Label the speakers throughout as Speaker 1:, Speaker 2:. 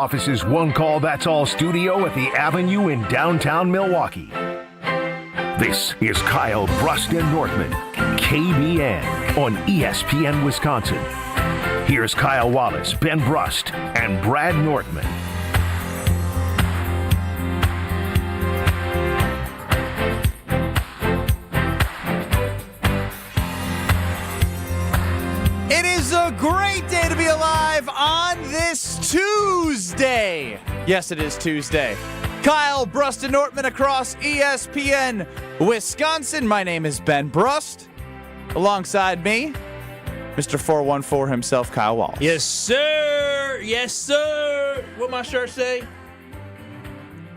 Speaker 1: office's One Call That's All studio at the Avenue in downtown Milwaukee. This is Kyle Brust and Nortman, KBN on ESPN Wisconsin. Here's Kyle Wallace, Ben Brust, and Brad Nortman.
Speaker 2: It is a great day to be alive on this Tuesday. Yes, it is Tuesday. Kyle Brust and Nortman across ESPN Wisconsin. My name is Ben Brust. Alongside me, Mr. 414 himself, Kyle Wallace.
Speaker 3: Yes, sir. Yes, sir. What my shirt say?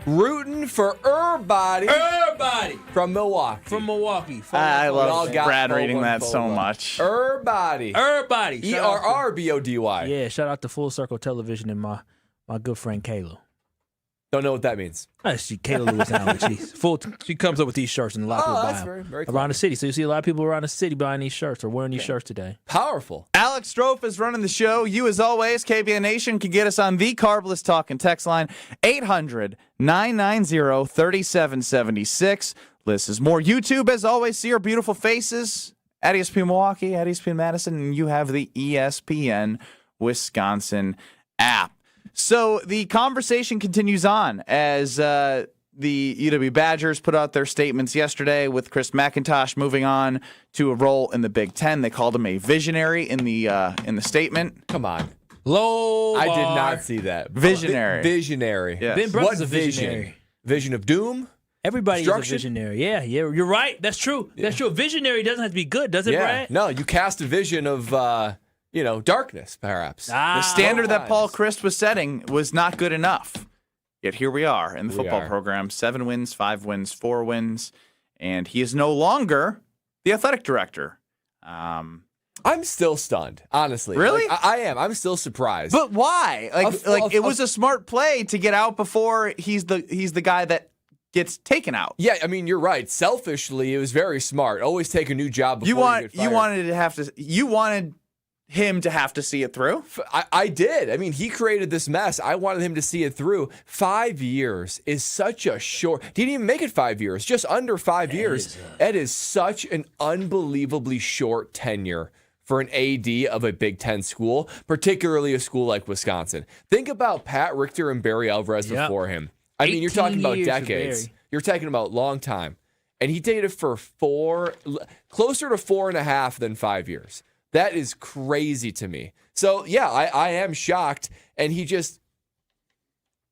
Speaker 4: Rooting for everybody.
Speaker 3: Everybody.
Speaker 4: From Milwaukee.
Speaker 3: From Milwaukee.
Speaker 2: I love
Speaker 4: got
Speaker 2: Brad reading
Speaker 4: 414
Speaker 2: that so much.
Speaker 4: Everybody.
Speaker 3: Everybody.
Speaker 4: ERRBODY.
Speaker 3: Yeah, shout out to Full Circle Television and my good friend Kayla.
Speaker 4: Don't know what that means.
Speaker 3: Kayla Lewis Allen. She comes up with these shirts and a lot of people buy them
Speaker 4: very
Speaker 3: around the city. So you see a lot of people around the city buying these shirts or wearing these shirts today.
Speaker 4: Powerful.
Speaker 2: Alex Strofe is running the show. You, as always, KBN Nation, can get us on the Carbless Talk and text line 800-990-3776. This is more YouTube, as always. See our beautiful faces at ESPN Milwaukee, at ESPN Madison, and you have the ESPN Wisconsin app. So the conversation continues on as the UW Badgers put out their statements yesterday with Chris McIntosh moving on to a role in the Big Ten. They called him a visionary in the statement.
Speaker 4: Come on.
Speaker 3: Low bar.
Speaker 4: I did not see that.
Speaker 2: Visionary.
Speaker 4: Visionary.
Speaker 2: Yeah.
Speaker 3: Ben Brust
Speaker 4: What
Speaker 3: is a visionary.
Speaker 4: Vision of doom?
Speaker 3: Everybody is a
Speaker 4: Destruction?
Speaker 3: visionary. Yeah, you're right. That's true. That's true. A visionary doesn't have to be good, does it, Brad?
Speaker 4: No, you cast a vision of, darkness, perhaps.
Speaker 2: The standard that Paul Christ was setting was not good enough. Yet here we are in the football program. 7 wins, 5 wins, 4 wins. And he is no longer the athletic director.
Speaker 4: I'm still stunned, honestly.
Speaker 2: Really?
Speaker 4: I am. I'm still surprised.
Speaker 2: But why? It was a smart play to get out before he's the guy that gets taken out.
Speaker 4: Yeah, I mean, you're right. Selfishly, it was very smart. Always take a new job before you get fired.
Speaker 2: You wanted him to have to see it through?
Speaker 4: I did. I mean, he created this mess. I wanted him to see it through. 5 years is such a short... Didn't even make it 5 years. Just under 5 years. That is such an unbelievably short tenure for an AD of a Big Ten school, particularly a school like Wisconsin. Think about Pat Richter and Barry Alvarez before him. I mean, you're talking about decades. You're talking about a long time. And he did it for closer to 4.5 than 5 years. That is crazy to me. So, yeah, I am shocked. And he just,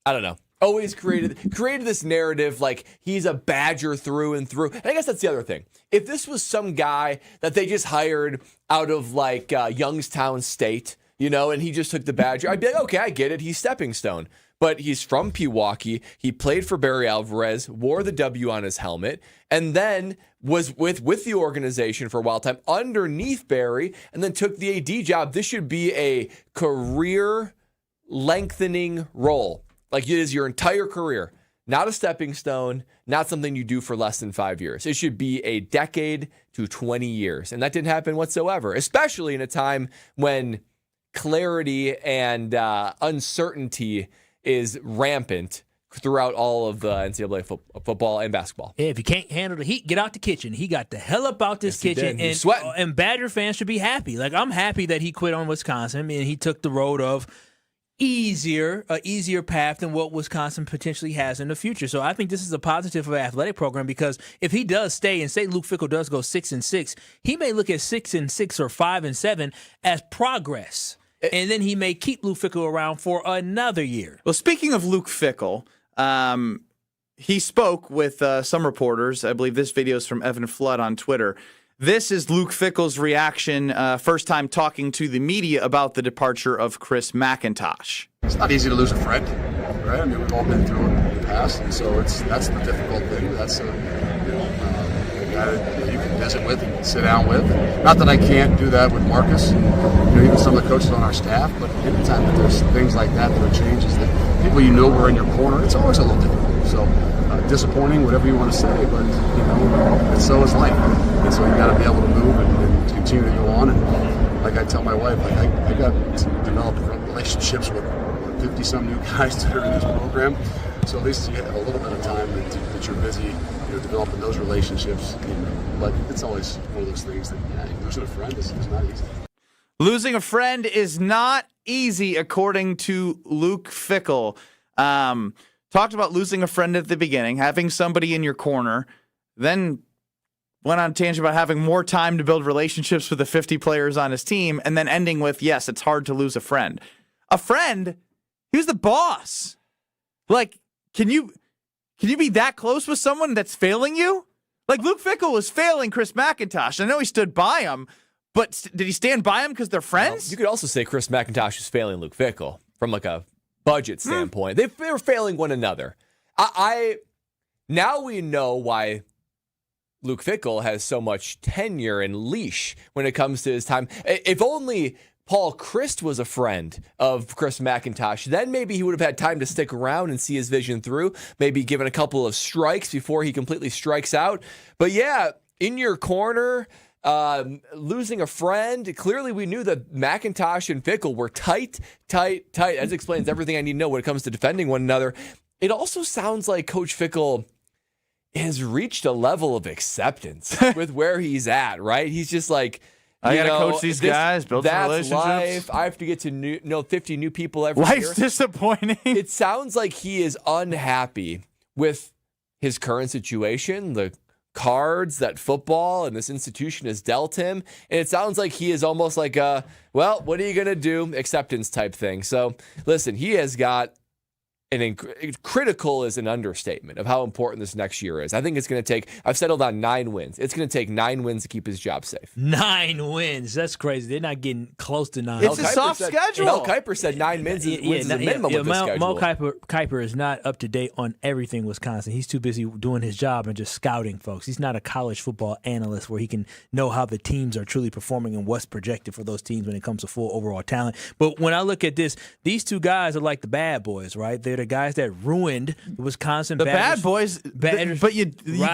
Speaker 4: I don't know, always created this narrative like he's a Badger through and through. And I guess that's the other thing. If this was some guy that they just hired out of like Youngstown State, and he just took the Badger, I'd be like, okay, I get it. He's stepping stone. But he's from Milwaukee. He played for Barry Alvarez, wore the W on his helmet, and then was with the organization for a while time underneath Barry, and then took the AD job. This should be a career lengthening role. Like it is your entire career. Not a stepping stone, not something you do for less than 5 years. It should be a decade to 20 years. And that didn't happen whatsoever, especially in a time when clarity and uncertainty is rampant throughout all of the NCAA football and basketball.
Speaker 3: Yeah, if you can't handle the heat, get out the kitchen. He got the hell up out this kitchen, and Badger fans should be happy. Like, I'm happy that he quit on Wisconsin. I mean, he took the road of easier path than what Wisconsin potentially has in the future. So I think this is a positive for the athletic program, because if he does stay and say Luke Fickell does go 6-6, he may look at 6-6 or 5-7 as progress. And then he may keep Luke Fickell around for another year.
Speaker 2: Well, speaking of Luke Fickell, he spoke with some reporters. I believe this video is from Evan Flood on Twitter. This is Luke Fickell's reaction, first time talking to the media about the departure of Chris McIntosh.
Speaker 5: It's not easy to lose a friend, right? I mean, we've all been through it in the past, and so that's the difficult thing. That's a guy that you can visit with and sit down with. Not that I can't do that with Marcus, even some of the coaches on our staff, but anytime that there's things like that are changes, that people were in your corner, it's always a little difficult. So disappointing, whatever you want to say, but and so is life. And so you got to be able to move and continue to go on. And like I tell my wife, I got to develop relationships with 50-some new guys that are in this program. So at least you have a little bit of time that you're busy, developing those relationships. But it's always one of those things that losing a friend is not easy.
Speaker 2: Losing a friend is not easy, according to Luke Fickell. Talked about losing a friend at the beginning, having somebody in your corner, then went on a tangent about having more time to build relationships with the 50 players on his team, and then ending with, yes, it's hard to lose a friend. A friend? He was the boss. Like, can you be that close with someone that's failing you? Like, Luke Fickell was failing Chris McIntosh. I know he stood by him, but did he stand by him because they're friends?
Speaker 4: Well, you could also say Chris McIntosh is failing Luke Fickell from like a budget standpoint. They were failing one another. Now we know why Luke Fickell has so much tenure and leash when it comes to his time. If only Paul Chryst was a friend of Chris McIntosh, then maybe he would have had time to stick around and see his vision through, maybe given a couple of strikes before he completely strikes out. But yeah, in your corner, losing a friend. Clearly, we knew that McIntosh and Fickell were tight. As explains everything I need to know when it comes to defending one another. It also sounds like Coach Fickell has reached a level of acceptance with where he's at, right? He's just like,
Speaker 2: I got to coach these guys, build some relationships.
Speaker 4: Life. I have to get to know 50 new people every year.
Speaker 2: Life's disappointing.
Speaker 4: It sounds like he is unhappy with his current situation, the cards that football and this institution has dealt him. And it sounds like he is almost like a, well, what are you going to do? Acceptance type thing. So listen, he has got critical is an understatement of how important this next year is. I think it's going to take, I've settled on 9 wins. It's going to take 9 wins to keep his job safe.
Speaker 3: 9 wins. That's crazy. They're not getting close to 9.
Speaker 2: It's a soft schedule.
Speaker 4: Mel Kiper said 9 wins is a minimum with this schedule.
Speaker 3: Mel Kiper is not up to date on everything Wisconsin. He's too busy doing his job and just scouting folks. He's not a college football analyst where he can know how the teams are truly performing and what's projected for those teams when it comes to full overall talent. But when I look at this, these two guys are like the bad boys, right? They're the guys that ruined the Wisconsin
Speaker 2: Badgers. Bad boys, but you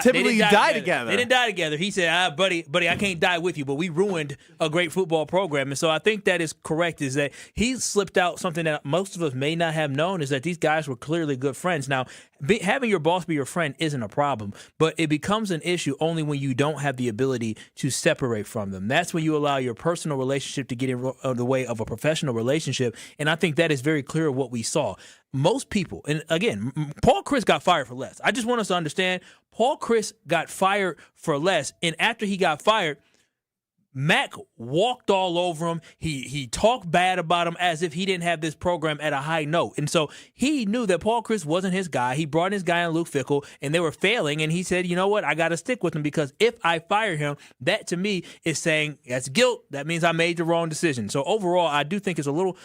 Speaker 2: typically die together.
Speaker 3: They didn't die together. He said, buddy, I can't die with you, but we ruined a great football program. And so I think that is correct, is that he slipped out something that most of us may not have known, is that these guys were clearly good friends. Now, having your boss be your friend isn't a problem, but it becomes an issue only when you don't have the ability to separate from them. That's when you allow your personal relationship to get in the way of a professional relationship, and I think that is very clear what we saw. Most people, and again, Paul Chryst got fired for less. I just want us to understand, Paul Chryst got fired for less, and after he got fired, Mac walked all over him. He talked bad about him as if he didn't have this program at a high note. And so he knew that Paul Chryst wasn't his guy. He brought in his guy in Luke Fickell, and they were failing. And he said, you know what? I got to stick with him, because if I fire him, that to me is saying that's guilt. That means I made the wrong decision. So overall, I do think it's a little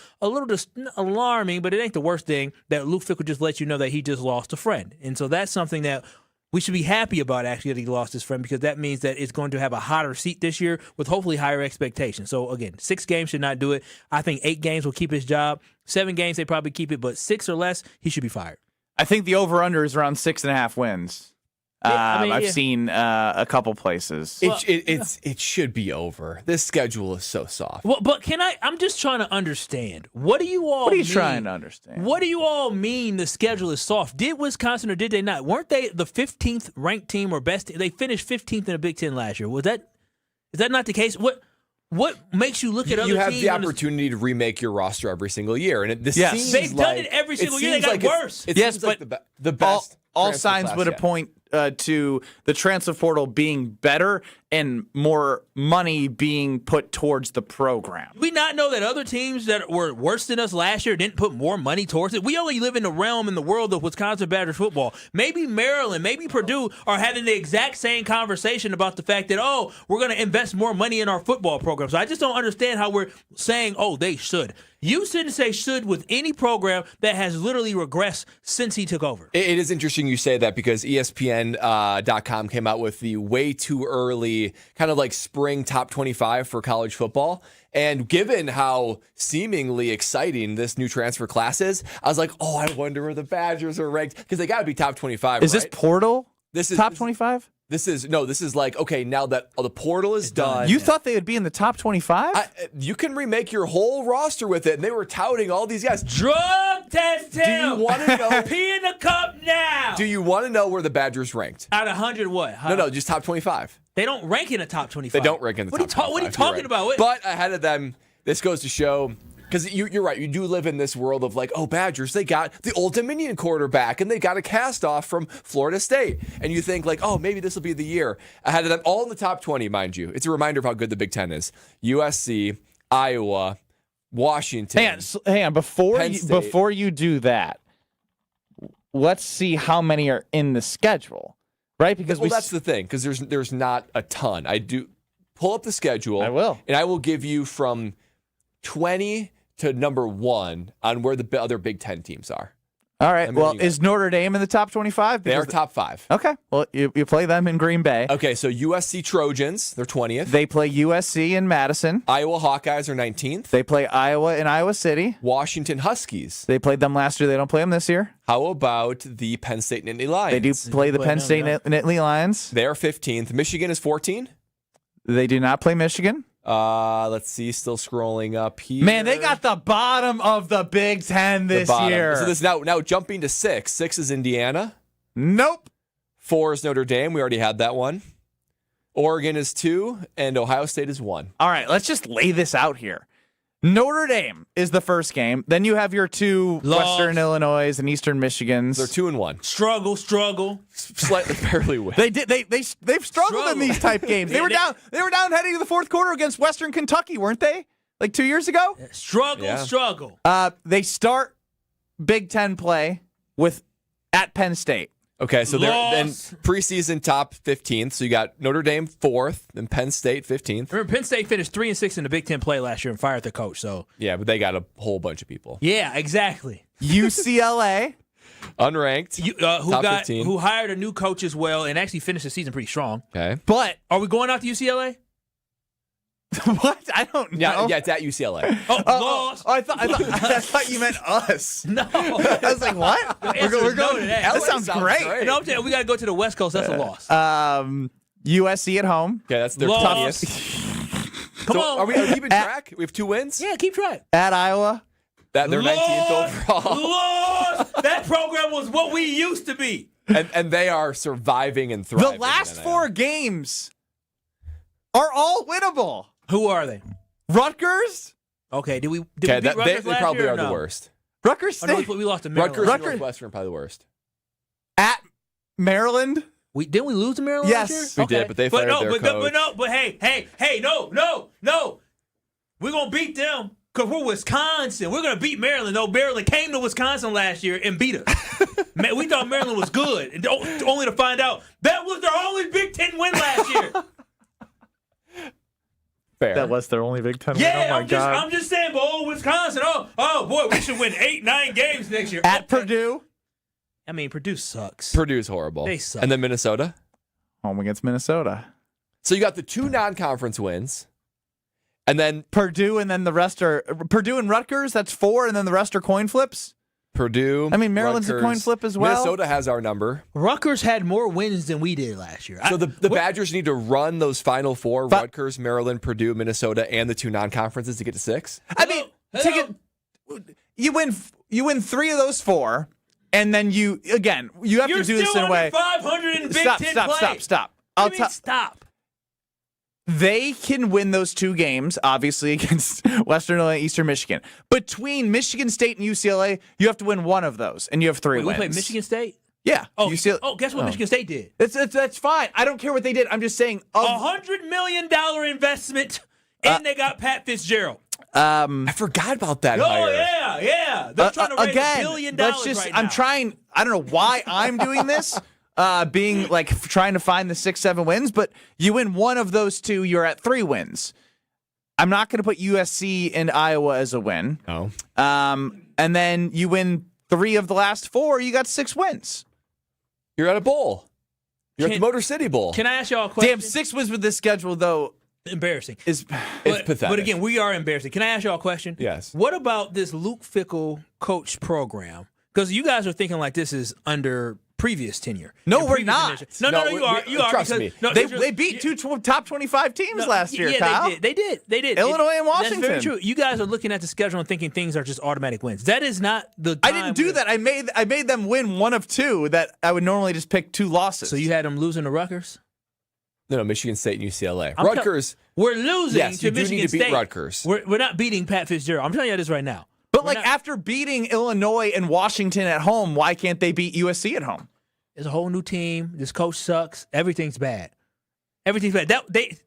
Speaker 3: just alarming, but it ain't the worst thing that Luke Fickell just lets you know that he just lost a friend. And so that's something that we should be happy about, actually, that he lost his friend, because that means that it's going to have a hotter seat this year with hopefully higher expectations. So, again, 6 games should not do it. I think 8 games will keep his job. 7 games, they probably keep it, but 6 or less, he should be fired.
Speaker 2: I think the over-under is around 6.5 wins. I've seen a couple places.
Speaker 4: It should be over. This schedule is so soft.
Speaker 3: Well, but I'm just trying to understand. What do you all
Speaker 2: What are you
Speaker 3: mean?
Speaker 2: trying to understand?
Speaker 3: What do you all mean the schedule is soft? Did Wisconsin or did they not? Weren't they the 15th ranked team or best? They finished 15th in the Big Ten last year. Is that not the case? What makes you look at other teams?
Speaker 4: You have the opportunity to remake your roster every single year, and seems
Speaker 3: they've done it every single year. They got worse.
Speaker 4: It seems like the best.
Speaker 2: All signs would point to the transfer portal being better and more money being put towards the program.
Speaker 3: Do we not know that other teams that were worse than us last year didn't put more money towards it? We only live in the realm in the world of Wisconsin Badgers football. Maybe Maryland, maybe Purdue are having the exact same conversation about the fact that, we're going to invest more money in our football program. So I just don't understand how we're saying, they should. You shouldn't say should with any program that has literally regressed since he took over.
Speaker 4: It is interesting you say that, because ESPN.com came out with the way too early kind of like spring top 25 for college football. And given how seemingly exciting this new transfer class is, I was like, I wonder where the Badgers are ranked, because they got to be top 25.
Speaker 2: Is this portal?
Speaker 4: This is
Speaker 2: top 25?
Speaker 4: This is like, okay, now that the portal is done.
Speaker 2: You thought they would be in the top 25?
Speaker 4: You can remake your whole roster with it, and they were touting all these guys.
Speaker 3: Drug test him.
Speaker 4: Do you want to know?
Speaker 3: Pee in the cup now.
Speaker 4: Do you want to know where the Badgers ranked?
Speaker 3: Out of 100 what?
Speaker 4: No, just top 25.
Speaker 3: They don't rank in the top 25.
Speaker 4: They don't rank in the top 25.
Speaker 3: What are you talking about?
Speaker 4: But ahead of them, this goes to show, because you're right, you do live in this world of like, oh, Badgers, they got the Old Dominion quarterback, and they got a cast-off from Florida State. And you think like, oh, maybe this will be the year. Ahead of them, all in the top 20, mind you. It's a reminder of how good the Big Ten is. USC, Iowa, Washington.
Speaker 2: Hang on. Before you do that, let's see how many are in the schedule. Right, because
Speaker 4: that's the thing. Because there's not a ton. I do pull up the schedule.
Speaker 2: I will,
Speaker 4: and I will give you from 20 to number 1 on where the other Big Ten teams are.
Speaker 2: All right. Well, is Notre Dame in the top 25?
Speaker 4: They are top 5.
Speaker 2: Okay. Well, you play them in Green Bay.
Speaker 4: Okay. So USC Trojans, they're 20th.
Speaker 2: They play USC in Madison.
Speaker 4: Iowa Hawkeyes are 19th.
Speaker 2: They play Iowa in Iowa City.
Speaker 4: Washington Huskies.
Speaker 2: They played them last year. They don't play them this year.
Speaker 4: How about the Penn State Nittany Lions?
Speaker 2: They do play the Penn State Nittany Lions.
Speaker 4: They are 15th. Michigan is 14.
Speaker 2: They do not play Michigan.
Speaker 4: Let's see. Still scrolling up here.
Speaker 2: Man, they got the bottom of the Big Ten this year.
Speaker 4: So this now jumping to 6. 6 is Indiana.
Speaker 2: Nope.
Speaker 4: 4 is Notre Dame. We already had that one. Oregon is 2, and Ohio State is 1.
Speaker 2: All right, let's just lay this out here. Notre Dame is the first game. Then you have your 2 Western Illinois and Eastern Michigans.
Speaker 4: They're 2-1.
Speaker 3: Struggle.
Speaker 4: Slightly barely win.
Speaker 2: They've struggled in these type games. They were down heading to the fourth quarter against Western Kentucky, weren't they? Like 2 years ago?
Speaker 3: Struggle.
Speaker 2: They start Big Ten play at Penn State.
Speaker 4: Okay, so they're then preseason top 15th. So you got Notre Dame 4th, and Penn State 15th.
Speaker 3: Remember, Penn State finished 3-6 in the Big Ten play last year and fired their coach. So
Speaker 4: yeah, but they got a whole bunch of people.
Speaker 3: Yeah, exactly.
Speaker 2: UCLA,
Speaker 4: unranked,
Speaker 3: who hired a new coach as well and actually finished the season pretty strong.
Speaker 4: Okay,
Speaker 3: but are we going out to UCLA?
Speaker 2: What? I don't know.
Speaker 4: Yeah, it's at UCLA.
Speaker 3: Lost.
Speaker 2: I thought you meant us.
Speaker 3: No.
Speaker 2: I was like, what? We're going to that. That sounds great.
Speaker 3: No, I'm saying we got to go to the West Coast. That's a loss.
Speaker 2: USC at home.
Speaker 4: Yeah, that's their
Speaker 3: loss.
Speaker 4: Come on. Are we keeping track? We have 2 wins?
Speaker 3: Yeah, keep track.
Speaker 2: At Iowa.
Speaker 4: They're 19th overall.
Speaker 3: Lost. That program was what we used to be.
Speaker 4: And they are surviving and thriving.
Speaker 2: The last 4 games are all winnable.
Speaker 3: Who are they?
Speaker 2: Rutgers?
Speaker 3: Okay, did we beat Rutgers last year?
Speaker 4: They probably are the worst.
Speaker 2: Rutgers State?
Speaker 3: We lost to Maryland.
Speaker 4: Rutgers and Northwestern are probably the worst.
Speaker 2: At Maryland?
Speaker 3: Didn't we lose to Maryland last year?
Speaker 4: We did, but they fired their coach.
Speaker 3: But hey, no. We're going to beat them because we're Wisconsin. We're going to beat Maryland. No, Maryland came to Wisconsin last year and beat us. Man, we thought Maryland was good, only to find out that was their only Big Ten win last year.
Speaker 4: Fair.
Speaker 2: That was their only Big Ten win.
Speaker 3: Yeah,
Speaker 2: Oh my God.
Speaker 3: I'm just saying, but Wisconsin, oh boy, we should win 8-9 games next year.
Speaker 2: At Purdue?
Speaker 3: I mean, Purdue sucks.
Speaker 4: Purdue's horrible.
Speaker 3: They suck.
Speaker 4: And then Minnesota?
Speaker 2: Home against Minnesota.
Speaker 4: So you got the 2 non-conference wins. And then
Speaker 2: Purdue, and then the rest are Purdue and Rutgers. That's 4, and then the rest are coin flips.
Speaker 4: Purdue.
Speaker 2: I mean, Maryland's
Speaker 4: Rutgers,
Speaker 2: a coin flip as well.
Speaker 4: Minnesota has our number.
Speaker 3: Rutgers had more wins than we did last year.
Speaker 4: So the Badgers need to run those final 4, Rutgers, Maryland, Purdue, Minnesota, and the 2 non-conferences to get to 6.
Speaker 2: I mean, you win 3 of those 4, and then you have to do this in a way.
Speaker 3: 500 in Big Ten play.
Speaker 2: Stop.
Speaker 3: Stop.
Speaker 2: They can win those 2 games, obviously, against Western Illinois and Eastern Michigan. Between Michigan State and UCLA, you have to win 1 of those, and you have 3 wins.
Speaker 3: We played Michigan State?
Speaker 2: Yeah.
Speaker 3: Guess what Michigan State did?
Speaker 2: That's fine. I don't care what they did. I'm just saying.
Speaker 3: $100 million investment, and they got Pat Fitzgerald.
Speaker 4: I forgot about that hire.
Speaker 3: Yeah. They're trying to raise $1 billion right now.
Speaker 2: I'm trying. I don't know why I'm doing this. Being like trying to find the 6-7 wins, but you win 1 of those 2, you're at 3 wins. I'm not going to put USC and Iowa as a win.
Speaker 4: No.
Speaker 2: And then you win 3 of the last 4, you got 6 wins.
Speaker 4: You're at a bowl. You're at the Motor City Bowl.
Speaker 3: Can I ask y'all a question?
Speaker 2: Damn, 6 wins with this schedule though.
Speaker 3: Embarrassing.
Speaker 4: It's pathetic.
Speaker 3: But again, we are embarrassing. Can I ask y'all a question?
Speaker 4: Yes.
Speaker 3: What about this Luke Fickell coach program? Because you guys are thinking like this is under previous tenure.
Speaker 2: No,
Speaker 3: Your
Speaker 2: we're
Speaker 3: previous
Speaker 2: not.
Speaker 3: administration. No, you are. You are.
Speaker 4: Trust
Speaker 3: because,
Speaker 4: me.
Speaker 3: No,
Speaker 2: They beat two top 25 teams last year,
Speaker 3: yeah,
Speaker 2: Kyle.
Speaker 3: They did.
Speaker 2: Illinois and Washington.
Speaker 3: That's very true. You guys are looking at the schedule and thinking things are just automatic wins. That is not the time.
Speaker 2: I didn't do that. I made them win one of two that I would normally just pick 2 losses.
Speaker 3: So you had them losing to Rutgers?
Speaker 4: No, Michigan State and UCLA. Rutgers.
Speaker 3: We're losing
Speaker 4: Yes,
Speaker 3: to
Speaker 4: you do
Speaker 3: Michigan
Speaker 4: need to beat
Speaker 3: State.
Speaker 4: Rutgers.
Speaker 3: We're not beating Pat Fitzgerald. I'm telling you this right now.
Speaker 2: But after beating Illinois and Washington at home, why can't they beat USC at home?
Speaker 3: There's a whole new team. This coach sucks. Everything's bad. Everything's bad.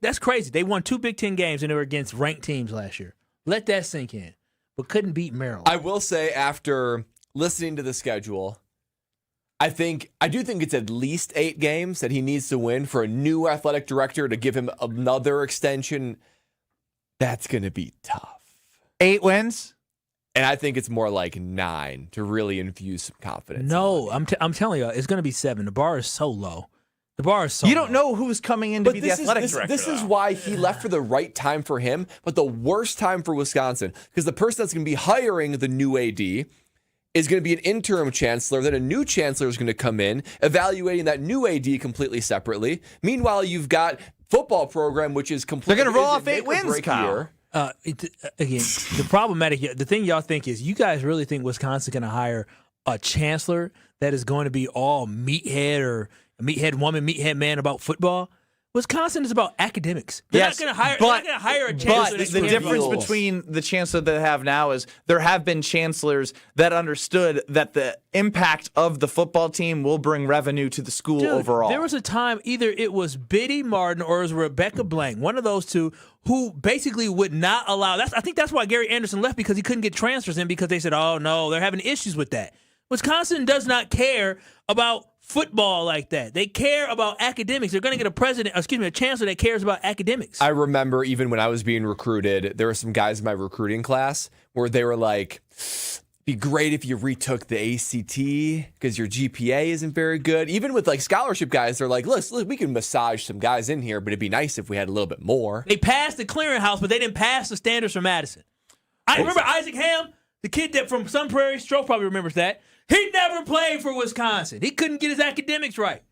Speaker 3: That's crazy. They won 2 Big Ten games and they were against ranked teams last year. Let that sink in. But couldn't beat Maryland.
Speaker 4: I will say, after listening to the schedule, I do think it's at least 8 games that he needs to win for a new athletic director to give him another extension. That's going to be tough.
Speaker 2: 8 wins?
Speaker 4: And I think it's more like 9 to really infuse some confidence.
Speaker 3: No, I'm telling you, it's going to be 7. The bar is so low.
Speaker 2: You don't know who's coming in to be the athletic director.
Speaker 4: This is why he left for the right time for him, but the worst time for Wisconsin, because the person that's going to be hiring the new AD is going to be an interim chancellor. Then a new chancellor is going to come in, evaluating that new AD completely separately. Meanwhile, you've got football program, which is completely.
Speaker 2: They're going to roll off 8 wins, Kyle.
Speaker 3: Again, the thing y'all think is you guys really think Wisconsin's going to hire a chancellor that is going to be all meathead or meathead woman, meathead man about football? Wisconsin is about academics. They're not going to hire a chancellor.
Speaker 2: But the difference between the chancellor that they have now is there have been chancellors that understood that the impact of the football team will bring revenue to the school overall.
Speaker 3: There was a time either it was Biddy Martin or it was Rebecca Blank, one of those two, who basically would not allow. I think that's why Gary Anderson left, because he couldn't get transfers in because they said, oh, no, they're having issues with that. Wisconsin does not care about football like that. They care about academics. They're going to get a chancellor that cares about academics.
Speaker 4: I remember even when I was being recruited, there were some guys in my recruiting class where they were like, be great if you retook the ACT because your GPA isn't very good. Even with like scholarship guys, they're like, look, we can massage some guys in here, but it'd be nice if we had a little bit more.
Speaker 3: They passed the clearinghouse, but they didn't pass the standards for Madison. I remember Isaac Ham, the kid that from Sun Prairie, Stro probably remembers that. He never played for Wisconsin. He couldn't get his academics right.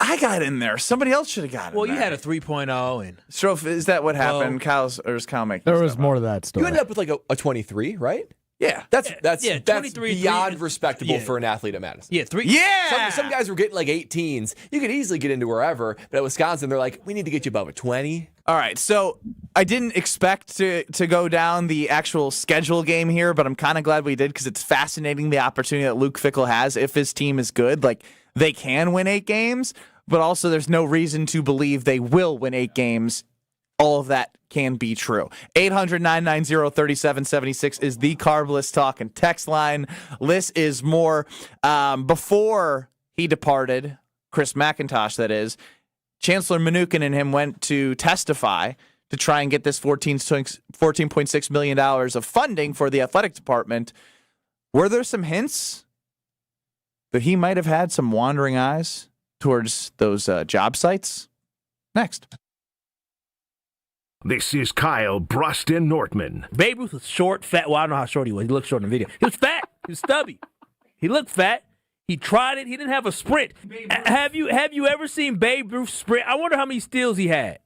Speaker 2: I got in there. Somebody else should have got in
Speaker 3: Well,
Speaker 2: there.
Speaker 3: you had a 3.0. And
Speaker 2: Strofe, is that what happened? Is Kyle making
Speaker 6: There was more to that story.
Speaker 4: You ended up with like a 23, right?
Speaker 2: Yeah.
Speaker 4: That's
Speaker 3: 23,
Speaker 4: beyond respectable for an athlete at Madison.
Speaker 3: Yeah, 3.
Speaker 2: Yeah.
Speaker 4: Some guys were getting like 18s. You could easily get into wherever, but at Wisconsin, they're like, we need to get you above a 20.
Speaker 2: All right, so I didn't expect to go down the actual schedule game here, but I'm kind of glad we did because it's fascinating the opportunity that Luke Fickell has if his team is good. Like, they can win 8 games, but also there's no reason to believe they will win 8 games. All of that can be true. 800-990-3776 is the Carbless Talk and text line. Liz is more before he departed, Chris McIntosh, that is, Chancellor Mnuchin and him went to testify to try and get this $14.6 million of funding for the athletic department. Were there some hints that he might have had some wandering eyes towards those job sites? Next.
Speaker 1: This is Kyle Brust and Nortman.
Speaker 3: Babe Ruth was short, fat. Well, I don't know how short he was. He looked short in the video. He was fat. He was stubby. He looked fat. He tried it. He didn't have a sprint. Have you ever seen Babe Ruth sprint? I wonder how many steals he had.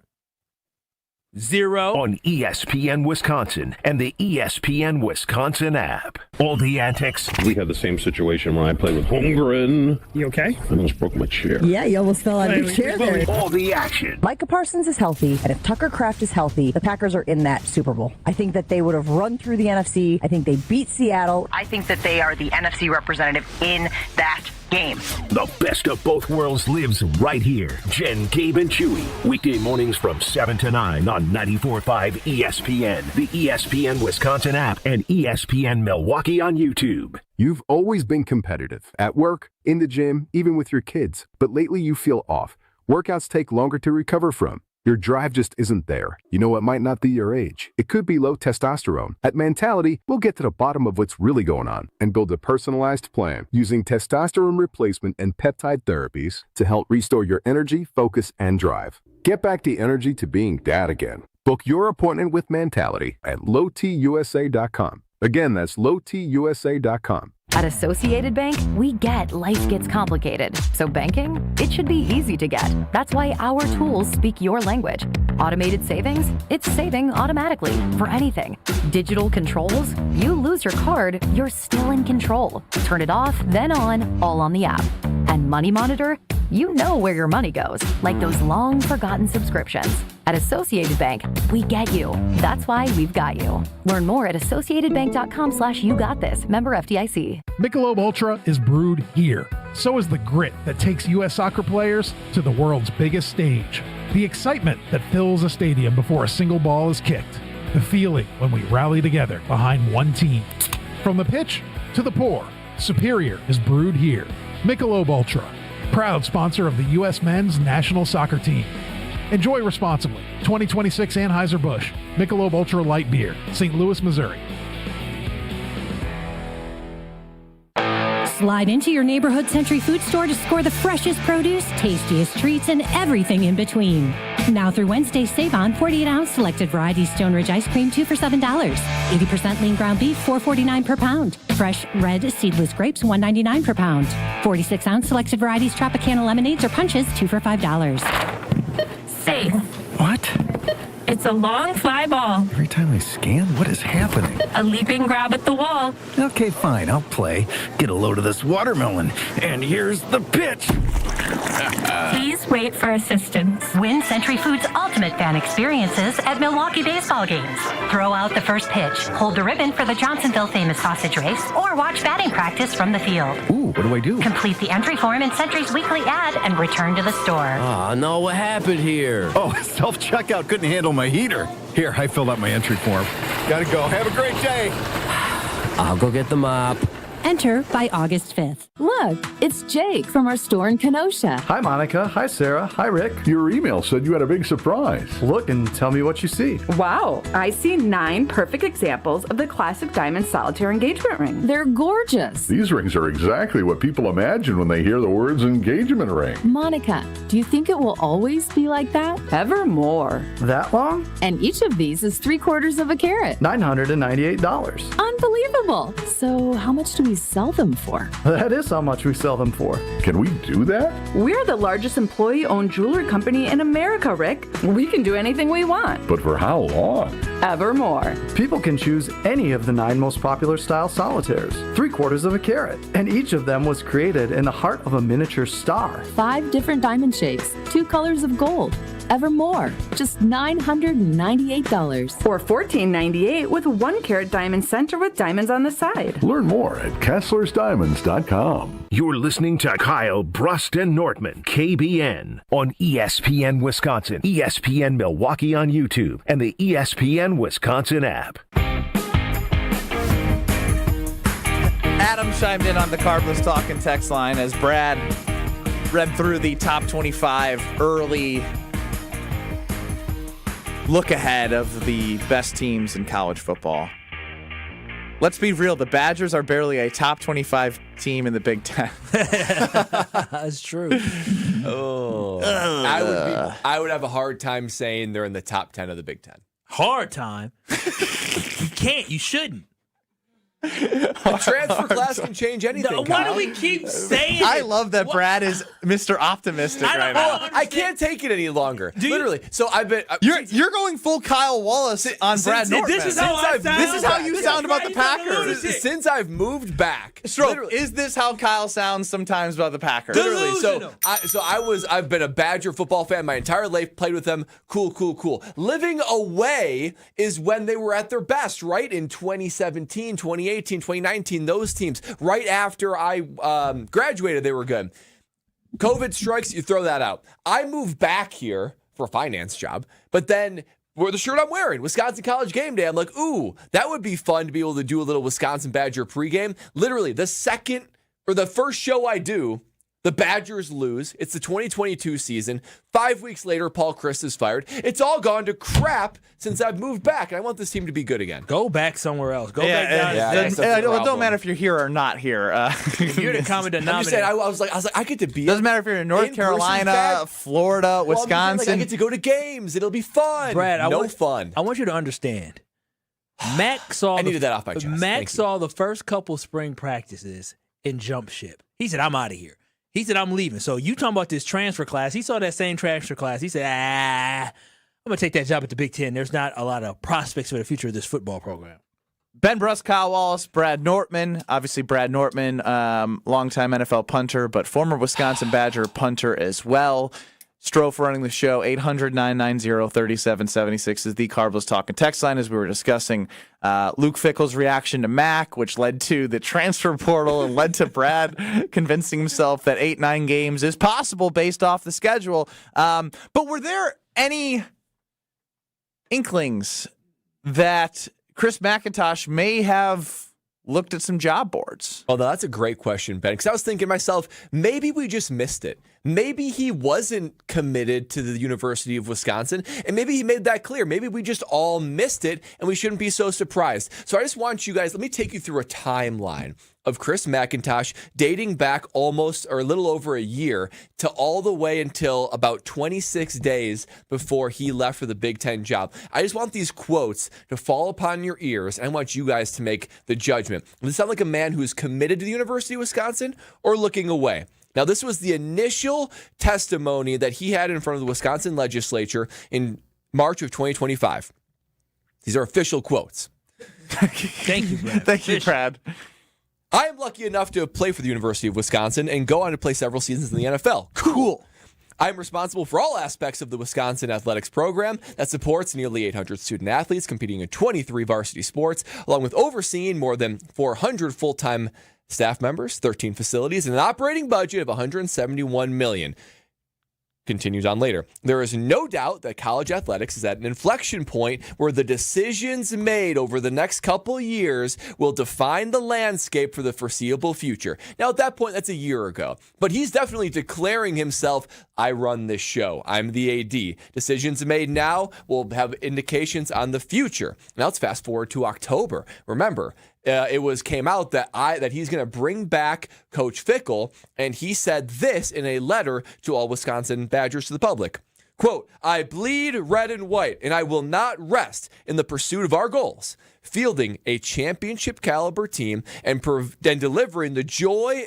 Speaker 3: 0.
Speaker 1: On ESPN Wisconsin and the ESPN Wisconsin app. All the antics.
Speaker 7: We had the same situation when I played with Holmgren.
Speaker 6: You okay?
Speaker 7: I almost broke my chair.
Speaker 8: Yeah, you almost fell out of your chair there.
Speaker 1: All the action.
Speaker 8: Micah Parsons is healthy, and if Tucker Kraft is healthy, the Packers are in that Super Bowl. I think that they would have run through the NFC. I think they beat Seattle. I think that they are the NFC representative in that game.
Speaker 1: The best of both worlds lives right here. Jen, Gabe, and Chewy. Weekday mornings from 7 to 9 on 94.5 ESPN, the ESPN Wisconsin app, and ESPN Milwaukee on YouTube.
Speaker 9: You've always been competitive at work, in the gym, even with your kids. But lately you feel off. Workouts take longer to recover from. Your drive just isn't there. You know, it might not be your age. It could be low testosterone. At Mentality, we'll get to the bottom of what's really going on and build a personalized plan using testosterone replacement and peptide therapies to help restore your energy, focus, and drive. Get back the energy to being dad again. Book your appointment with Mentality at lowtusa.com. Again, that's lowtusa.com.
Speaker 8: At Associated Bank, we get life gets complicated. So banking, it should be easy to get. That's why our tools speak your language. Automated savings, it's saving automatically for anything. Digital controls, you lose your card, you're still in control. Turn it off, then on, all on the app. And Money Monitor, you know where your money goes, like those long forgotten subscriptions. At Associated Bank, we get you. That's why we've got you. Learn more at associatedbank.com/yougotthis. Member FDIC.
Speaker 6: Michelob Ultra is brewed here. So is the grit that takes U.S. soccer players to the world's biggest stage. The excitement that fills a stadium before a single ball is kicked. The feeling when we rally together behind one team. From the pitch to the pour, Superior is brewed here. Michelob Ultra, proud sponsor of the U.S. men's national soccer team. Enjoy responsibly. 2026 Anheuser-Busch, Michelob Ultra Light Beer, St. Louis, Missouri.
Speaker 10: Slide into your neighborhood Century Food Store to score the freshest produce, tastiest treats, and everything in between. Now through Wednesday, save on 48-ounce selected variety Stone Ridge ice cream, 2 for $7. 80% lean ground beef, $4.49 per pound. Fresh red seedless grapes, $1.99 per pound. 46-ounce selected varieties Tropicana lemonades or punches, 2 for $5.
Speaker 11: Safe.
Speaker 12: What?
Speaker 11: It's a long fly ball.
Speaker 12: Every time I scan, what is happening?
Speaker 11: A leaping grab at the wall.
Speaker 12: Okay, fine, I'll play. Get a load of this watermelon. And here's the pitch.
Speaker 11: Please wait for assistance.
Speaker 8: Win Century Foods' ultimate fan experiences at Milwaukee baseball games. Throw out the first pitch, hold the ribbon for the Johnsonville famous sausage race, or watch batting practice from the field.
Speaker 12: Ooh, what do I do?
Speaker 8: Complete the entry form in Century's weekly ad and return to the store.
Speaker 13: Ah, no, what happened here?
Speaker 12: Oh, self-checkout couldn't handle my heater. Here, I filled out my entry form. Gotta go. Have a great day.
Speaker 13: I'll go get the mop.
Speaker 10: Enter by August 5th.
Speaker 14: Look, it's Jake from our store in Kenosha.
Speaker 15: Hi, Monica. Hi, Sarah. Hi, Rick.
Speaker 16: Your email said you had a big surprise.
Speaker 15: Look and tell me what you see.
Speaker 14: Wow, I see 9 perfect examples of the classic diamond solitaire engagement ring. They're gorgeous.
Speaker 16: These rings are exactly what people imagine when they hear the words engagement ring.
Speaker 14: Monica, do you think it will always be like that? Evermore.
Speaker 15: That long?
Speaker 14: And each of these is 3/4 of a carat.
Speaker 15: $998.
Speaker 14: Unbelievable. So how much do we sell them for?
Speaker 15: That is how much we sell them for.
Speaker 16: Can we do that?
Speaker 14: We're the largest employee-owned jewelry company in America, Rick. We can do anything we want.
Speaker 16: But for how long?
Speaker 14: Evermore.
Speaker 15: People can choose any of the 9 most popular style solitaires, 3/4 of a carat, and each of them was created in the heart of a miniature star.
Speaker 14: 5 different diamond shapes, 2 colors of gold. Evermore, just $998. Or $14.98 with a 1-carat diamond center with diamonds on the side.
Speaker 16: Learn more at KesslersDiamonds.com.
Speaker 1: You're listening to Kyle Brust and Nortman, KBN, on ESPN Wisconsin, ESPN Milwaukee on YouTube, and the ESPN Wisconsin app.
Speaker 2: Adam chimed in on the Carbless Talk and text line as Brad read through the top 25 early look ahead of the best teams in college football. Let's be real, the Badgers are barely a top 25 team in the Big Ten.
Speaker 3: That's true.
Speaker 4: Oh, I would have a hard time saying they're in the top 10 of the Big Ten.
Speaker 3: Hard time? You can't. You shouldn't.
Speaker 4: The transfer class can change anything.
Speaker 3: No, why do we keep saying
Speaker 2: I
Speaker 3: it?
Speaker 2: love that Brad is Mr. Optimistic right now.
Speaker 4: I can't take it any longer. Literally. So I've been.
Speaker 2: You're going full Kyle Wallace on Brad Nortman.
Speaker 3: This is how
Speaker 2: you sound about the Packers.
Speaker 4: Since I've moved back.
Speaker 2: Stro, is this how Kyle sounds sometimes about the Packers?
Speaker 4: Literally. I've been a Badger football fan my entire life, played with them. Cool. Living away is when they were at their best, right? In 2017, 2018, 2019, those teams. Right after I graduated, they were good. COVID strikes, you throw that out. I moved back here for a finance job, but then wore the shirt I'm wearing, Wisconsin College Game Day. I'm like, ooh, that would be fun to be able to do a little Wisconsin Badger pregame. Literally, the first show I do, the Badgers lose. It's the 2022 season. 5 weeks later, Paul Chryst is fired. It's all gone to crap since I've moved back, and I want this team to be good again.
Speaker 3: Go back somewhere else. Go back down.
Speaker 2: It don't matter if you're here or not here.
Speaker 3: You're the common denominator.
Speaker 4: I'm just saying, I was like, I get to be.
Speaker 2: Doesn't matter if you're in North Carolina, Florida, Wisconsin.
Speaker 4: I get to go to games. It'll be fun.
Speaker 3: Brad,
Speaker 4: fun.
Speaker 3: I want you to understand. Mac saw
Speaker 4: I needed that off my chest.
Speaker 3: Mac saw the first couple spring practices and jumped ship. He said, I'm out of here. He said, I'm leaving. So you talking about this transfer class. He saw that same transfer class. He said, I'm going to take that job at the Big Ten. There's not a lot of prospects for the future of this football program.
Speaker 2: Ben Brust, Kyle Wallace, Brad Nortman. Obviously, Brad Nortman, longtime NFL punter, but former Wisconsin Badger punter as well. Stro for running the show. 800-990-3776 is the Carbless Talk and Text line as we were discussing Luke Fickell's reaction to Mac, which led to the transfer portal and led to Brad convincing himself that 8-9 games is possible based off the schedule. But were there any inklings that Chris McIntosh may have looked at some job boards?
Speaker 4: Oh, that's a great question, Ben, because I was thinking to myself, maybe we just missed it. Maybe he wasn't committed to the University of Wisconsin, and maybe he made that clear. Maybe we just all missed it, and we shouldn't be so surprised. So I just want you guys, let me take you through a timeline of Chris McIntosh dating back almost or a little over a year to all the way until about 26 days before he left for the Big Ten job. I just want these quotes to fall upon your ears, and I want you guys to make the judgment. Does it sound like a man who's committed to the University of Wisconsin or looking away? Now, this was the initial testimony that he had in front of the Wisconsin legislature in March of 2025. These are official quotes.
Speaker 3: Thank you, Brad.
Speaker 2: Thank you, Brad.
Speaker 4: I am lucky enough to play for the University of Wisconsin and go on to play several seasons in the NFL. Cool. I'm responsible for all aspects of the Wisconsin athletics program that supports nearly 800 student athletes competing in 23 varsity sports, along with overseeing more than 400 full-time staff members, 13 facilities, and an operating budget of $171 million. Continues on later. There is no doubt that college athletics is at an inflection point where the decisions made over the next couple years will define the landscape for the foreseeable future. Now, at that point, that's a year ago. But he's definitely declaring himself, I run this show. I'm the AD. Decisions made now will have indications on the future. Now, let's fast forward to October. Remember, it came out that he's going to bring back Coach Fickell, and he said this in a letter to all Wisconsin Badgers to the public. Quote, I bleed red and white, and I will not rest in the pursuit of our goals, fielding a championship caliber team and delivering the joy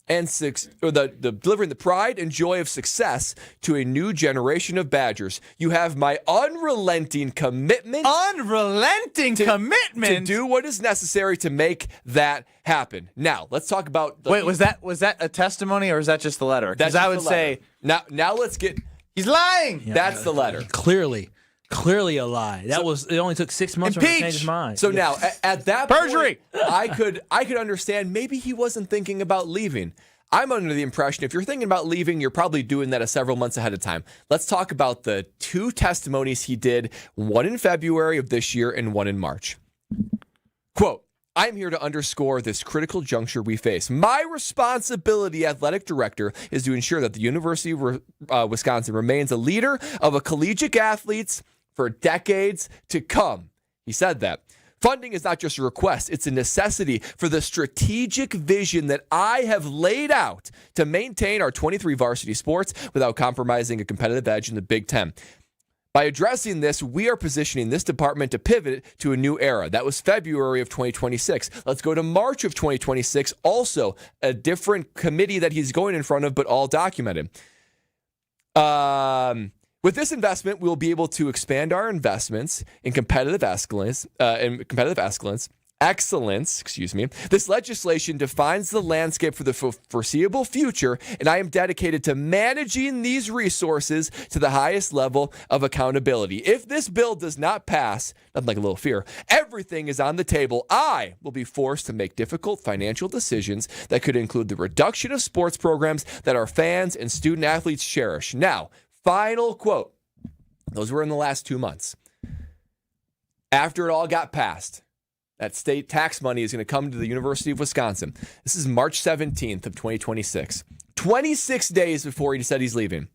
Speaker 4: and delivering the pride and joy of success to a new generation of Badgers. You have my unrelenting commitment. To do what is necessary to make that happen. Now, let's talk about.
Speaker 2: Wait, was that a testimony or is that just the letter? Because I would say
Speaker 4: now let's get.
Speaker 2: He's lying.
Speaker 4: Yeah, that's the letter.
Speaker 3: Clearly a lie. It only took 6 months for him to change his mind.
Speaker 4: So now at that
Speaker 2: perjury,
Speaker 4: point, I could understand maybe he wasn't thinking about leaving. I'm under the impression if you're thinking about leaving, you're probably doing that several months ahead of time. Let's talk about the two testimonies he did, one in February of this year and one in March. Quote, I'm here to underscore this critical juncture we face. My responsibility, athletic director, is to ensure that the University of Wisconsin remains a leader of a collegiate athletes for decades to come. He said that. Funding is not just a request, it's a necessity for the strategic vision that I have laid out to maintain our 23 varsity sports without compromising a competitive edge in the Big Ten. By addressing this, we are positioning this department to pivot to a new era. That was February of 2026. Let's go to March of 2026. Also, a different committee that he's going in front of, but all documented. With this investment, we'll be able to expand our investments in competitive excellence. This legislation defines the landscape for the foreseeable future, and I am dedicated to managing these resources to the highest level of accountability. If this bill does not pass, nothing like a little fear, everything is on the table. I will be forced to make difficult financial decisions that could include the reduction of sports programs that our fans and student athletes cherish. Now, final quote. Those were in the last 2 months. After it all got passed, that state tax money is going to come to the University of Wisconsin. This is March 17th of 2026. 26 days before he said he's leaving.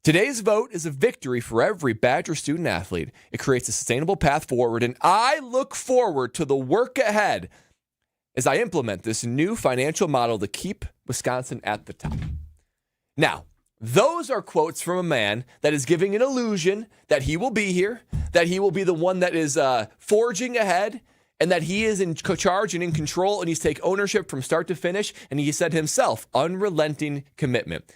Speaker 4: Today's vote is a victory for every Badger student athlete. It creates a sustainable path forward, and I look forward to the work ahead as I implement this new financial model to keep Wisconsin at the top. Now, Those are quotes from a man that is giving an illusion that he will be here, that he will be the one that is forging ahead, and that he is in charge and in control, and he's take ownership from start to finish. And he said himself, unrelenting commitment.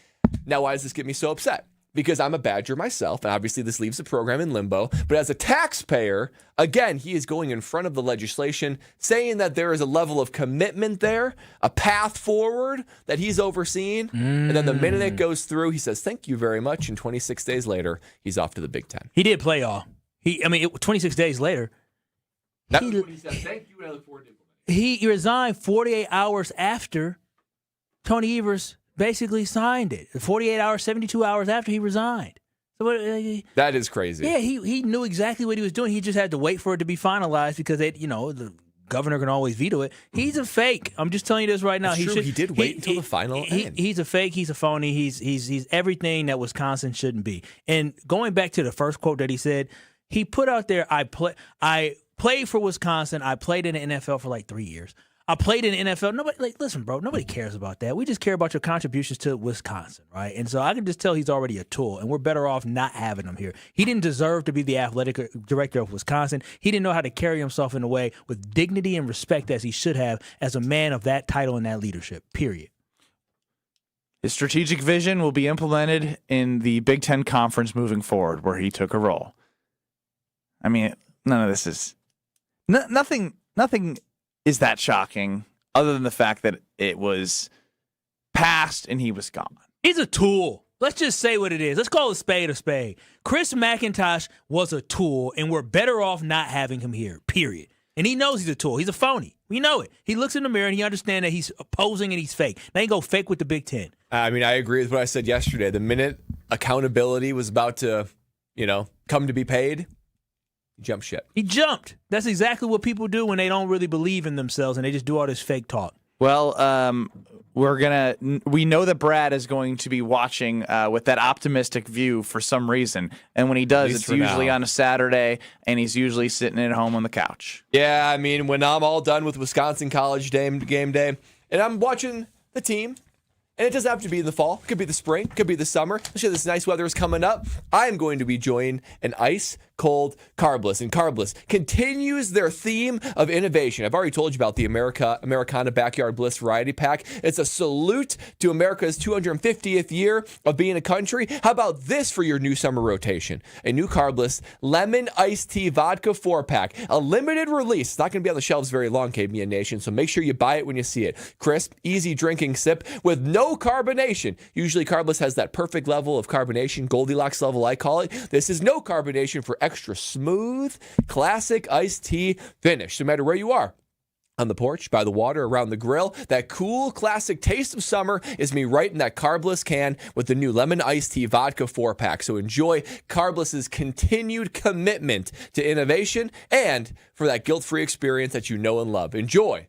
Speaker 4: Now, why does this get me so upset? Because I'm a Badger myself, and obviously this leaves the program in limbo. But as a taxpayer, again, he is going in front of the legislation, saying that there is a level of commitment there, a path forward that he's overseeing. And then the minute it goes through, he says, thank you very much. And 26 days later, he's off to the Big Ten.
Speaker 3: He did play all. 26 days later.
Speaker 4: He said, thank you, and I look forward to
Speaker 3: He
Speaker 4: implementing.
Speaker 3: resigned 48 hours after Tony Evers basically signed it. 48 hours, 72 hours after he resigned. So
Speaker 4: that is crazy.
Speaker 3: Yeah, he knew exactly what he was doing. He just had to wait for it to be finalized because the governor can always veto it. He's a fake. I'm just telling you this right now.
Speaker 4: That's true. He did wait until the final end.
Speaker 3: He's a fake. He's a phony. He's everything that Wisconsin shouldn't be. And going back to the first quote that he said, he put out there, I played for Wisconsin. I played in the NFL for like 3 years. I played in the NFL. Listen, bro, nobody cares about that. We just care about your contributions to Wisconsin, right? And so I can just tell he's already a tool, and we're better off not having him here. He didn't deserve to be the athletic director of Wisconsin. He didn't know how to carry himself in a way with dignity and respect as he should have as a man of that title and that leadership, period.
Speaker 2: His strategic vision will be implemented in the Big Ten Conference moving forward, where he took a role. I mean, none of this is... Nothing is that shocking other than the fact that it was passed and he was gone.
Speaker 3: He's a tool. Let's just say what it is. Let's call a spade a spade. Chris McIntosh was a tool, and we're better off not having him here, period. And he knows he's a tool. He's a phony. We know it. He looks in the mirror and he understands that he's posing and he's fake. Now he go fake with the Big Ten.
Speaker 4: I mean, I agree with what I said yesterday. The minute accountability was about to, come to be paid, jump ship.
Speaker 3: He jumped. That's exactly what people do when they don't really believe in themselves and they just do all this fake talk.
Speaker 2: Well, we know that Brad is going to be watching with that optimistic view for some reason. And when he does, it's usually on a Saturday, and he's usually sitting at home on the couch.
Speaker 4: Yeah, I mean, when I'm all done with Wisconsin College game day, and I'm watching the team, and it doesn't have to be in the fall. It could be the spring. It could be the summer. Especially this nice weather is coming up. I am going to be enjoying an ice-cold Carbliss. And Carbliss continues their theme of innovation. I've already told you about the Americana Backyard Bliss Variety Pack. It's a salute to America's 250th year of being a country. How about this for your new summer rotation? A new Carbliss Lemon Iced Tea Vodka 4-pack. A limited release. It's not going to be on the shelves very long, KBN Nation, so make sure you buy it when you see it. Crisp, easy drinking sip with no carbonation. Usually Carbliss has that perfect level of carbonation, Goldilocks level I call it. This is no carbonation for extra smooth, classic iced tea finish. No matter where you are, on the porch, by the water, around the grill, that cool classic taste of summer is me right in that Carbliss can with the new Lemon Iced Tea Vodka 4-pack. So enjoy Carbliss's continued commitment to innovation and for that guilt-free experience that you know and love. Enjoy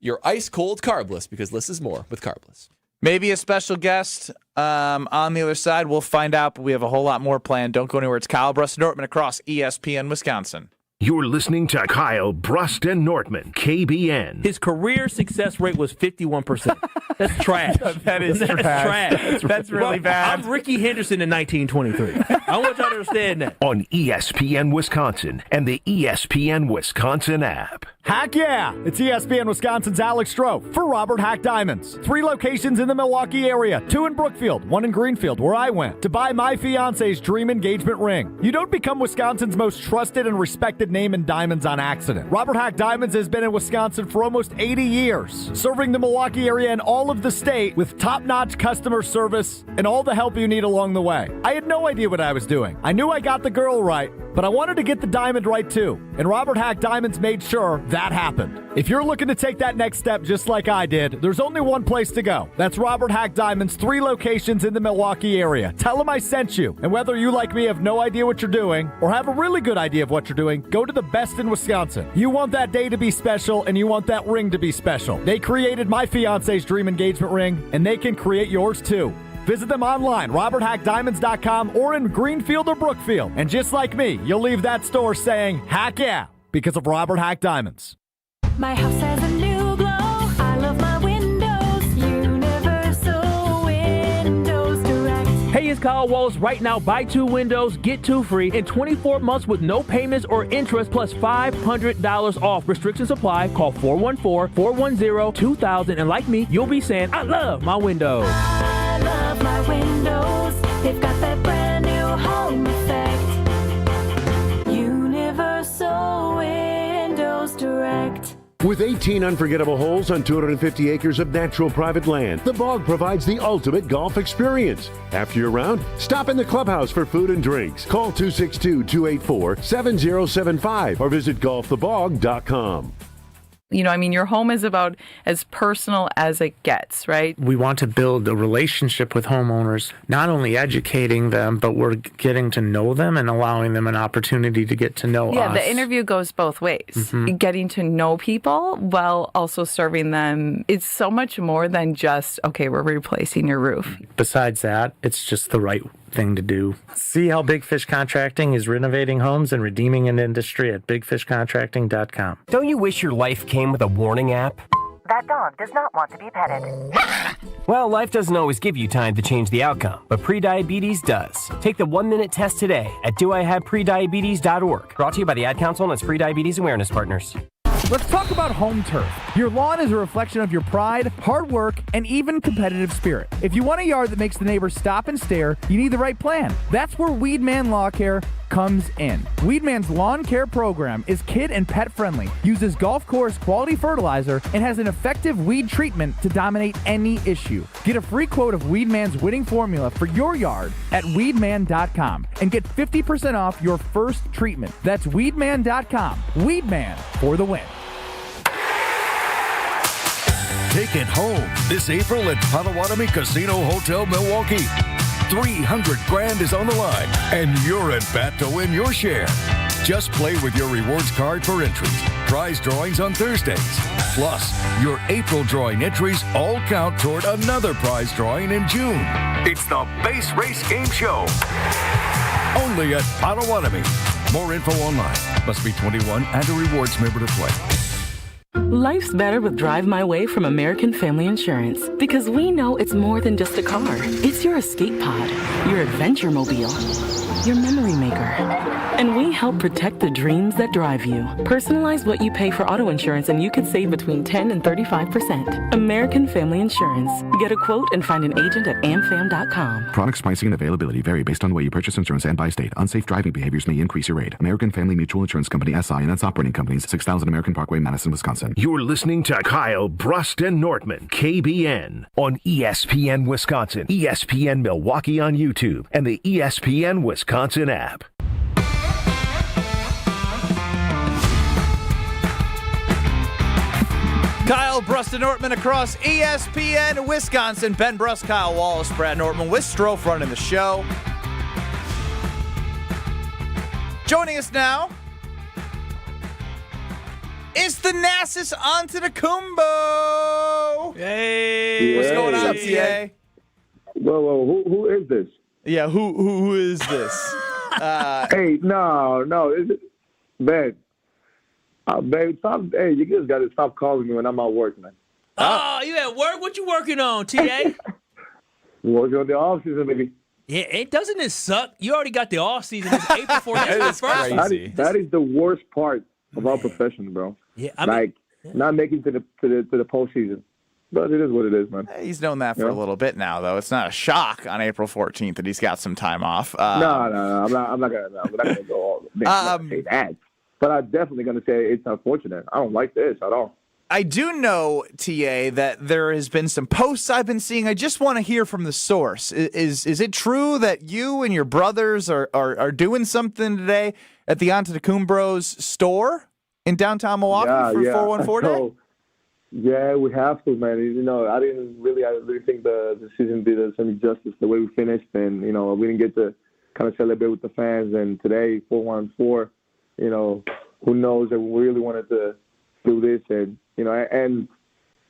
Speaker 4: your ice-cold Carbliss, because less is more with Carbliss.
Speaker 2: Maybe a special guest on the other side. We'll find out, but we have a whole lot more planned. Don't go anywhere. It's Kyle Brust and Nortman across ESPN Wisconsin.
Speaker 1: You're listening to Kyle Brust and Nortman, KBN.
Speaker 3: His career success rate was 51%. That's trash.
Speaker 2: That is trash. That's really bad.
Speaker 3: I'm Ricky Henderson in 1923. I want y'all to understand that.
Speaker 1: On ESPN Wisconsin and the ESPN Wisconsin app.
Speaker 17: Heck yeah! It's ESPN Wisconsin's Alex Stro for Robert Hack Diamonds. 3 locations in the Milwaukee area, 2 in Brookfield, 1 in Greenfield, where I went, to buy my fiance's dream engagement ring. You don't become Wisconsin's most trusted and respected name in diamonds on accident. Robert Hack Diamonds has been in Wisconsin for almost 80 years, serving the Milwaukee area and all of the state with top-notch customer service and all the help you need along the way. I had no idea what I was doing. I knew I got the girl right, but I wanted to get the diamond right too, and Robert Hack Diamonds made sure that happened. If you're looking to take that next step just like I did, there's only one place to go. That's Robert Hack Diamonds, 3 locations in the Milwaukee area. Tell them I sent you, and whether you like me have no idea what you're doing or have a really good idea of what you're doing, go to the best in Wisconsin. You want that day to be special, and you want that ring to be special. They created my fiance's dream engagement ring, and they can create yours too. Visit them online, roberthackdiamonds.com, or in Greenfield or Brookfield. And just like me, you'll leave that store saying, heck yeah, because of Robert Hack Diamonds.
Speaker 11: My house has a new glow. I love my windows. Universal Windows Direct.
Speaker 17: Hey,
Speaker 3: Miscellaneous Kyle Wallace right now. Buy 2 windows, get 2 free in 24 months with no payments or interest plus $500 off. Restrictions apply. Call 414-410-2000. And like me, you'll be saying, I love my windows.
Speaker 11: I love my windows. They've got that brand new home effect. Universal Windows Direct.
Speaker 1: With 18 unforgettable holes on 250 acres of natural private land, the Bog provides the ultimate golf experience. After your round, stop in the clubhouse for food and drinks. Call 262-284-7075 or visit golfthebog.com.
Speaker 14: You know, I mean, your home is about as personal as it gets, right?
Speaker 18: We want to build a relationship with homeowners, not only educating them, but we're getting to know them and allowing them an opportunity to get to know us.
Speaker 14: Yeah, the interview goes both ways.
Speaker 18: Mm-hmm.
Speaker 14: Getting to know people while also serving them. It's so much more than just, okay, we're replacing your roof.
Speaker 18: Besides that, it's just the right thing to do. See how Big Fish Contracting is renovating homes and redeeming an industry at bigfishcontracting.com.
Speaker 13: Don't you wish your life came with a warning app?
Speaker 19: That dog does not want to be petted.
Speaker 13: Well, life doesn't always give you time to change the outcome, but prediabetes does. Take the 1-minute test today at doihaveprediabetes.org. Brought to you by the Ad Council and its Prediabetes Awareness Partners.
Speaker 20: Let's talk about home turf. Your lawn is a reflection of your pride, hard work, and even competitive spirit. If you want a yard that makes the neighbors stop and stare, you need the right plan. That's where Weedman Lawn Care comes in. Weedman's lawn care program is kid and pet friendly, uses golf course quality fertilizer, and has an effective weed treatment to dominate any issue. Get a free quote of Weedman's winning formula for your yard at weedman.com and get 50% off your first treatment. That's weedman.com. Weedman for the win.
Speaker 21: Take it home this April at Potawatomi Casino Hotel Milwaukee. 300 grand is on the line, and you're at bat to win your share. Just play with your rewards card for entries, prize drawings on Thursdays. Plus, your April drawing entries all count toward another prize drawing in June. It's the Base Race Game Show. Only at Potawatomi. More info online. Must be 21 and a rewards member to play.
Speaker 22: Life's better with Drive My Way from American Family Insurance, because we know it's more than just a car. It's your escape pod, your adventure mobile, your memory maker. And we help protect the dreams that drive you. Personalize what you pay for auto insurance and you could save between 10 and 35%. American Family Insurance. Get a quote and find an agent at amfam.com.
Speaker 23: Products, pricing, and availability vary based on the way you purchase insurance and by state. Unsafe driving behaviors may increase your rate. American Family Mutual Insurance Company, SI, and its operating companies, 6000 American Parkway, Madison, Wisconsin.
Speaker 1: You're listening to Kyle Brust and Nortman, KBN, on ESPN Wisconsin, ESPN Milwaukee on YouTube, and the ESPN Wisconsin app.
Speaker 2: Kyle Brust and Nortman across ESPN Wisconsin. Ben Brust, Kyle Wallace, Brad Nortman with Stro running the show. Joining us now is Thanassis Antetokounmpo. Hey, what's going on, TA?
Speaker 24: Whoa, who is this?
Speaker 2: Yeah, who is this?
Speaker 24: Hey, no, is it Ben? Babe, stop. Hey, you just got to stop calling me when I'm at work, man.
Speaker 3: Oh, you at work? What you working on, TA?
Speaker 24: Working on the off season, baby.
Speaker 3: Yeah, doesn't it suck? You already got the off season. It's April 4th.
Speaker 24: That is the worst part of our profession, bro.
Speaker 3: Yeah,
Speaker 24: not making to the postseason. But it is what it is, man.
Speaker 2: He's known that for a little bit now, though. It's not a shock on April 14th that he's got some time off.
Speaker 24: No, I'm not gonna go all say that. But I'm definitely gonna say it's unfortunate. I don't like this at all.
Speaker 2: I do know, TA, that there has been some posts I've been seeing. I just want to hear from the source. Is it true that you and your brothers are doing something today at the Antetokounmpo's store in downtown Milwaukee for 414 Day?
Speaker 24: Yeah, we have to, man. You know, I really think the season did us any justice the way we finished, and we didn't get to kind of celebrate with the fans. And today, 414, who knows that we really wanted to do this and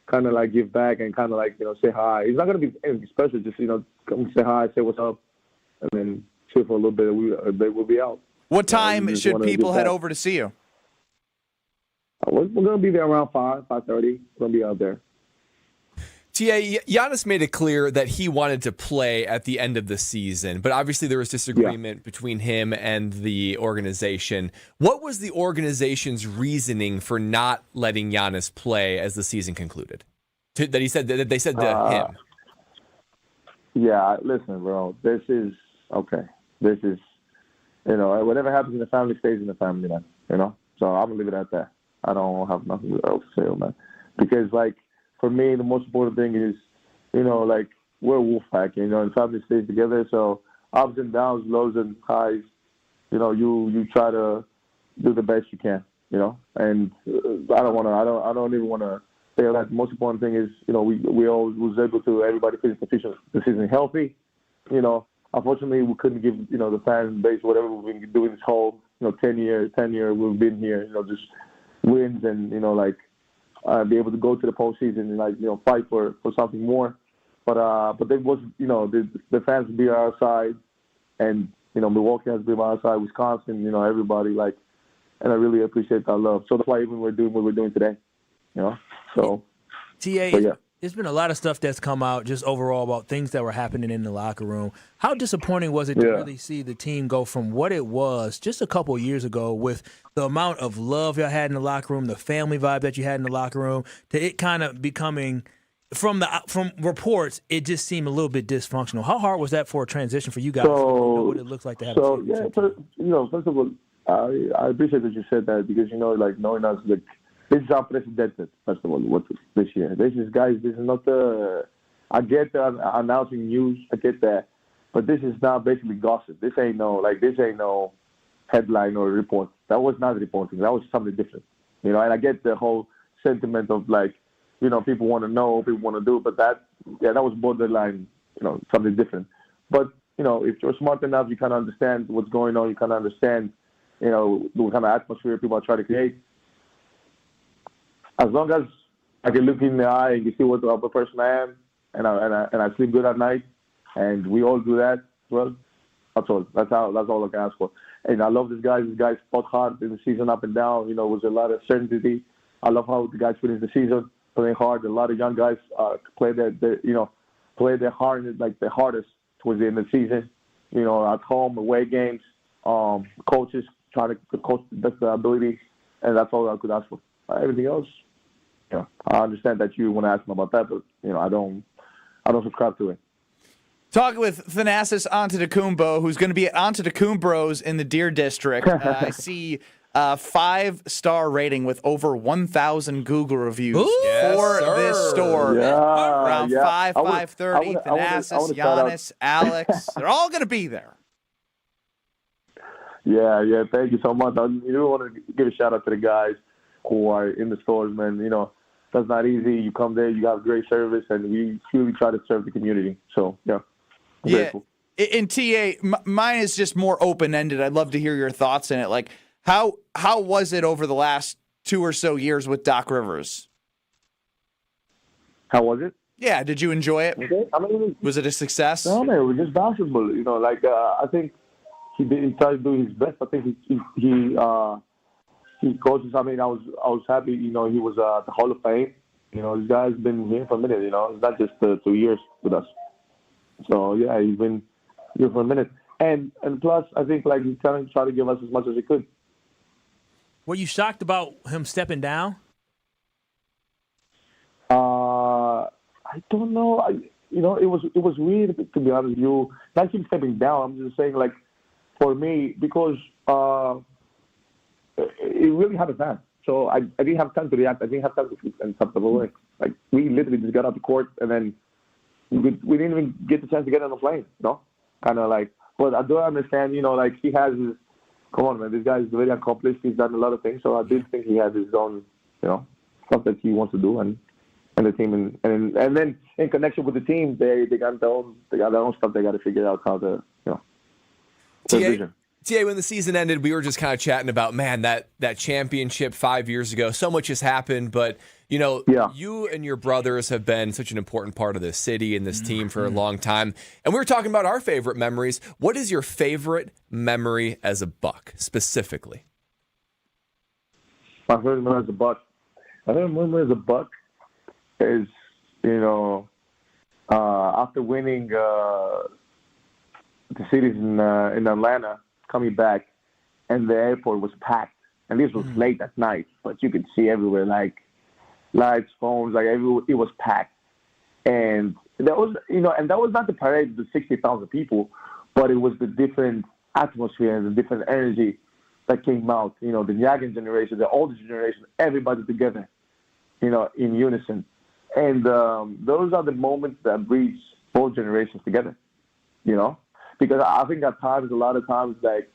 Speaker 24: kind of like give back and kind of like say hi. It's not gonna be anything special, just come say hi, say what's up, and then chill for a little bit. We'll be out.
Speaker 2: What time should people head over to see you?
Speaker 24: We're going to be there around 5:30. We're going to be out there.
Speaker 4: T.A., Giannis made it clear that he wanted to play at the end of the season, but obviously there was disagreement between him and the organization. What was the organization's reasoning for not letting Giannis play as the season concluded? That they said to him.
Speaker 24: Yeah, listen, bro. This is okay. This is, whatever happens in the family stays in the family, man. So I'm gonna leave it at that. I don't have nothing else to say on that because, like, for me, the most important thing is, we're a wolf pack, and family stays together. So ups and downs, lows and highs, you try to do the best you can, And I don't even want to say that. The most important thing is, we always was able to everybody finish the season healthy. Unfortunately, we couldn't give the fan base whatever we've been doing this whole 10 year we've been here, just wins and be able to go to the postseason and fight for something more. But there was the fans be on our side, and Milwaukee has been on our side, Wisconsin, everybody and I really appreciate that love. So that's why even we're doing what we're doing today, So
Speaker 3: TA, there's been a lot of stuff that's come out just overall about things that were happening in the locker room. How disappointing was it to really see the team go from what it was just a couple of years ago with the amount of love y'all had in the locker room, the family vibe that you had in the locker room, to it kind of becoming, from reports, it just seemed a little bit dysfunctional. How hard was that for a transition for you guys? What it looks like to have a championship team?
Speaker 24: First of all, I appreciate that you said that because, knowing us, this is unprecedented, first of all, what this year. This is not I get the announcing news, I get that, but this is not basically gossip. This ain't no headline or report. That was not reporting. That was something different, And I get the whole sentiment of people want to know, people want to do, but that was borderline, something different. But, if you're smart enough, you kind of understand what's going on. You kind of understand, what kind of atmosphere people are trying to create. As long as I can look in the eye and you see what type of person I am, and I sleep good at night, and we all do that, well, that's all. That's all I can ask for. And I love this guy. This guy's fought hard in the season, up and down. With a lot of certainty. I love how the guys finish the season, playing hard. A lot of young guys play their heart, the hardest towards the end of the season. At home, away games, coaches trying to coach the best of their ability, and that's all I could ask for. Everything else, I understand that you want to ask me about that, but I don't subscribe to it.
Speaker 2: Talking with Thanassis Antetokounmpo, who's going to be at Antetokounmpo's in the Deer District. I see 5-star rating with over 1,000 Google reviews for this store. Around 5:30. Thanassis, Giannis, Alex, they're all going to be there.
Speaker 24: Yeah. Thank you so much. I really want to give a shout out to the guys who are in the stores, man. That's not easy. You come there, you have great service, and we really try to serve the community. So, grateful.
Speaker 2: In TA, mine is just more open-ended. I'd love to hear your thoughts in it. How was it over the last 2 or so years with Doc Rivers?
Speaker 24: How was it?
Speaker 2: Yeah, did you enjoy it?
Speaker 24: Okay.
Speaker 2: Was it a success?
Speaker 24: No, man, it was just basketball. I think he tried to do his best. I think he coaches. I was happy. He was the Hall of Fame. This guy's been here for a minute. It's not just 2 years with us. So yeah, he's been here for a minute. And plus, I think he kind of tried to give us as much as he could.
Speaker 3: Were you shocked about him stepping down?
Speaker 24: I don't know. It was weird, to be honest with you. Not him stepping down. I'm just saying, for me, because it really had a time. So I didn't have time to react. I didn't have time to fix and stuff away. We literally just got out the court, and then we didn't even get the chance to get on the plane. Kind of but I do understand. He has his. Come on, man. This guy is very accomplished. He's done a lot of things. So I did think he has his own, stuff that he wants to do, and the team, and then in connection with the team, they got their own stuff. They got to figure out how to, their vision.
Speaker 4: TA, when the season ended, we were just kind of chatting about, man, that championship 5 years ago. So much has happened, but you and your brothers have been such an important part of this city and this team for a long time. And we were talking about our favorite memories. What is your favorite memory as a Buck, specifically?
Speaker 24: My favorite memory as a Buck. My favorite memory as a Buck is after winning the cities in Atlanta, coming back, and the airport was packed. And this was late at night, but you could see everywhere, like lights, phones, like everywhere, it was packed. And that was, and that was not the parade of the 60,000 people, but it was the different atmosphere and the different energy that came out. The young generation, the older generation, everybody together, in unison. And those are the moments that bridge both generations together, because I think at times, a lot of times, like,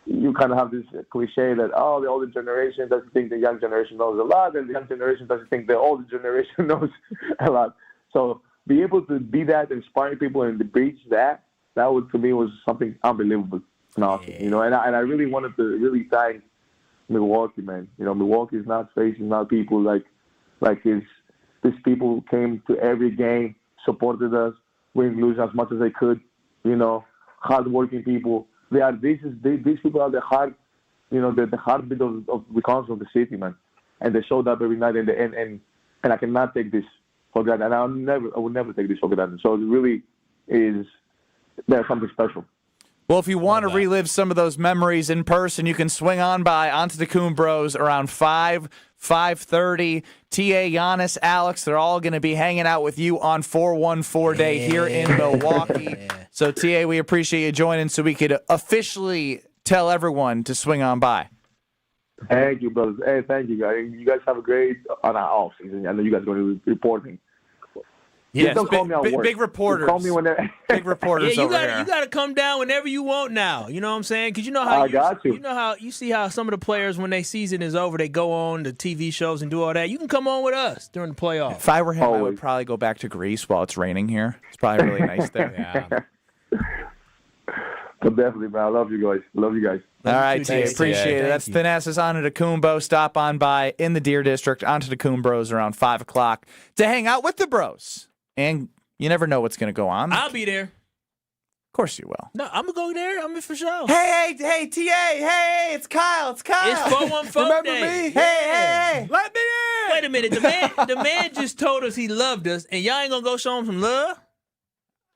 Speaker 24: you kind of have this cliche that, the older generation doesn't think the young generation knows a lot, and the young generation doesn't think the older generation knows a lot. So be able to be that, inspiring people and to bridge that would, to me, was something unbelievable and awesome, And I really wanted to really thank Milwaukee, man. Milwaukee is not faces, not people like these people came to every game, supported us, win, lose as much as they could, hardworking people. These people are the heart, the heartbeat of Wisconsin, of the city, man. And they showed up every night, and I cannot take this for granted, and I will never take this for granted. So it really is, there's something special.
Speaker 2: Well, if you want to relive some of those memories in person, you can swing on by Antetokounmpo's around 5:30. TA, Giannis, Alex, they're all going to be hanging out with you on 414 Day here in Milwaukee. So, TA, we appreciate you joining so we could officially tell everyone to swing on by.
Speaker 24: Thank you, brothers. Hey, thank you, guys. You guys have a great off season. I know you guys are going to be reporting.
Speaker 2: Yes,
Speaker 24: don't call me on work.
Speaker 2: Big reporters.
Speaker 24: Call me whenever.
Speaker 2: Big reporters over here.
Speaker 3: You got to come down whenever you want now. You know what I'm saying? Because you know how you know how you see how some of the players, when their season is over, they go on the TV shows and do all that. You can come on with us during the playoffs.
Speaker 2: If I were him, I would probably go back to Greece while it's raining here. It's probably really nice there.
Speaker 24: Yeah. But definitely, man. I love you guys.
Speaker 2: All right, T. Appreciate it. That's Thanassis Antetokounmpo. Stop on by in the Deer District. Antetokounmpo's around 5 o'clock to hang out with the bros. And you never know what's going to go on.
Speaker 3: I'll be there.
Speaker 2: Of course you will.
Speaker 3: No, I'm going to go there. I'm in for sure.
Speaker 2: Hey, TA. Hey, it's Kyle.
Speaker 3: It's 414
Speaker 2: Remember
Speaker 3: Day.
Speaker 2: me? Hey.
Speaker 12: Let me in.
Speaker 3: Wait a minute. The man just told us he loved us, and y'all ain't going to go show him some love?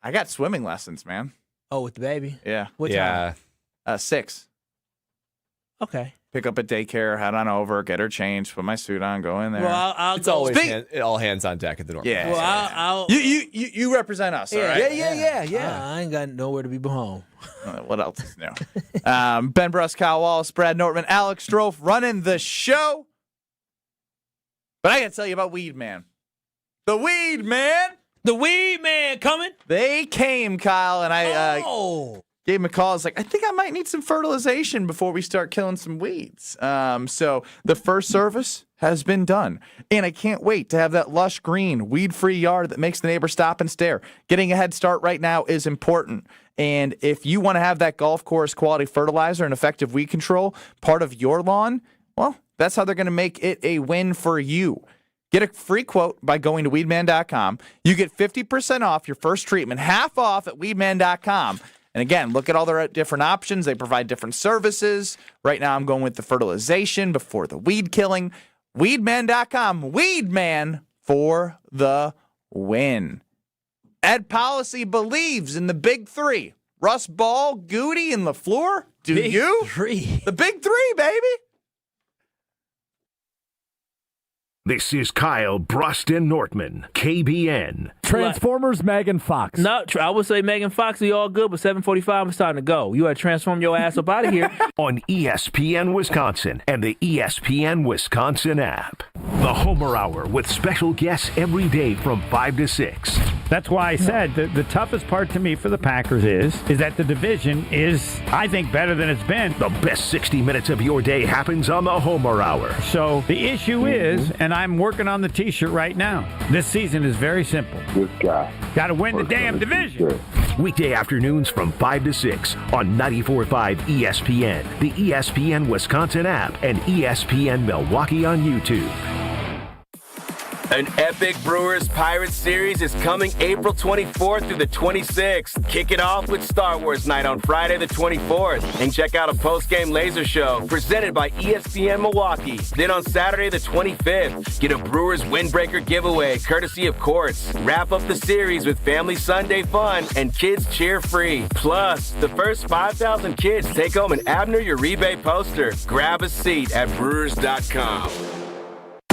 Speaker 2: I got swimming lessons, man.
Speaker 3: Oh, with the baby?
Speaker 2: Yeah.
Speaker 3: What time?
Speaker 2: 6.
Speaker 3: Okay.
Speaker 2: Pick up at daycare, head on over, get her changed, put my suit on, go in there.
Speaker 3: Well, I'll
Speaker 4: it's
Speaker 3: go.
Speaker 4: always all hands on deck at the Norman.
Speaker 2: Yeah.
Speaker 3: Well, I'll
Speaker 2: You represent us, all right?
Speaker 4: Yeah.
Speaker 3: I ain't got nowhere to be home.
Speaker 2: What else is new? Ben Brust, Kyle Wallace, Brad Nortman, Alex Stro running the show. But I got to tell you about Weed Man. The Weed Man.
Speaker 3: The Weed Man coming.
Speaker 2: They came, Kyle, and I gave him a call. I was like, I think I might need some fertilization before we start killing some weeds. So the first service has been done. And I can't wait to have that lush green, weed-free yard that makes the neighbor stop and stare. Getting a head start right now is important. And if you want to have that golf course quality fertilizer and effective weed control part of your lawn, well, that's how they're going to make it a win for you. Get a free quote by going to weedman.com. You get 50% off your first treatment, half off at weedman.com. And again, look at all their different options. They provide different services. Right now, I'm going with the fertilization before the weed killing. Weedman.com. Weedman for the win. Ed Policy believes in the big three. Russ Ball, Goody, and LaFleur. Do
Speaker 3: Big
Speaker 2: you?
Speaker 3: Three.
Speaker 2: The big three, baby.
Speaker 1: This is Kyle Brust and Nortman, KBN.
Speaker 17: Transformers, Megan Fox.
Speaker 3: No, I would say Megan Fox, we all good, but 7:45 is starting to go. You got to transform your ass up out of here.
Speaker 1: On ESPN Wisconsin and the ESPN Wisconsin app. The Homer Hour with special guests every day from 5 to 6.
Speaker 5: That's why I said the toughest part to me for the Packers is that the division is, I think, better than it's been.
Speaker 1: The best 60 minutes of your day happens on the Homer Hour.
Speaker 5: So the issue is, and I'm working on the T-shirt right now, this season is very simple.
Speaker 24: Good guy.
Speaker 5: Got to win the damn division.
Speaker 1: Weekday afternoons from 5 to 6 on 94.5 ESPN, the ESPN Wisconsin app, and ESPN Milwaukee on YouTube.
Speaker 6: An epic Brewers-Pirates series is coming April 24th through the 26th. Kick it off with Star Wars Night on Friday the 24th. And check out a post-game laser show presented by ESPN Milwaukee. Then on Saturday the 25th, get a Brewers Windbreaker giveaway courtesy of Courts. Wrap up the series with Family Sunday fun and kids cheer free. Plus, the first 5,000 kids take home an Abner Uribe poster. Grab a seat at Brewers.com.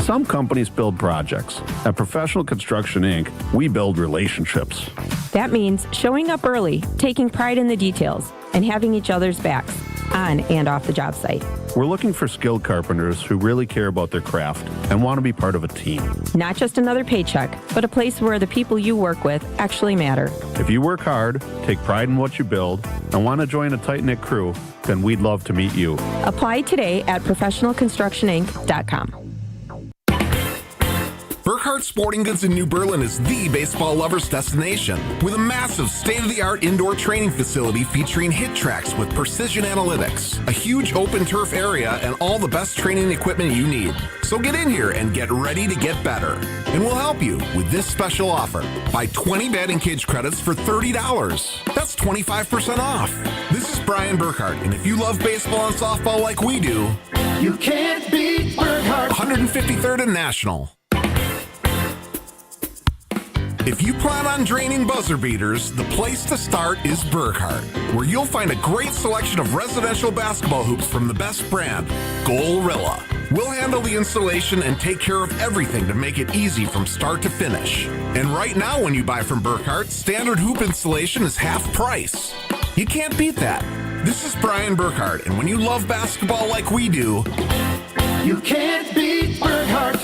Speaker 7: Some companies build projects. At Professional Construction, Inc., we build relationships.
Speaker 8: That means showing up early, taking pride in the details, and having each other's backs, on and off the job site.
Speaker 7: We're looking for skilled carpenters who really care about their craft and want to be part of a team.
Speaker 8: Not just another paycheck, but a place where the people you work with actually matter.
Speaker 7: If you work hard, take pride in what you build, and want to join a tight-knit crew, then we'd love to meet you.
Speaker 8: Apply today at professionalconstructioninc.com.
Speaker 9: Burkhardt Sporting Goods in New Berlin is the baseball lover's destination, with a massive state-of-the-art indoor training facility featuring hit tracks with precision analytics, a huge open turf area, and all the best training equipment you need. So get in here and get ready to get better. And we'll help you with this special offer. Buy 20 batting cage credits for $30. That's 25% off. This is Brian Burkhardt, and if you love baseball and softball like we do, you can't beat Burkhardt. 153rd and National. If you plan on draining buzzer beaters, the place to start is Burkhardt, where you'll find a great selection of residential basketball hoops from the best brand, Gorilla. We'll handle the installation and take care of everything to make it easy from start to finish. And right now when you buy from Burkhardt, standard hoop installation is half price. You can't beat that. This is Brian Burkhardt, and when you love basketball like we do, you can't beat Burkhardt.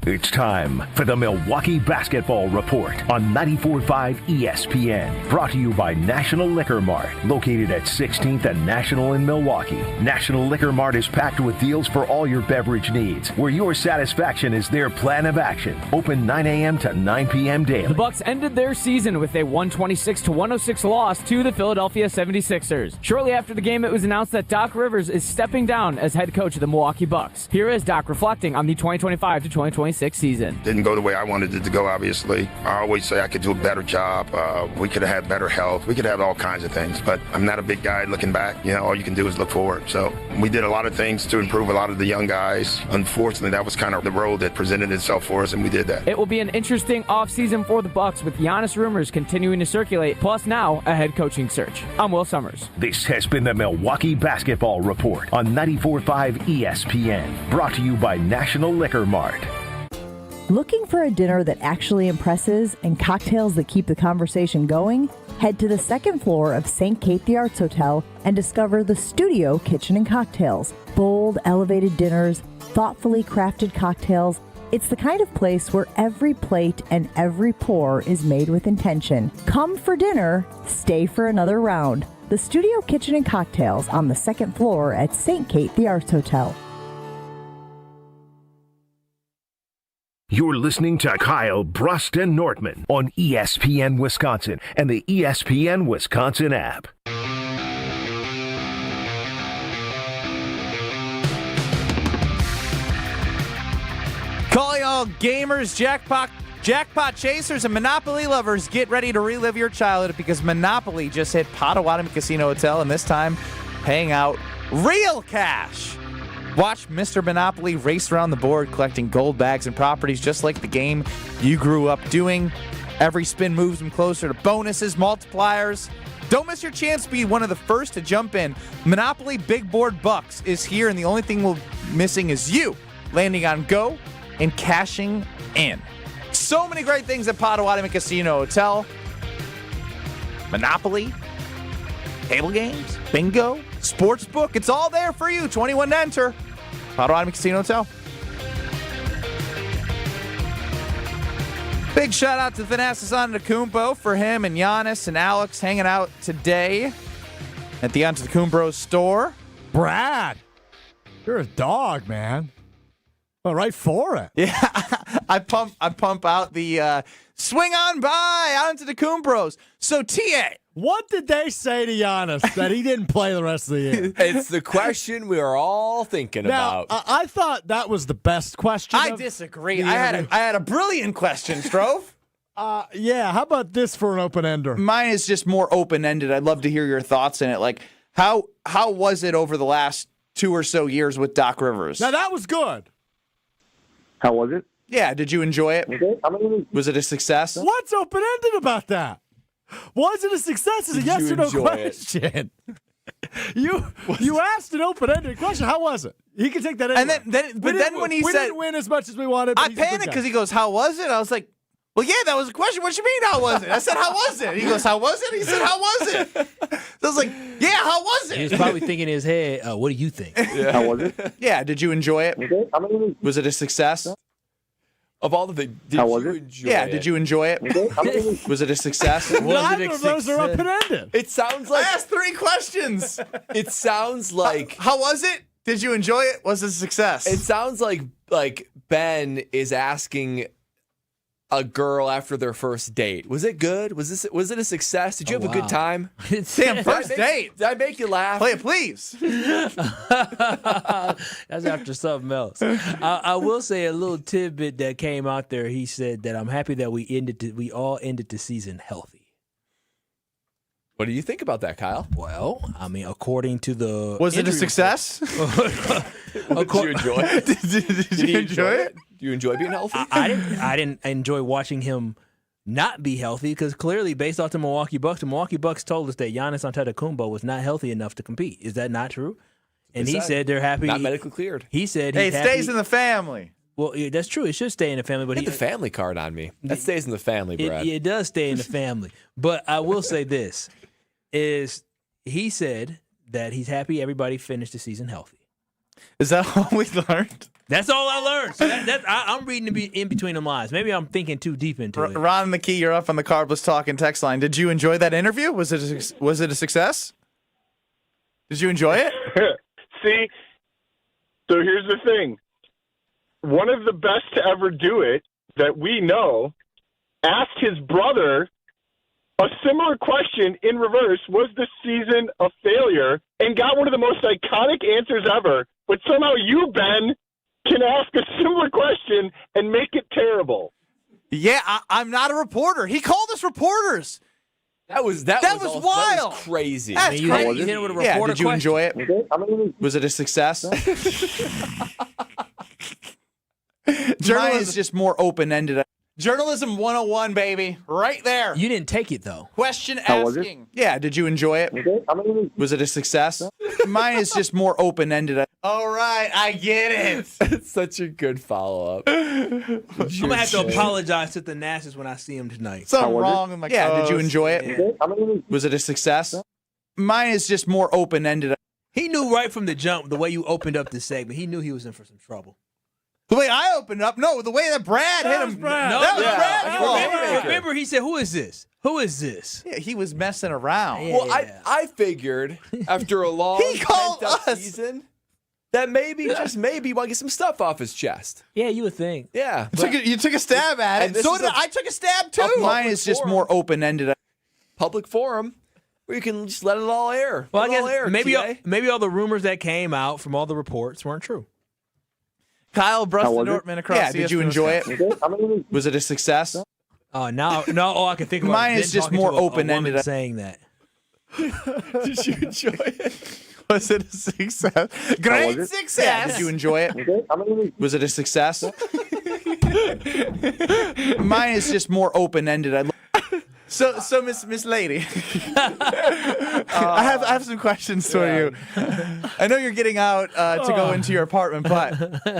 Speaker 1: It's time for the Milwaukee Basketball Report on 94.5 ESPN. Brought to you by National Liquor Mart, located at 16th and National in Milwaukee. National Liquor Mart is packed with deals for all your beverage needs, where your satisfaction is their plan of action. Open 9 a.m. to 9 p.m. daily.
Speaker 25: The Bucks ended their season with a 126-106 loss to the Philadelphia 76ers. Shortly after the game, it was announced that Doc Rivers is stepping down as head coach of the Milwaukee Bucks. Here is Doc reflecting on the 2025 to 2026 season.
Speaker 26: Didn't go the way I wanted it to go, obviously. I always say I could do a better job. We could have had better health. We could have all kinds of things, but I'm not a big guy looking back. You know, all you can do is look forward. So we did a lot of things to improve a lot of the young guys. Unfortunately, that was kind of the road that presented itself for us, and we did that.
Speaker 25: It will be an interesting offseason for the Bucks, with Giannis rumors continuing to circulate, plus now a head coaching search. I'm Will Summers.
Speaker 1: This has been the Milwaukee Basketball Report on 94.5 ESPN. Brought to you by National Liquor Mart.
Speaker 27: Looking for a dinner that actually impresses and cocktails that keep the conversation going? Head to the second floor of St. Kate the Arts Hotel and discover the Studio Kitchen and Cocktails. Bold, elevated dinners, thoughtfully crafted cocktails. It's the kind of place where every plate and every pour is made with intention. Come for dinner, stay for another round. The Studio Kitchen and Cocktails on the second floor at St. Kate the Arts Hotel.
Speaker 1: You're listening to Kyle Brust and Nortman on ESPN Wisconsin and the ESPN Wisconsin app.
Speaker 2: Calling all gamers, jackpot chasers, and Monopoly lovers, get ready to relive your childhood, because Monopoly just hit Potawatomi Casino Hotel, and this time paying out real cash. Watch Mr. Monopoly race around the board collecting gold bags and properties, just like the game you grew up doing. Every spin moves them closer to bonuses, multipliers. Don't miss your chance to be one of the first to jump in. Monopoly Big Board Bucks is here, and the only thing we're missing is you landing on go and cashing in. So many great things at Potawatomi Casino Hotel. Monopoly, table games, bingo, sportsbook. It's all there for you. 21 to enter. Potawatomi Casino Hotel. Big shout out to Thanassis Antetokounmpo for him and Giannis and Alex hanging out today at the Antetokounmpo store.
Speaker 17: Brad, you're a dog, man. Well, right for it.
Speaker 2: Yeah, I pump out the Swing on by Antetokounmpo. So, TA.
Speaker 10: What did they say to Giannis that he didn't play the rest of the year?
Speaker 4: It's the question we are all thinking about.
Speaker 10: I thought that was the best question.
Speaker 2: I disagree. I had a brilliant question, Strove.
Speaker 10: Yeah, how about this for an open-ender?
Speaker 2: Mine is just more open-ended. I'd love to hear your thoughts in it. Like, how was it over the last 2 or so years with Doc Rivers?
Speaker 10: Now, that was good.
Speaker 24: How was it?
Speaker 2: Yeah, did you enjoy it? Was it a success?
Speaker 10: What's open-ended about that? Was it a success? Is a yes or no question. You asked an open-ended question. How was it? He can take that anyway.
Speaker 2: And then when he
Speaker 10: we
Speaker 2: said
Speaker 10: didn't win as much as we wanted.
Speaker 2: I panicked because he goes, "How was it?" I was like, "Well, yeah, that was a question. What you mean, how was it?" I said, "How was it?" He goes, "How was it?" He said, "How was it?" So I was like, "Yeah, how was it?"
Speaker 3: He was probably thinking in his head, "What do you think?"
Speaker 24: Yeah. How was it?
Speaker 2: Yeah, did you enjoy it? Was it a success?
Speaker 4: Of all the things, did
Speaker 24: How
Speaker 4: you
Speaker 24: was it?
Speaker 4: enjoy
Speaker 2: Yeah,
Speaker 4: it?
Speaker 2: did you enjoy it? Was it a success?
Speaker 10: Neither of those are open-ended.
Speaker 4: It sounds like
Speaker 2: I asked 3 questions.
Speaker 4: It sounds like
Speaker 2: How was it? Did you enjoy it? Was it a success?
Speaker 4: it sounds like Ben is asking a girl after their first date. Was it good? Was it a success? Did you have a good time?
Speaker 2: Damn, first date.
Speaker 4: Did I make you laugh?
Speaker 2: Play it, please.
Speaker 3: That's after something else. I will say a little tidbit that came out there. He said that I'm happy that we all ended the season healthy.
Speaker 4: What do you think about that, Kyle?
Speaker 3: Well, I mean, according to the
Speaker 2: Was it a success?
Speaker 4: Did you enjoy it?
Speaker 2: Did you enjoy it?
Speaker 4: Do you enjoy being healthy?
Speaker 3: I didn't enjoy watching him not be healthy because clearly, based off the Milwaukee Bucks told us that Giannis Antetokounmpo was not healthy enough to compete. Is that not true? And he said they're happy.
Speaker 4: Not medically cleared.
Speaker 3: He said
Speaker 2: Hey,
Speaker 3: he's
Speaker 2: it
Speaker 3: happy.
Speaker 2: stays in the family.
Speaker 3: Well, yeah, that's true. It should stay in the family. But
Speaker 4: Get the family card on me. That stays in the family, Brad.
Speaker 3: It does stay in the family. But I will say this, is he said that he's happy everybody finished the season healthy.
Speaker 2: Is that all we learned?
Speaker 3: That's all I learned. So I'm reading in between the lines. Maybe I'm thinking too deep into it.
Speaker 2: Ron McKee, you're up on the Carbless Talking text line. Did you enjoy that interview? Was it a success? Did you enjoy it?
Speaker 11: See, so here's the thing. One of the best to ever do it that we know asked his brother a similar question in reverse. Was the season a failure? And got one of the most iconic answers ever. But somehow you, Ben, can ask a similar question and make it terrible.
Speaker 2: Yeah, I'm not a reporter. He called us reporters.
Speaker 4: That was
Speaker 2: wild.
Speaker 4: That was crazy.
Speaker 2: That's
Speaker 3: you
Speaker 2: crazy.
Speaker 3: hit it with a
Speaker 2: Yeah,
Speaker 3: reporter
Speaker 2: did you enjoy it? Was it a success? Journalism is just more open-ended. Journalism 101, baby. Right there.
Speaker 3: You didn't take it, though.
Speaker 2: Question
Speaker 24: How was
Speaker 2: asking.
Speaker 24: it?
Speaker 2: Yeah, did you enjoy it? Was it a success? Mine is just more open-ended. All right, I get it.
Speaker 4: It's such a good follow-up.
Speaker 3: I'm going to have to apologize to Thanassis when I see him tonight.
Speaker 2: Something wrong with my did you enjoy it?
Speaker 3: Yeah.
Speaker 2: Was it a success? Mine is just more open-ended.
Speaker 3: He knew right from the jump, the way you opened up this segment, he knew he was in for some trouble.
Speaker 2: The way I opened up, no, the way that Brad hit him.
Speaker 3: That was Brad's. Remember, he said, "Who is this? Who is this?"
Speaker 2: Yeah, he was messing around.
Speaker 4: Well, I figured after a long season that maybe, just maybe, want to get some stuff off his chest.
Speaker 3: Yeah, you would think.
Speaker 4: Yeah.
Speaker 2: You took a stab at it. So did I. Took a stab, too. Mine is just more open-ended.
Speaker 4: Public forum where you can just let it all air.
Speaker 3: Well, I guess maybe all the rumors that came out from all the reports weren't true.
Speaker 2: Kyle Brust and Nortman across. Yeah, did you enjoy it? Was it a success?
Speaker 3: Oh, now all I can think about.
Speaker 2: Mine is just more open-ended.
Speaker 3: Saying that.
Speaker 4: Did you enjoy it?
Speaker 2: Was it a success? Great success. Yeah, did you enjoy it? Was it a success? Mine is just more open-ended. So Miss Lady, I have some questions for you. I know you're getting out to go into your apartment, but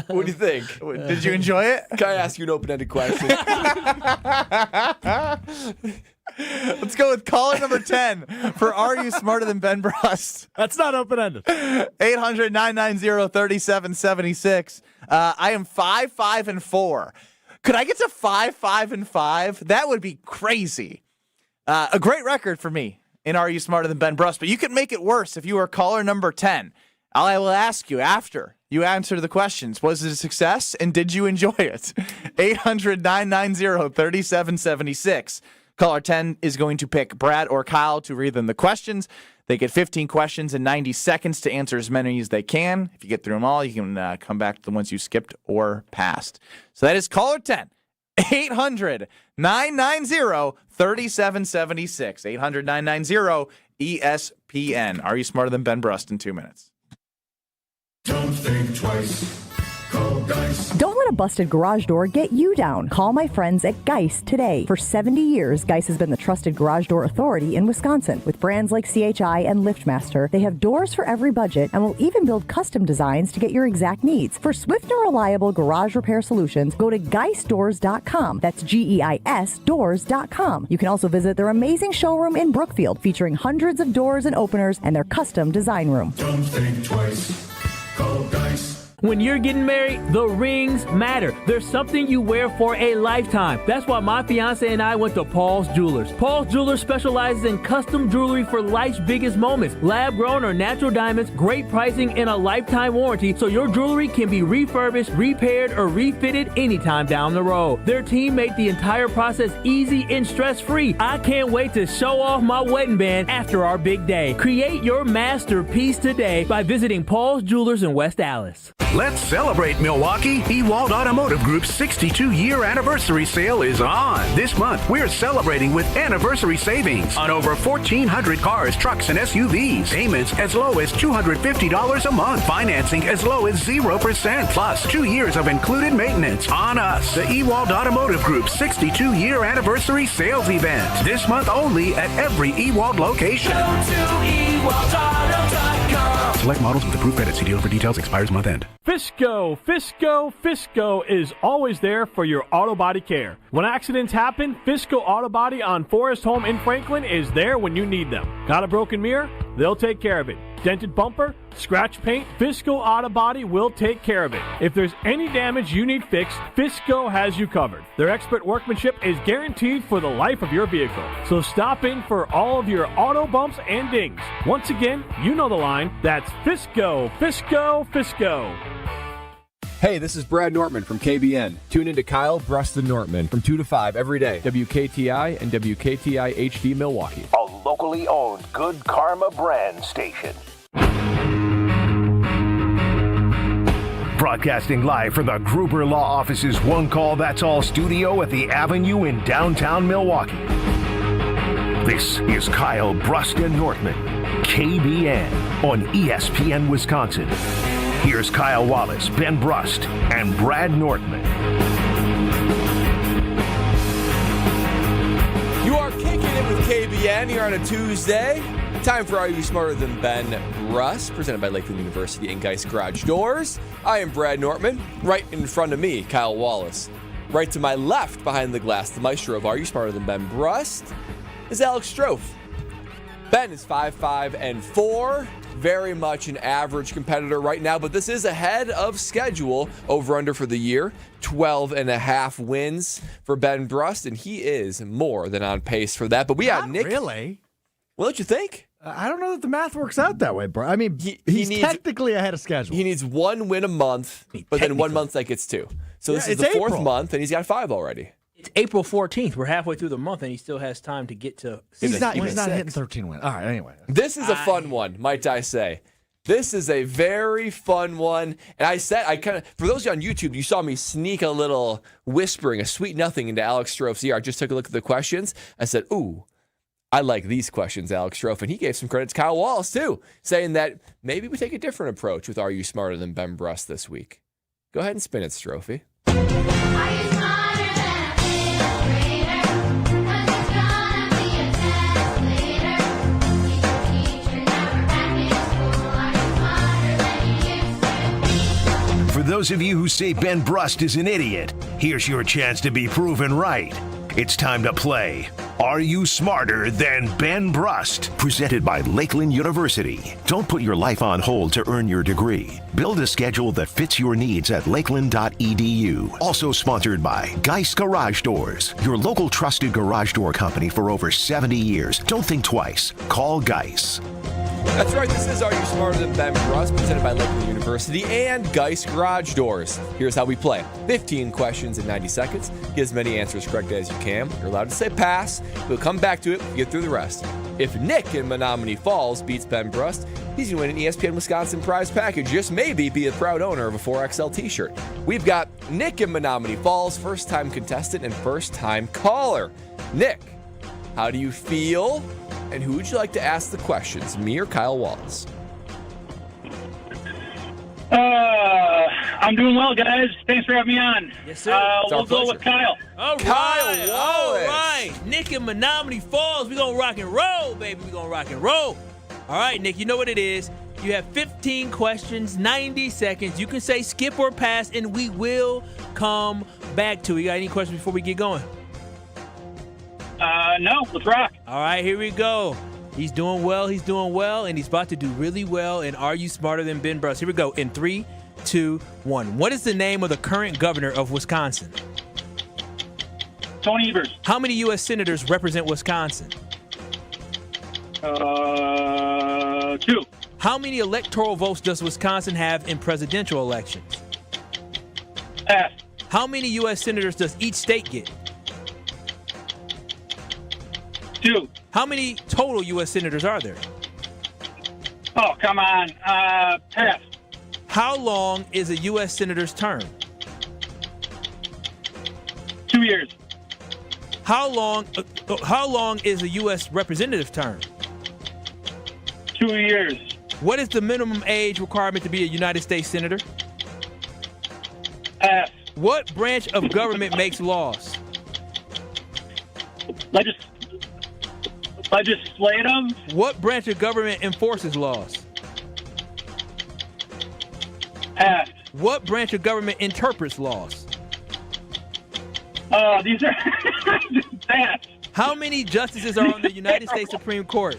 Speaker 4: what do you think?
Speaker 2: Did you enjoy it?
Speaker 4: Can I ask you an open-ended question?
Speaker 2: Let's go with caller number 10 for Are You Smarter Than Ben Brust?
Speaker 10: That's not open-ended.
Speaker 2: 800-990-3776. I am 5-5-4. Could I get to 5-5-5? That would be crazy. A great record for me in Are You Smarter Than Ben Brust, but you can make it worse if you are caller number 10. I will ask you after You answered the questions. Was it a success, and did you enjoy it? 800-990-3776. Caller 10 is going to pick Brad or Kyle to read them the questions. They get 15 questions in 90 seconds to answer as many as they can. If you get through them all, you can come back to the ones you skipped or passed. So that is caller 10. 800-990-3776. 800-990-ESPN. Are you smarter than Ben Brust in 2 minutes?
Speaker 13: Don't think twice. Call Geist.
Speaker 27: Don't let a busted garage door get you down. Call my friends at Geist today. For 70 years, Geist has been the trusted garage door authority in Wisconsin. With brands like CHI and LiftMaster, they have doors for every budget and will even build custom designs to get your exact needs. For swift and reliable garage repair solutions, go to geistdoors.com. That's GEIS doors.com. You can also visit their amazing showroom in Brookfield, featuring hundreds of doors and openers and their custom design room.
Speaker 13: Don't think twice. Call Geist.
Speaker 3: When you're getting married, the rings matter. There's something you wear for a lifetime. That's why my fiance and I went to Paul's Jewelers. Paul's Jewelers specializes in custom jewelry for life's biggest moments. Lab-grown or natural diamonds, great pricing, and a lifetime warranty, so your jewelry can be refurbished, repaired, or refitted anytime down the road. Their team made the entire process easy and stress-free. I can't wait to show off my wedding band after our big day. Create your masterpiece today by visiting Paul's Jewelers in West Allis.
Speaker 1: Let's celebrate Milwaukee. Ewald Automotive Group's 62-year anniversary sale is on. This month, we're celebrating with anniversary savings on over 1,400 cars, trucks, and SUVs. Payments as low as $250 a month. Financing as low as 0%. Plus 2 years of included maintenance on us. The Ewald Automotive Group's 62-year anniversary sales event. This month only at every Ewald location.
Speaker 13: Go to ewaldauto.com.
Speaker 23: Select models with approved credit. See dealer for details. Expires month end.
Speaker 14: Fisco is always there for your auto body care. When accidents happen, Fisco Auto Body on Forest Home in Franklin is there when you need them. Got a broken mirror? They'll take care of it. Dented bumper? Scratch paint? Fisco Auto Body will take care of it. If there's any damage you need fixed, Fisco has you covered. Their expert workmanship is guaranteed for the life of your vehicle. So stop in for all of your auto bumps and dings. Once again, you know the line. That's Fisco.
Speaker 4: Hey, this is Brad Nortman from KBN. Tune in to Kyle, Brust, and Nortman from 2 to 5 every day. WKTI and WKTI HD Milwaukee.
Speaker 1: A locally owned Good Karma brand station. Broadcasting live from the Gruber Law Office's One Call That's All studio at the Avenue in downtown Milwaukee. This is Kyle, Brust, and Nortman, KBN on ESPN Wisconsin. Here's Kyle Wallace, Ben Brust, and Brad Nortman.
Speaker 4: You are kicking it with KBN here on a Tuesday. Time for Are You Smarter Than Ben Brust, presented by Lakeland University and Geist Garage Doors. I am Brad Nortman. Right in front of me, Kyle Wallace. Right to my left, behind the glass, the maestro of Are You Smarter Than Ben Brust, is Alex Stro. Ben is 5'5" very much an average competitor right now, but this is ahead of schedule. Over-under for the year, 12.5 wins for Ben Brust, and he is more than on pace for that. But we have Nick.
Speaker 10: Really?
Speaker 4: What don't you think?
Speaker 10: I don't know that the math works out that way, bro. I mean, he's technically ahead of schedule.
Speaker 4: He needs 1 win a month, but then 1 month that gets 2. So this is the fourth
Speaker 10: April.
Speaker 4: month, and he's got 5 already.
Speaker 3: It's April 14th. We're halfway through the month, and he still has time to get to.
Speaker 10: He's not hitting 13 wins. All right, anyway.
Speaker 4: This is a fun one, might I say. This is a very fun one. And for those of you on YouTube, you saw me sneak a little whispering, a sweet nothing into Alex Stroh's ear. I just took a look at the questions. I said, ooh, I like these questions, Alex Stroh. And he gave some credit to Kyle Wallace, too, saying that maybe we take a different approach with Are You Smarter Than Ben Brust this week. Go ahead and spin it, Strophy.
Speaker 1: For those of you who say Ben Brust is an idiot, here's your chance to be proven right. It's time to play Are You Smarter Than Ben Brust? Presented by Lakeland University. Don't put your life on hold to earn your degree. Build a schedule that fits your needs at lakeland.edu. Also sponsored by Geist Garage Doors, your local trusted garage door company for over 70 years. Don't think twice. Call Geist.
Speaker 4: That's right. This is Are You Smarter Than Ben Brust? Presented by Lakeland University University, and Geist Garage Doors. Here's how we play. 15 questions in 90 seconds. Get as many answers correct as you can. You're allowed to say pass. We'll come back to it, get through the rest. If Nick in Menominee Falls beats Ben Brust, he's going to win an ESPN Wisconsin prize package. Just maybe be a proud owner of a 4XL t-shirt. We've got Nick in Menominee Falls, first-time contestant and first-time caller. Nick, how do you feel? And who would you like to ask the questions, me or Kyle Wallace?
Speaker 15: I'm doing well, guys. Thanks for having me on.
Speaker 3: Yes, sir.
Speaker 15: We'll go with Kyle.
Speaker 3: All right. All right. Nick in Menominee Falls. We're going to rock and roll, baby. We're going to rock and roll. All right, Nick, you know what it is. You have 15 questions, 90 seconds. You can say skip or pass, and we will come back to it. You got any questions before we get going?
Speaker 15: No. Let's rock.
Speaker 3: All right, here we go. He's doing well, and he's about to do really well. And are you smarter than Ben Brust? Here we go. In 3, 2, 1. What is the name of the current governor of Wisconsin?
Speaker 15: Tony Evers.
Speaker 3: How many U.S. senators represent Wisconsin?
Speaker 15: 2.
Speaker 3: How many electoral votes does Wisconsin have in presidential elections?
Speaker 15: Pass.
Speaker 3: How many U.S. senators does each state get?
Speaker 15: 2.
Speaker 3: How many total U.S. senators are there?
Speaker 15: Oh, come on. Pass.
Speaker 3: How long is a U.S. senator's term?
Speaker 15: 2 years.
Speaker 3: How long is a U.S. representative term?
Speaker 15: 2 years.
Speaker 3: What is the minimum age requirement to be a United States senator?
Speaker 15: Pass.
Speaker 3: What branch of government makes laws?
Speaker 15: Legislative.
Speaker 3: What branch of government enforces laws?
Speaker 15: Pass.
Speaker 3: What branch of government interprets laws?
Speaker 15: These are pass.
Speaker 3: How many justices are on the United States Supreme Court?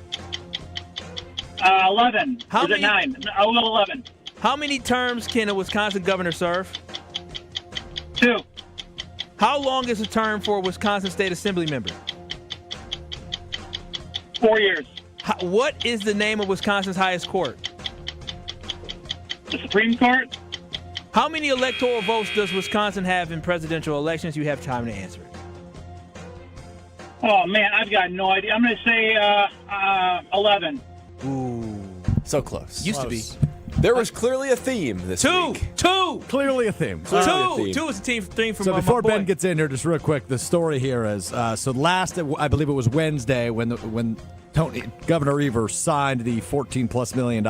Speaker 15: 11.
Speaker 3: How
Speaker 15: Is
Speaker 3: many?
Speaker 15: it 9? I'll go 11.
Speaker 3: How many terms can a Wisconsin governor serve?
Speaker 15: 2.
Speaker 3: How long is a term for a Wisconsin State Assembly member?
Speaker 15: 4 years.
Speaker 3: What is the name of Wisconsin's highest court?
Speaker 15: The Supreme Court.
Speaker 3: How many electoral votes does Wisconsin have in presidential elections? You have time to answer it.
Speaker 15: Oh, man, I've got no idea. I'm going to say 11.
Speaker 3: Ooh.
Speaker 4: So close.
Speaker 3: Used to be.
Speaker 4: There was clearly a theme this week.
Speaker 3: Two.
Speaker 10: Clearly a theme.
Speaker 3: Two is a theme from
Speaker 10: So
Speaker 3: my
Speaker 10: before
Speaker 3: boy.
Speaker 10: Ben gets in here, just real quick, the story here is so last, I believe it was Wednesday when Governor Evers signed the $14+ million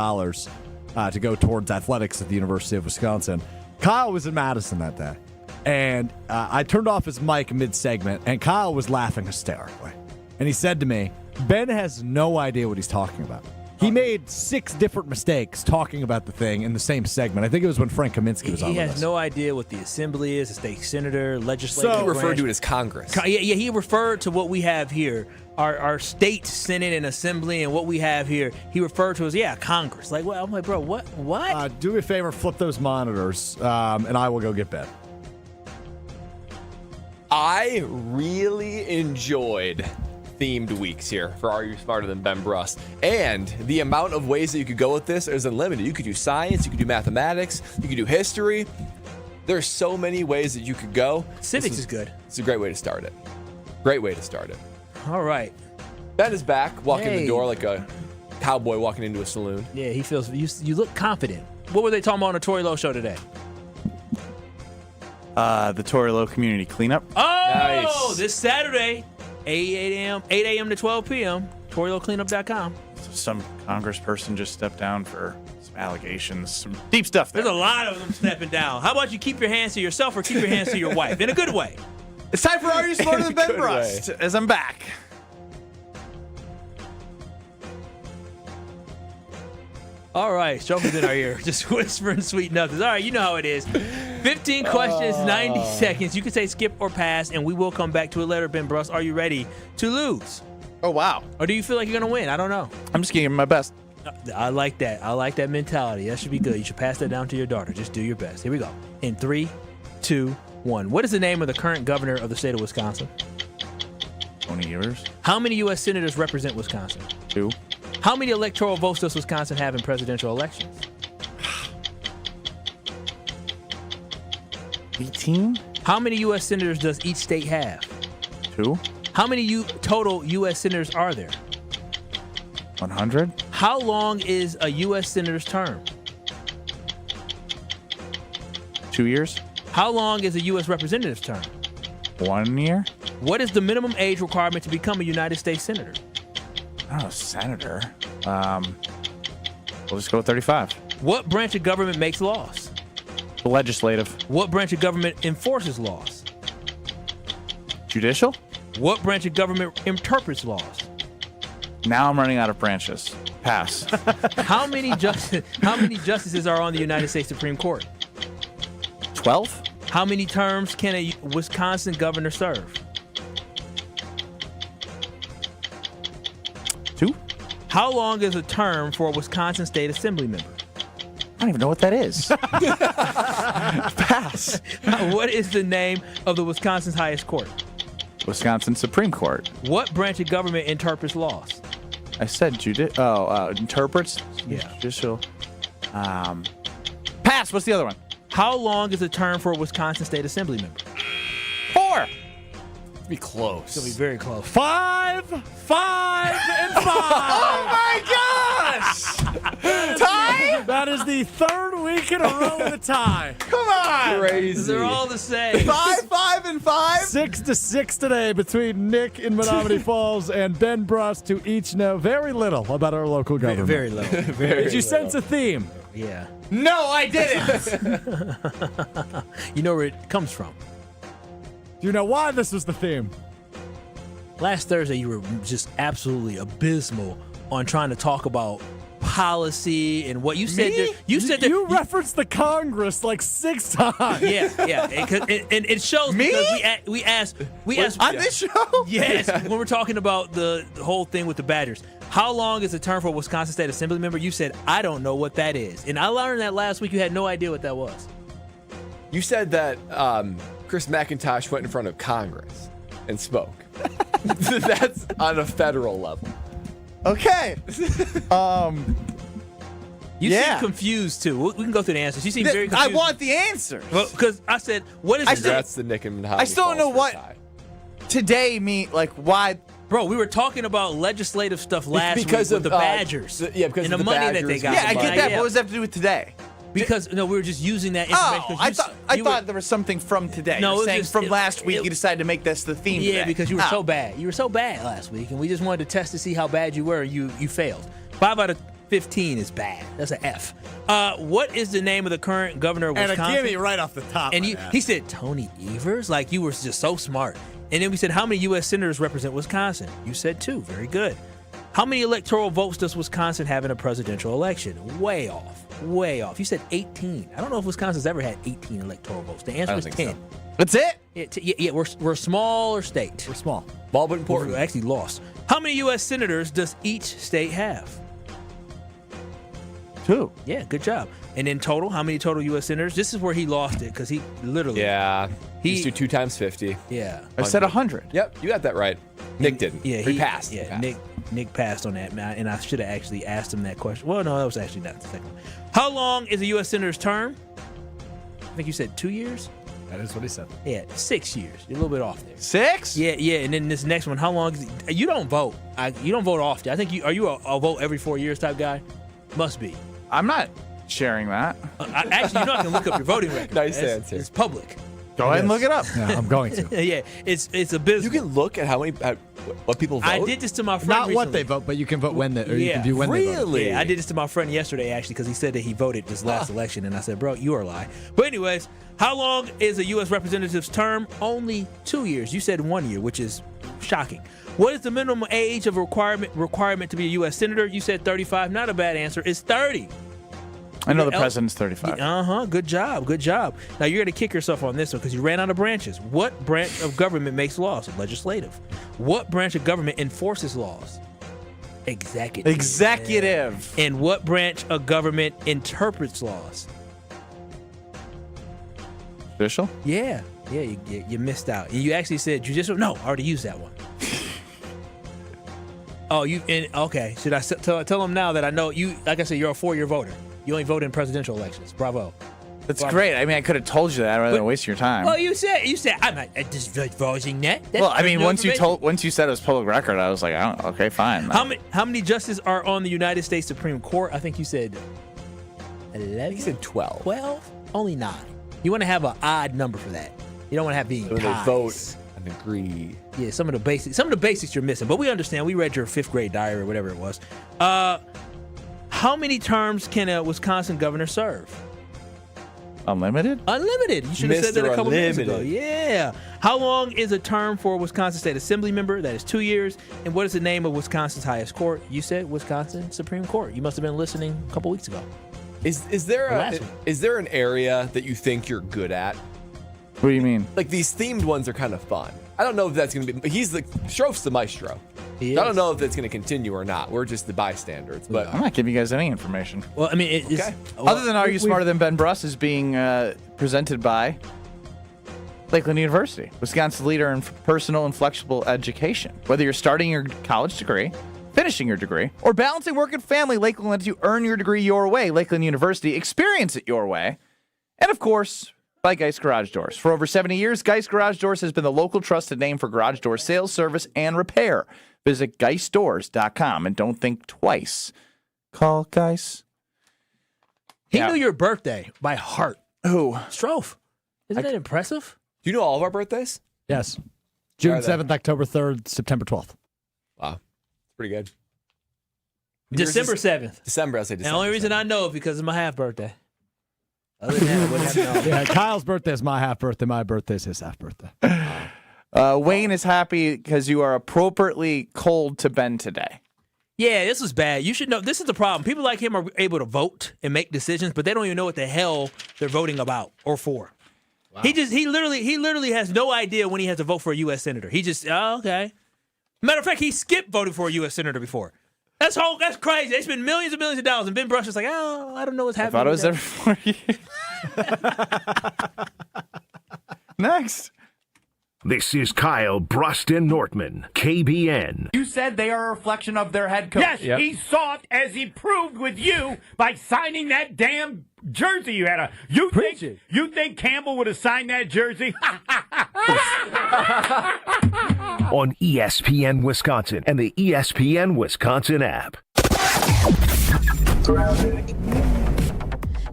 Speaker 10: to go towards athletics at the University of Wisconsin. Kyle was in Madison that day, and I turned off his mic mid-segment, and Kyle was laughing hysterically. And he said to me, Ben has no idea what he's talking about. He made 6 different mistakes talking about the thing in the same segment. I think it was when Frank Kaminsky was on
Speaker 3: He
Speaker 10: with
Speaker 3: has
Speaker 10: us.
Speaker 3: no idea what the assembly is, a state senator, legislative
Speaker 4: So he referred
Speaker 3: branch.
Speaker 4: to it as Congress.
Speaker 3: Yeah, he referred to what we have here, our state senate and assembly, and what we have here. He referred to as Congress. Like, well, I'm like, bro, what?
Speaker 10: Do me a favor, flip those monitors, and I will go get Ben.
Speaker 4: I really enjoyed themed weeks here for Are You Smarter Than Ben Brust? And the amount of ways that you could go with this is unlimited. You could do science, you could do mathematics, you could do history. There's so many ways that you could go.
Speaker 3: Civics is good.
Speaker 4: It's a great way to start it. Great way to start it.
Speaker 3: All right.
Speaker 4: Ben is back, walking in
Speaker 3: Hey.
Speaker 4: the door like a cowboy walking into a saloon.
Speaker 3: Yeah, he feels, you look confident. What were they talking about on the Tory Lowe show today?
Speaker 2: The Tory Lowe Community Cleanup.
Speaker 3: Oh,
Speaker 4: Nice.
Speaker 3: this Saturday, 8 a.m. to 12 p.m., ToryLoweCleanup.com.
Speaker 2: Some congressperson just stepped down for some allegations, some deep stuff there.
Speaker 3: There's a lot of them stepping down. How about you keep your hands to yourself or keep your hands to your wife? In a good way.
Speaker 2: It's time for Are You Smarter Than Ben
Speaker 4: Good
Speaker 2: Brust? As I'm back.
Speaker 3: All right, Stroker's in our ear, just whispering sweet nothings. All right, you know how it is. 15 questions, 90 seconds. You can say skip or pass, and we will come back to it later. Ben Brust, are you ready to lose?
Speaker 2: Oh, wow.
Speaker 3: Or do you feel like you're going to win? I don't know.
Speaker 2: I'm just giving my best.
Speaker 3: I like that. I like that mentality. That should be good. You should pass that down to your daughter. Just do your best. Here we go. In 3, 2, 1. What is the name of the current governor of the state of Wisconsin?
Speaker 2: Tony Evers.
Speaker 3: How many U.S. senators represent Wisconsin?
Speaker 2: 2.
Speaker 3: How many electoral votes does Wisconsin have in presidential elections?
Speaker 2: 18?
Speaker 3: How many U.S. senators does each state have?
Speaker 2: 2?
Speaker 3: How many total U.S. senators are there?
Speaker 2: 100?
Speaker 3: How long is a U.S. senator's term?
Speaker 2: 2 years?
Speaker 3: How long is a U.S. representative's term?
Speaker 2: 1 year?
Speaker 3: What is the minimum age requirement to become a United States senator?
Speaker 2: Oh, senator. We'll just go with 35.
Speaker 3: What branch of government makes laws?
Speaker 2: The legislative.
Speaker 3: What branch of government enforces laws?
Speaker 2: Judicial?
Speaker 3: What branch of government interprets laws?
Speaker 2: Now I'm running out of branches. Pass.
Speaker 3: How many justices are on the United States Supreme Court?
Speaker 2: 12?
Speaker 3: How many terms can a Wisconsin governor serve?
Speaker 2: 2?
Speaker 3: How long is a term for a Wisconsin State Assembly member?
Speaker 2: I don't even know what that is. Pass.
Speaker 3: What is the name of the Wisconsin's highest court?
Speaker 2: Wisconsin Supreme Court.
Speaker 3: What branch of government interprets laws?
Speaker 2: I said interprets?
Speaker 3: Yeah.
Speaker 2: Judicial. Pass. What's the other one?
Speaker 3: How long is a term for a Wisconsin State Assembly member?
Speaker 2: 4.
Speaker 4: Be close.
Speaker 3: It's going to be very close.
Speaker 10: 5, 5, and 5.
Speaker 2: Oh my gosh! Tie?
Speaker 10: That is the third week in a row with a tie.
Speaker 2: Come on!
Speaker 4: Crazy.
Speaker 3: They're all the same.
Speaker 2: 5, 5, and 5?
Speaker 10: 6-6 today between Nick in Menominee Falls and Ben Brust, who each know very little about our local government.
Speaker 3: Very little.
Speaker 10: Did you sense a theme?
Speaker 3: Yeah.
Speaker 2: No, I didn't.
Speaker 3: You know where it comes from.
Speaker 10: Do you know why this was the theme?
Speaker 3: Last Thursday, you were just absolutely abysmal on trying to talk about policy and what you said.
Speaker 10: You referenced the Congress like 6 times.
Speaker 3: Yeah. And it shows because we asked
Speaker 2: on this show.
Speaker 3: Yes, when we're talking about the whole thing with the Badgers. How long is the term for a Wisconsin State Assembly member? You said, I don't know what that is. And I learned that last week. You had no idea what that was.
Speaker 4: You said that Chris McIntosh went in front of Congress and spoke. That's on a federal level.
Speaker 2: Okay.
Speaker 3: You seem confused, too. We can go through the answers. You seem very confused.
Speaker 2: I want the answers.
Speaker 3: Well, because I said, what is
Speaker 4: That's the Nick and
Speaker 2: I still don't know what today mean, like why.
Speaker 3: Bro, we were talking about legislative stuff last week with the Badgers.
Speaker 4: Because
Speaker 3: and
Speaker 4: of
Speaker 3: the money
Speaker 4: Badgers,
Speaker 3: that they got.
Speaker 2: Yeah, I get that. But what does that have to do with today?
Speaker 3: Because we were just using that information.
Speaker 2: I thought there was something from today.
Speaker 3: No,
Speaker 2: You're saying from last week you decided to make this the theme.
Speaker 3: Yeah,
Speaker 2: today.
Speaker 3: because you were so bad. You were so bad last week, and we just wanted to test to see how bad you were. You failed. 5 out of 15 is bad. That's an F. What is the name of the current governor of Wisconsin?
Speaker 10: And a gimme right off the top.
Speaker 3: And he said Tony Evers. Like you were just so smart. And then we said, how many U.S. senators represent Wisconsin? You said 2. Very good. How many electoral votes does Wisconsin have in a presidential election? Way off. Way off. You said 18. I don't know if Wisconsin's ever had 18 electoral votes. The answer is 10.
Speaker 4: So.
Speaker 2: That's it?
Speaker 3: Yeah, we're a smaller state.
Speaker 10: We're small.
Speaker 4: Small but important.
Speaker 3: We actually lost. How many U.S. senators does each state have?
Speaker 2: 2.
Speaker 3: Yeah, good job. And in total, how many total U.S. senators? This is where he lost it because he literally.
Speaker 4: Yeah. He used to 2 times 50.
Speaker 3: Yeah.
Speaker 2: I said 100.
Speaker 4: Yep, you got that right. Nick didn't.
Speaker 3: Yeah,
Speaker 4: he passed.
Speaker 3: Yeah, Nick passed on that, man, and I should have actually asked him that question. Well, no, that was actually not the second one. How long is a U.S. senator's term? I think you said 2 years.
Speaker 10: That is what he said.
Speaker 3: Yeah, 6 years. You're a little bit off there.
Speaker 2: 6?
Speaker 3: Yeah. And then this next one, how long is it? You don't vote. You don't vote often. I think are you a vote every 4 years type guy? Must be.
Speaker 2: I'm not sharing that.
Speaker 3: Actually, you know I can look up your voting record.
Speaker 4: Nice answer.
Speaker 3: It's public.
Speaker 2: Go ahead and look it up.
Speaker 10: Yeah, I'm going to.
Speaker 3: Yeah, it's a business.
Speaker 4: You can look at what people vote.
Speaker 3: I did this to my friend
Speaker 10: Not
Speaker 3: recently.
Speaker 10: what they vote, but you can vote when you can view when they vote.
Speaker 4: Really?
Speaker 3: Yeah, I did this to my friend yesterday, actually, because he said that he voted this last election, and I said, bro, you are lying. But anyways, how long is a U.S. representative's term? Only 2 years. You said 1 year, which is shocking. What is the minimum age of requirement to be a U.S. senator? You said 35. Not a bad answer. It's 30.
Speaker 2: I know the president's 35.
Speaker 3: Good job. Now you're going to kick yourself on this one because you ran out of branches. What branch of government makes laws? Legislative. What branch of government enforces laws? Executive. And what branch of government interprets laws?
Speaker 2: Judicial?
Speaker 3: Yeah, you missed out. And you actually said judicial? No, I already used that one. Okay. Should I tell them now that I know you, like I said, you're a 4-year voter. You only vote in presidential elections. Bravo.
Speaker 2: That's great. I mean, I could have told you that rather than waste your time.
Speaker 3: Well, you said I'm not divulging that.
Speaker 2: Well, I mean, once you said it was public record, I was like, okay, fine.
Speaker 3: How many justices are on the United States Supreme Court? I think you said 11.
Speaker 4: He said 12.
Speaker 3: 12? Only 9. You want to have an odd number for that. You don't want to have being
Speaker 4: so
Speaker 3: ties.
Speaker 4: They vote and agree.
Speaker 3: Yeah, some of the basics you're missing, but we understand. We read your 5th grade diary or whatever it was. How many terms can a Wisconsin governor serve?
Speaker 2: Unlimited?
Speaker 3: Unlimited. You should have said that a couple minutes ago. Yeah. How long is a term for a Wisconsin State Assembly member? That is 2 years. And what is the name of Wisconsin's highest court? You said Wisconsin Supreme Court. You must have been listening a couple weeks ago.
Speaker 4: Is there an area that you think you're good at?
Speaker 2: What do you mean?
Speaker 4: Like these themed ones are kind of fun. I don't know if that's going to be. Strof's the maestro. I don't know if that's going to continue or not. We're just the bystanders. But
Speaker 2: I'm not giving you guys any information.
Speaker 3: Well, I mean,
Speaker 2: other than Are You Smarter Than Ben Brust is being presented by Lakeland University, Wisconsin's leader in personal and flexible education. Whether you're starting your college degree, finishing your degree, or balancing work and family, Lakeland lets you earn your degree your way. Lakeland University, experience it your way. And of course, by Geist Garage Doors. For over 70 years, Geist Garage Doors has been the local trusted name for garage door sales, service, and repair. Visit geistdoors.com and don't think twice. Call Geist.
Speaker 3: He knew your birthday by heart.
Speaker 2: Who?
Speaker 3: Strofe. Isn't that impressive?
Speaker 4: Do you know all of our birthdays?
Speaker 10: Yes. June 7th, October 3rd, September 12th.
Speaker 4: Wow. Pretty good.
Speaker 3: December 7th.
Speaker 4: December, I say December.
Speaker 3: The only reason I know it because it's my half birthday. Other than that, I wouldn't have known.
Speaker 10: Yeah, Kyle's birthday is my half birthday. My birthday is his half birthday.
Speaker 2: Wayne is happy because you are appropriately cold to Ben today.
Speaker 3: Yeah, this was bad. You should know. This is the problem. People like him are able to vote and make decisions, but they don't even know what the hell they're voting about or for. Wow. He literally has no idea when he has to vote for a U.S. senator. He just, okay. Matter of fact, he skipped voting for a U.S. senator before. That's crazy. They spend millions and millions of dollars, and Ben Brust is like, I don't know what's happening.
Speaker 2: I thought it was every 4 years. Next.
Speaker 1: This is Kyle Brust and Nortman, KBN.
Speaker 12: You said they are a reflection of their head coach.
Speaker 5: Yes, He saw it as he proved with you by signing that damn jersey you had. You think Campbell would have signed that jersey?
Speaker 1: On ESPN Wisconsin and the ESPN Wisconsin app.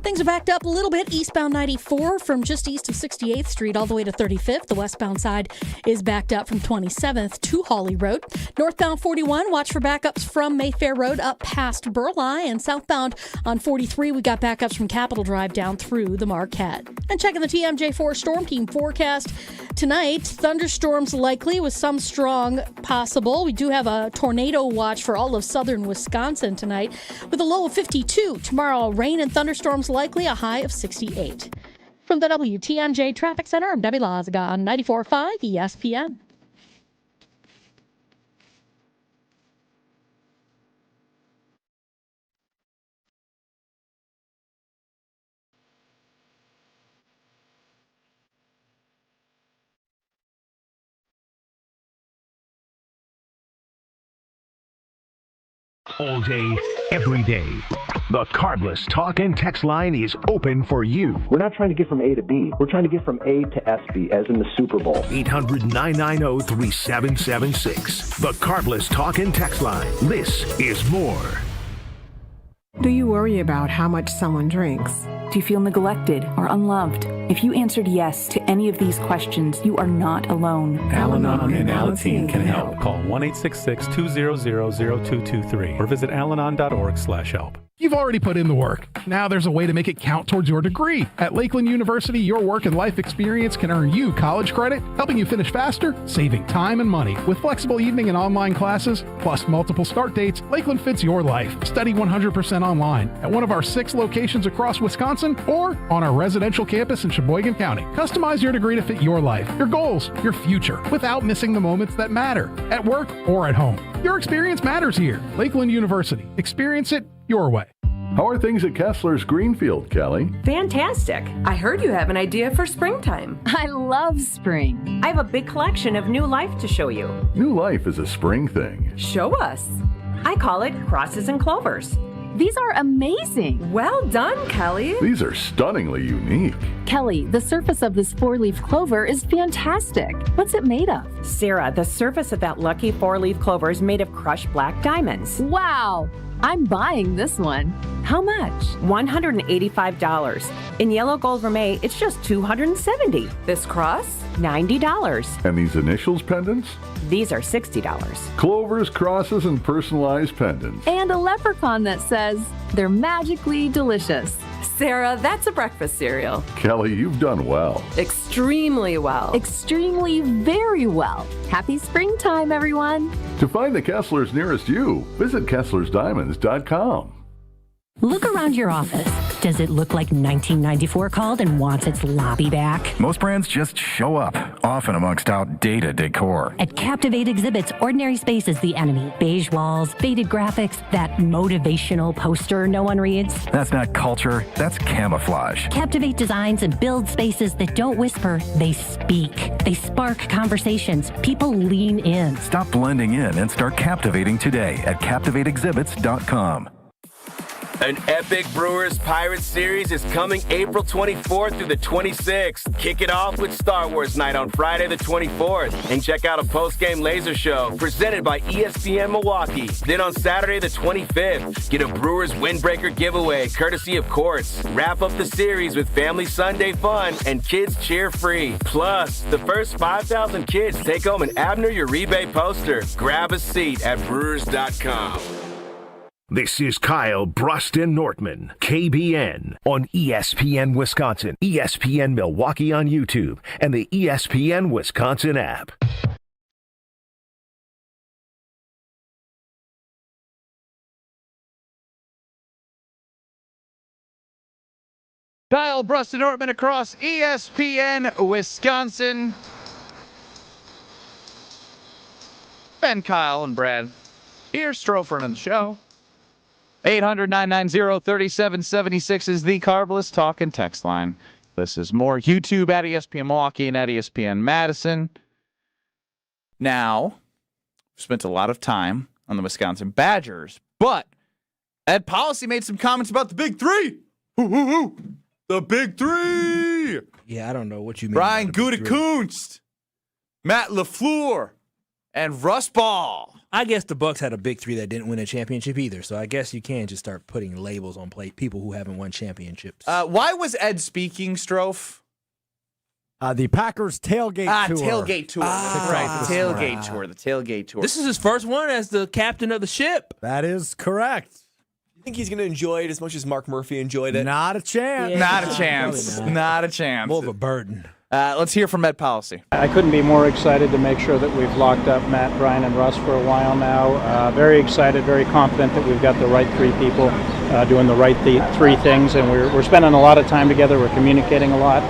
Speaker 16: Things are backed up a little bit. Eastbound 94 from just east of 68th Street all the way to 35th. The westbound side is backed up from 27th to Hawley Road. Northbound 41, watch for backups from Mayfair Road up past Burleigh. And southbound on 43, we got backups from Capitol Drive down through the Marquette. And checking the TMJ4 Storm Team forecast tonight, thunderstorms likely with some strong possible. We do have a tornado watch for all of southern Wisconsin tonight with a low of 52. Tomorrow, rain and thunderstorms likely, a high of 68. From the WTMJ Traffic Center, I'm Debbie Lazaga on 94.5 ESPN.
Speaker 1: All day, every day. The Cardless Talk and Text line is open for you.
Speaker 18: We're not trying to get from A to B. We're trying to get from A to SB, as in the Super Bowl.
Speaker 1: 800-990-3776. The Cardless Talk and Text line. This is more.
Speaker 19: Do you worry about how much someone drinks?
Speaker 20: Do you feel neglected or unloved? If you answered yes to any of these questions, you are not alone.
Speaker 21: Al-Anon and Alateen can help. Call 1-866-200-0223 or visit alanon.org/help.
Speaker 22: You've already put in the work. Now there's a way to make it count towards your degree. At Lakeland University, your work and life experience can earn you college credit, helping you finish faster, saving time and money. With flexible evening and online classes, plus multiple start dates, Lakeland fits your life. Study 100% online at one of our 6 locations across Wisconsin or on our residential campus in Sheboygan County. Customize your degree to fit your life, your goals, your future, without missing the moments that matter, at work or at home. Your experience matters here. Lakeland University. Experience it your way.
Speaker 28: How are things at Kessler's Greenfield, Kelly?
Speaker 29: Fantastic. I heard you have an idea for springtime.
Speaker 30: I love spring.
Speaker 29: I have a big collection of new life to show you.
Speaker 28: New life is a spring thing.
Speaker 29: Show us. I call it crosses and clovers.
Speaker 30: These are amazing.
Speaker 29: Well done, Kelly.
Speaker 28: These are stunningly unique.
Speaker 30: Kelly, the surface of this 4-leaf clover is fantastic. What's it made of?
Speaker 6: Sarah, the surface of that lucky 4-leaf clover is made of crushed black diamonds.
Speaker 30: Wow. I'm buying this one. How much?
Speaker 6: $185. In yellow gold vermeil, it's just $270.
Speaker 29: This cross?
Speaker 6: $90.
Speaker 28: And these initials pendants?
Speaker 6: These are $60.
Speaker 28: Clovers, crosses, and personalized pendants.
Speaker 30: And a leprechaun that says they're magically delicious.
Speaker 29: Sarah, that's a breakfast cereal.
Speaker 28: Kelly, you've done well.
Speaker 29: Extremely well.
Speaker 30: Extremely very well. Happy springtime, everyone.
Speaker 28: To find the Kesslers nearest you, visit KesslersDiamonds.com.
Speaker 7: Look around your office. Does it look like 1994 called and wants its lobby back?
Speaker 8: Most brands just show up, often amongst outdated decor.
Speaker 7: At Captivate Exhibits, ordinary space is the enemy. Beige walls, faded graphics, that motivational poster no one reads.
Speaker 8: That's not culture, that's camouflage.
Speaker 7: Captivate designs and build spaces that don't whisper, they speak. They spark conversations. People lean in.
Speaker 8: Stop blending in and start captivating today at CaptivateExhibits.com.
Speaker 9: An epic Brewers Pirates series is coming April 24th through the 26th. Kick it off with Star Wars Night on Friday the 24th. And check out a post-game laser show presented by ESPN Milwaukee. Then on Saturday the 25th, get a Brewers Windbreaker giveaway courtesy of Quartz. Wrap up the series with Family Sunday fun and kids cheer free. Plus, the first 5,000 kids take home an Abner Uribe poster. Grab a seat at Brewers.com.
Speaker 1: This is Kyle Brust and Nortman, KBN, on ESPN Wisconsin, ESPN Milwaukee on YouTube, and the ESPN Wisconsin app.
Speaker 2: Kyle Brust and Nortman across ESPN Wisconsin. Ben, Kyle, and Brad here, Stro for another show. 800-990-3776 is the Carbless Talk and Text line. This is more YouTube at ESPN Milwaukee and at ESPN Madison. Now, we've spent a lot of time on the Wisconsin Badgers, but Ed Policy made some comments about the Big Three. The Big Three.
Speaker 3: Yeah, I don't know what you mean.
Speaker 2: Brian Gutekunst, Matt LaFleur, and Russ Ball.
Speaker 3: I guess the Bucks had a Big Three that didn't win a championship either, so I guess you can just start putting labels on people who haven't won championships.
Speaker 2: Why was Ed speaking, Strofe?
Speaker 10: The Packers Tailgate Tour.
Speaker 2: Tailgate Tour. Right, the Tailgate Tour. The Tailgate Tour.
Speaker 3: This is his first one as the captain of the ship.
Speaker 10: That is correct.
Speaker 4: You think he's going to enjoy it as much as Mark Murphy enjoyed it?
Speaker 10: Not a chance.
Speaker 3: Yeah,
Speaker 2: not a chance. Not a chance.
Speaker 3: More of a burden.
Speaker 2: Let's hear from Ed Policy.
Speaker 11: I couldn't be more excited to make sure that we've locked up Matt, Brian, and Russ for a while now. Very excited, very confident that we've got the right three people doing the right three things, and we're spending a lot of time together. We're communicating a lot.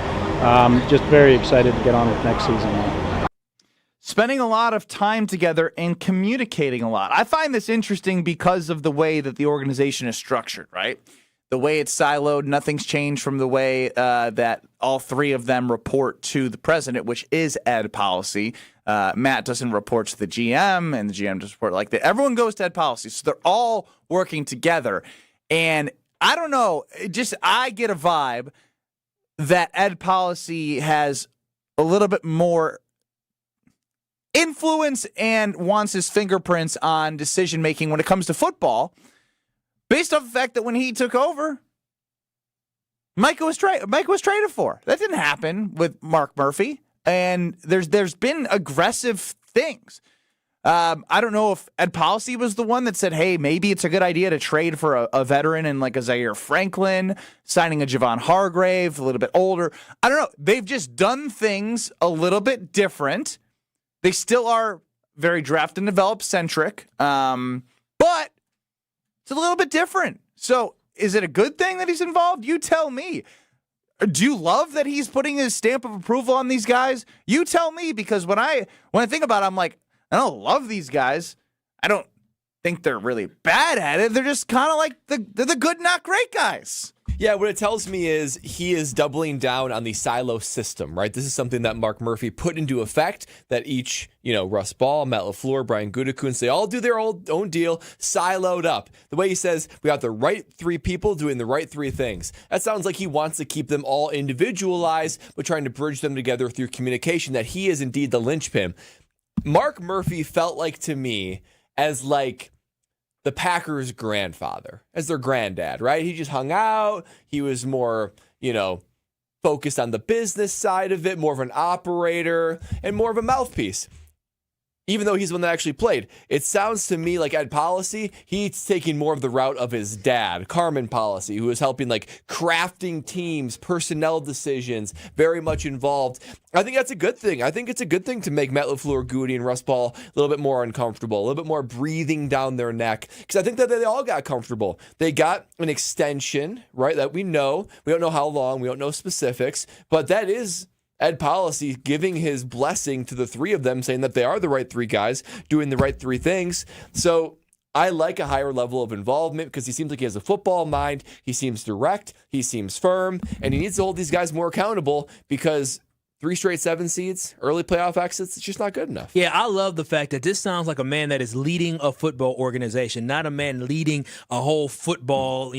Speaker 11: Just very excited to get on with next season now.
Speaker 2: Spending a lot of time together and communicating a lot. I find this interesting because of the way that the organization is structured, right? The way it's siloed, nothing's changed from the way that all three of them report to the president, which is Ed Policy. Matt doesn't report to the GM, and the GM doesn't report like that. Everyone goes to Ed Policy, so they're all working together. And I don't know, I get a vibe that Ed Policy has a little bit more influence and wants his fingerprints on decision-making when it comes to football, based off the fact that when he took over, Micah was traded for. That didn't happen with Mark Murphy, and there's been aggressive things. I don't know if Ed Policy was the one that said, hey, maybe it's a good idea to trade for a veteran and like a Zaire Franklin, signing a Javon Hargrave, a little bit older. I don't know. They've just done things a little bit different. They still are very draft and develop centric, but it's a little bit different. So is it a good thing that he's involved? You tell me. Do you love that he's putting his stamp of approval on these guys? You tell me, because when I think about it, I'm like, I don't love these guys. I don't think they're really bad at it. They're just kind of like they're the good, not great guys.
Speaker 4: Yeah, what it tells me is he is doubling down on the silo system, right? This is something that Mark Murphy put into effect, that each, Russ Ball, Matt LaFleur, Brian Gutekunst, they all do their own deal, siloed up. The way he says, we got the right three people doing the right three things. That sounds like he wants to keep them all individualized, but trying to bridge them together through communication, that he is indeed the linchpin. Mark Murphy felt like to me as like the Packers' grandfather, as their granddad, right? He just hung out. He was more, focused on the business side of it, more of an operator, and more of a mouthpiece. Even though he's the one that actually played. It sounds to me like Ed Policy, he's taking more of the route of his dad, Carmen Policy, who is helping crafting teams, personnel decisions, very much involved. I think that's a good thing. I think it's a good thing to make Matt LaFleur, Goody, and Russ Ball a little bit more uncomfortable, a little bit more breathing down their neck. Because I think that they all got comfortable. They got an extension, right, that we know. We don't know how long. We don't know specifics. But that is Ed Policy giving his blessing to the three of them, saying that they are the right three guys doing the right three things. So I like a higher level of involvement because he seems like he has a football mind. He seems direct. He seems firm. And he needs to hold these guys more accountable because 3 straight 7 seeds, early playoff exits, it's just not good enough.
Speaker 3: Yeah, I love the fact that this sounds like a man that is leading a football organization, not a man leading a whole football,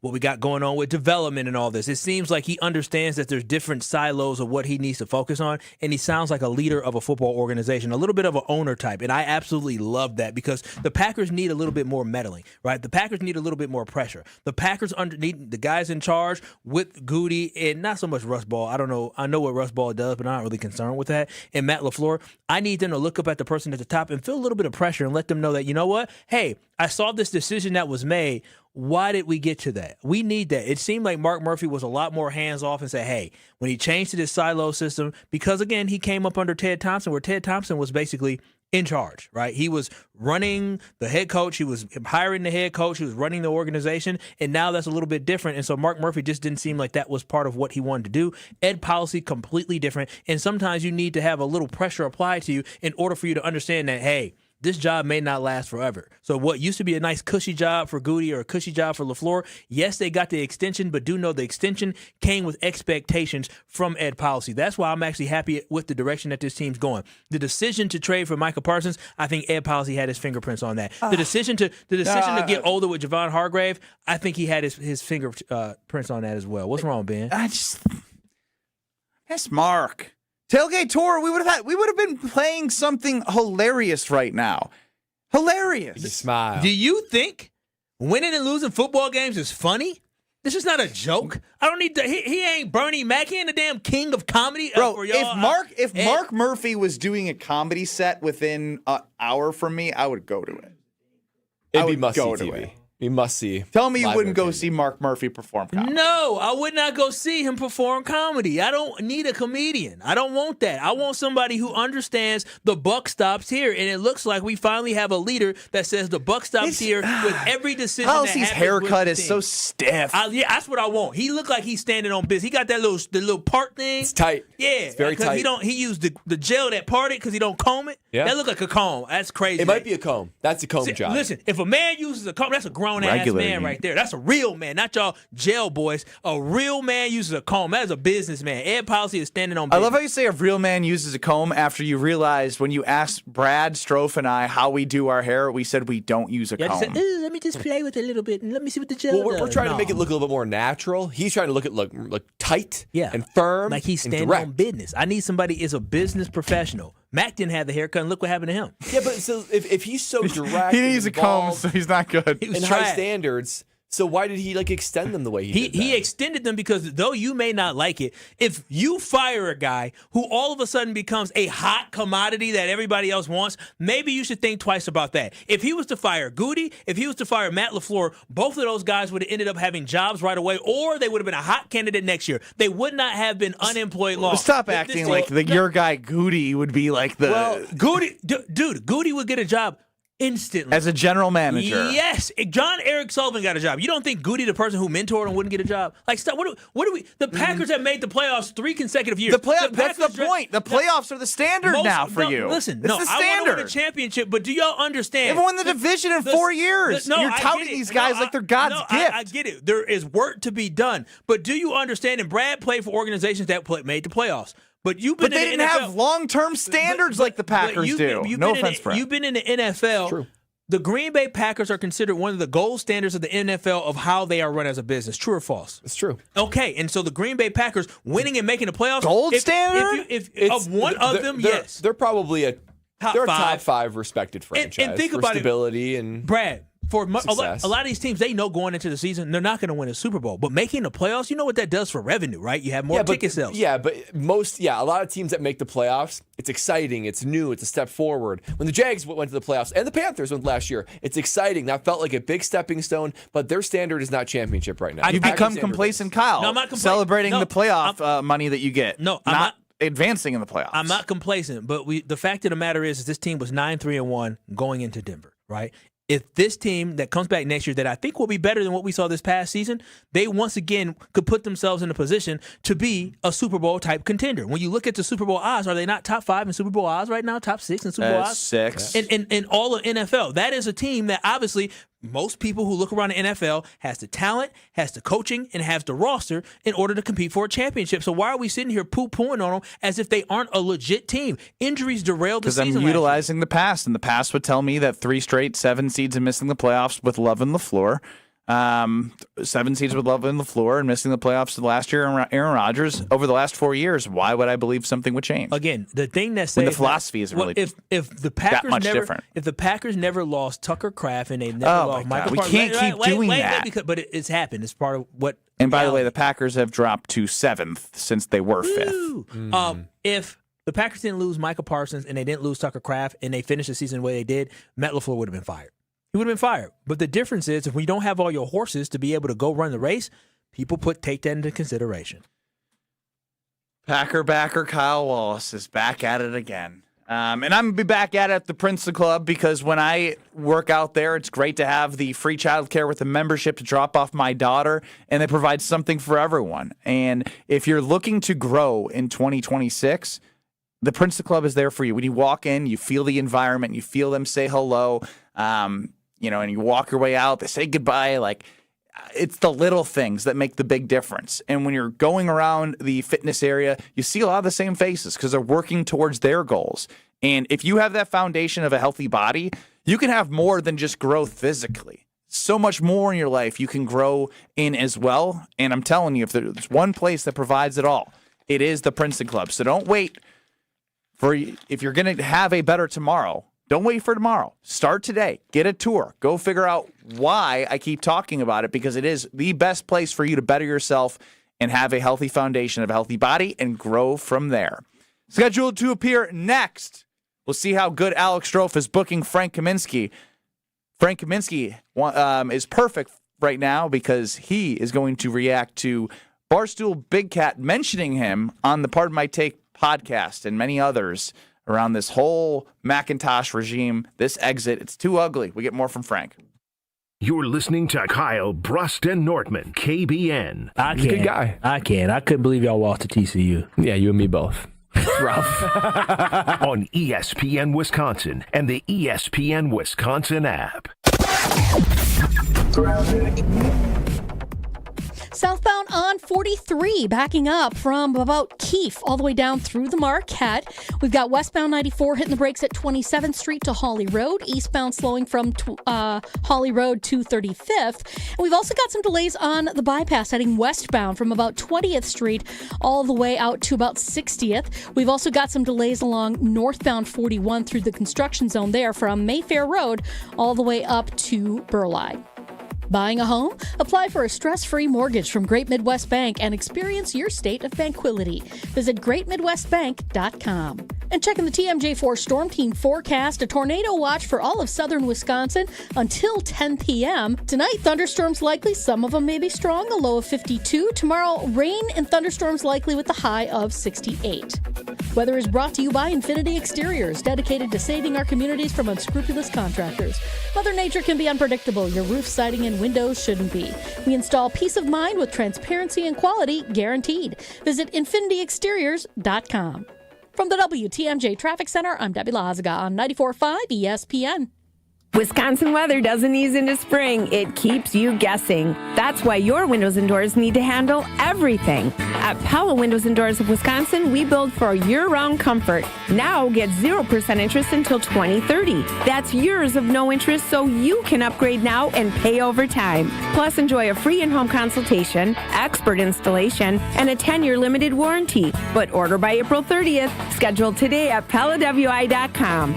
Speaker 3: what we got going on with development and all this. It seems like he understands that there's different silos of what he needs to focus on, and he sounds like a leader of a football organization, a little bit of an owner type, and I absolutely love that because the Packers need a little bit more meddling, right? The Packers need a little bit more pressure. The Packers need the guys in charge with Goody and not so much Russ Ball. I don't know. I know what Russ Ball does, but I'm not really concerned with that. And Matt LaFleur, I need them to look up at the person at the top and feel a little bit of pressure and let them know that, you know what? Hey, I saw this decision that was made. Why did we get to that? We need that. It seemed like Mark Murphy was a lot more hands-off and said, hey, when he changed to this silo system, because, again, he came up under Ted Thompson, where Ted Thompson was basically in charge, right? He was running the head coach. He was hiring the head coach. He was running the organization. And now that's a little bit different. And so Mark Murphy just didn't seem like that was part of what he wanted to do. Ed Policy, completely different. And sometimes you need to have a little pressure applied to you in order for you to understand that, hey, this job may not last forever. So what used to be a nice cushy job for Goody or a cushy job for LaFleur, yes, they got the extension, but do know the extension came with expectations from Ed Policy. That's why I'm actually happy with the direction that this team's going. The decision to trade for Micah Parsons, I think Ed Policy had his fingerprints on that. The decision to get older with Javon Hargrave, I think he had his fingerprints on that as well. What's wrong, Ben?
Speaker 2: That's Mark. Tailgate Tour, we would have been playing something hilarious right now. Hilarious.
Speaker 4: You smile.
Speaker 3: Do you think winning and losing football games is funny? This is not a joke. I don't need to. He ain't Bernie Mac. He ain't the damn king of comedy.
Speaker 2: Bro,
Speaker 3: for y'all.
Speaker 2: if Mark Murphy was doing a comedy set within an hour from me, I would go to it.
Speaker 4: It'd be must-see TV. You must see.
Speaker 2: Tell me you wouldn't go see Mark Murphy perform comedy.
Speaker 3: No, I would not go see him perform comedy. I don't need a comedian. I don't want that. I want somebody who understands the buck stops here. And it looks like we finally have a leader that says the buck stops here with every decision.
Speaker 2: Policy's haircut is so stiff.
Speaker 3: Yeah, that's what I want. He looked like he's standing on business. He got that little part thing.
Speaker 4: It's tight.
Speaker 3: Yeah,
Speaker 4: it's very tight.
Speaker 3: He used the gel that parted because he don't comb it.
Speaker 4: Yeah.
Speaker 3: That look like a comb. That's crazy.
Speaker 4: It might be a comb. That's a comb job.
Speaker 3: Listen, if a man uses a comb, that's a grown-ass man right there. That's a real man, not y'all jail boys. A real man uses a comb. That is a businessman. Ed Policy is standing on business.
Speaker 2: I love how you say a real man uses a comb after you realized when you asked Brad, Strofe, and I how we do our hair, we said we don't use a comb.
Speaker 3: Said, let me just play with it a little bit and let me see what the gel does.
Speaker 4: We're trying to make it look a little bit more natural. He's trying to look tight and firm,
Speaker 3: like he's standing on business. I need somebody is a business professional. Mac didn't have the haircut, and look what happened to him.
Speaker 4: Yeah, but so if he's so direct,
Speaker 2: he needs a comb, so he's not good.
Speaker 3: He was
Speaker 4: and high standards. So why did he extend them the way he did?
Speaker 3: He extended them because though you may not like it, if you fire a guy who all of a sudden becomes a hot commodity that everybody else wants, maybe you should think twice about that. If he was to fire Goody, if he was to fire Matt LaFleur, both of those guys would have ended up having jobs right away, or they would have been a hot candidate next year. They would not have been unemployed long.
Speaker 2: Stop acting like your guy Goody would be like the...
Speaker 3: Well, Goody would get a job Instantly.
Speaker 2: As a general manager.
Speaker 3: Yes. John Eric Sullivan got a job. You don't think Goody, the person who mentored him, wouldn't get a job? Like, stop. What do we? The Packers have made the playoffs 3 consecutive years.
Speaker 2: That's the point. The playoffs are the standard now for you.
Speaker 3: Listen,
Speaker 2: it's the standard.
Speaker 3: I want to win a championship, but do y'all understand?
Speaker 2: They've won the division in 4 years. You're touting these guys like they're God's gift.
Speaker 3: I get it. There is work to be done. But do you understand? And Brad played for organizations that made the playoffs. But they
Speaker 2: didn't have long-term standards like the Packers do. No offense, Brad.
Speaker 3: You've been in the NFL.
Speaker 4: True.
Speaker 3: The Green Bay Packers are considered one of the gold standards of the NFL of how they are run as a business. True or false?
Speaker 4: It's true.
Speaker 3: Okay, and so the Green Bay Packers winning and making the playoffs.
Speaker 2: Gold standard?
Speaker 3: If of one of them, yes.
Speaker 4: They're probably a top 5 respected franchise.
Speaker 3: And think
Speaker 4: for
Speaker 3: about
Speaker 4: stability and
Speaker 3: Brad. For a lot of these teams, they know going into the season they're not going to win a Super Bowl. But making the playoffs, you know what that does for revenue, right? You have more ticket sales.
Speaker 4: Yeah, but a lot of teams that make the playoffs, it's exciting, it's new, it's a step forward. When the Jags went to the playoffs, and the Panthers went last year, it's exciting. That felt like a big stepping stone, but their standard is not championship right now.
Speaker 2: You've become complacent, Kyle.
Speaker 3: No, I'm not complacent.
Speaker 2: Celebrating the playoff money that you get.
Speaker 3: No,
Speaker 2: I'm not advancing in the playoffs.
Speaker 3: I'm not complacent, but the fact of the matter is this team was 9-3-1 going into Denver, right? If this team that comes back next year that I think will be better than what we saw this past season, they once again could put themselves in a position to be a Super Bowl type contender. When you look at the Super Bowl odds, are they not top 5 in Super Bowl odds right now? Top 6 in Super Bowl odds?
Speaker 2: 6.
Speaker 3: In all of NFL. That is a team that obviously most people who look around the NFL has the talent, has the coaching, and has the roster in order to compete for a championship. So why are we sitting here poo-pooing on them as if they aren't a legit team? Injuries derailed the season.
Speaker 2: Because I'm utilizing the past, and the past would tell me that 3 straight 7 seeds and missing the playoffs with Love and LaFleur. 7 seeds with Love and LaFleur and missing the playoffs last year, Aaron Rodgers. Over the last 4 years, why would I believe something would change?
Speaker 3: Again, the thing that
Speaker 2: when the philosophy is really
Speaker 3: if the Packers
Speaker 2: that much different.
Speaker 3: If the Packers never lost Tucker Kraft and they never lost Michael Parsons,
Speaker 2: we can't keep doing that.
Speaker 3: But it's happened. It's part of what.
Speaker 2: And by the way, the Packers have dropped to 7th since they were 5th.
Speaker 3: If the Packers didn't lose Michael Parsons and they didn't lose Tucker Kraft and they finished the season the way they did, Matt LaFleur would have been fired. He would have been fired. But the difference is, if we don't have all your horses to be able to go run the race, people take that into consideration.
Speaker 2: Packer backer Kyle Wallace is back at it again. And I'm going to be back at it at the Princeton Club because when I work out there, it's great to have the free childcare with the membership to drop off my daughter, and they provide something for everyone. And if you're looking to grow in 2026, the Princeton Club is there for you. When you walk in, you feel the environment, you feel them say hello. And you walk your way out, they say goodbye. Like, it's the little things that make the big difference. And when you're going around the fitness area, you see a lot of the same faces because they're working towards their goals. And if you have that foundation of a healthy body, you can have more than just growth physically. So much more in your life you can grow in as well. And I'm telling you, if there's one place that provides it all, it is the Princeton Club. So don't wait if you're going to have a better tomorrow. Don't wait for tomorrow. Start today. Get a tour. Go figure out why I keep talking about it, because it is the best place for you to better yourself and have a healthy foundation of a healthy body and grow from there. Scheduled to appear next. We'll see how good Alex Strofe is booking Frank Kaminsky. Frank Kaminsky is perfect right now because he is going to react to Barstool Big Cat mentioning him on the Pardon My Take podcast and many others around this whole Macintosh regime, this exit. It's too ugly. We get more from Frank.
Speaker 1: You're listening to Kyle Brust and Nortman, KBN.
Speaker 3: He's a good guy. I couldn't believe y'all lost to TCU.
Speaker 4: Yeah, you and me both.
Speaker 3: Rough.
Speaker 1: On ESPN Wisconsin and the ESPN Wisconsin app.
Speaker 16: Southbound on 43, backing up from about Keefe all the way down through the Marquette. We've got westbound 94 hitting the brakes at 27th Street to Hawley Road. Eastbound slowing from Hawley Road to 35th. And we've also got some delays on the bypass heading westbound from about 20th Street all the way out to about 60th. We've also got some delays along northbound 41 through the construction zone there from Mayfair Road all the way up to Burleigh. Buying a home? Apply for a stress-free mortgage from Great Midwest Bank and experience your state of tranquility. Visit greatmidwestbank.com. And checking the TMJ4 Storm Team forecast, a tornado watch for all of southern Wisconsin until 10 p.m. Tonight, thunderstorms likely. Some of them may be strong, a low of 52. Tomorrow, rain and thunderstorms likely with a high of 68. Weather is brought to you by Infinity Exteriors, dedicated to saving our communities from unscrupulous contractors. Mother Nature can be unpredictable. Your roof, siding, and windows shouldn't be. We install peace of mind with transparency and quality guaranteed. Visit infinityexteriors.com. From the WTMJ Traffic Center, I'm Debbie Lazaga on 94.5 ESPN.
Speaker 6: Wisconsin weather doesn't ease into spring. It keeps you guessing. That's why your windows and doors need to handle everything. At Pella Windows and Doors of Wisconsin, we build for year-round comfort. Now get 0% interest until 2030. That's years of no interest, so you can upgrade now and pay over time. Plus, enjoy a free in-home consultation, expert installation, and a 10-year limited warranty. But order by April 30th. Schedule today at PellaWI.com.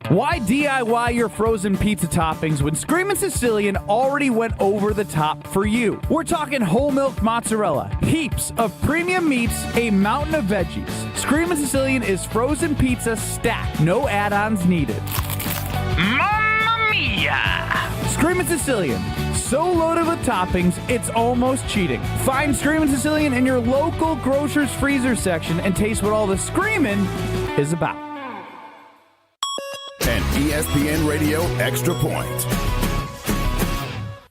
Speaker 2: Why DIY your frozen pizza toppings when Screamin' Sicilian already went over the top for you? We're talking whole milk mozzarella, heaps of premium meats, a mountain of veggies. Screamin' Sicilian is frozen pizza stacked, no add-ons needed. Mamma mia! Screamin' Sicilian, so loaded with toppings, it's almost cheating. Find Screamin' Sicilian in your local grocer's freezer section and taste what all the screamin' is about.
Speaker 1: An ESPN Radio Extra Point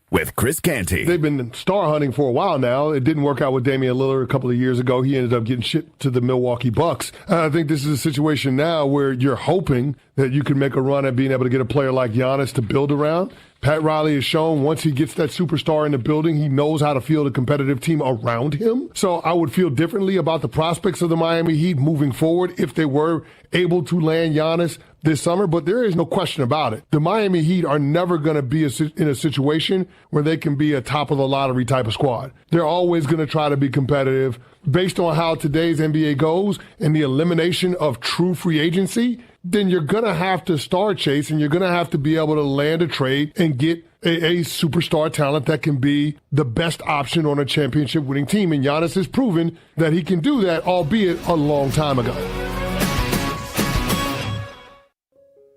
Speaker 1: with Chris Canty.
Speaker 12: They've been star hunting for a while now. It didn't work out with Damian Lillard a couple of years ago. He ended up getting shipped to the Milwaukee Bucks. I think this is a situation now where you're hoping that you can make a run at being able to get a player like Giannis to build around. Pat Riley has shown once he gets that superstar in the building, he knows how to field a competitive team around him. So I would feel differently about the prospects of the Miami Heat moving forward if they were able to land Giannis this summer, but there is no question about it. The Miami Heat are never going to be in a situation where they can be a top of the lottery type of squad. They're always going to try to be competitive. Based on how today's NBA goes and the elimination of true free agency, then you're going to have to star chase and you're going to have to be able to land a trade and get a superstar talent that can be the best option on a championship winning team. And Giannis has proven that he can do that, albeit a long time ago.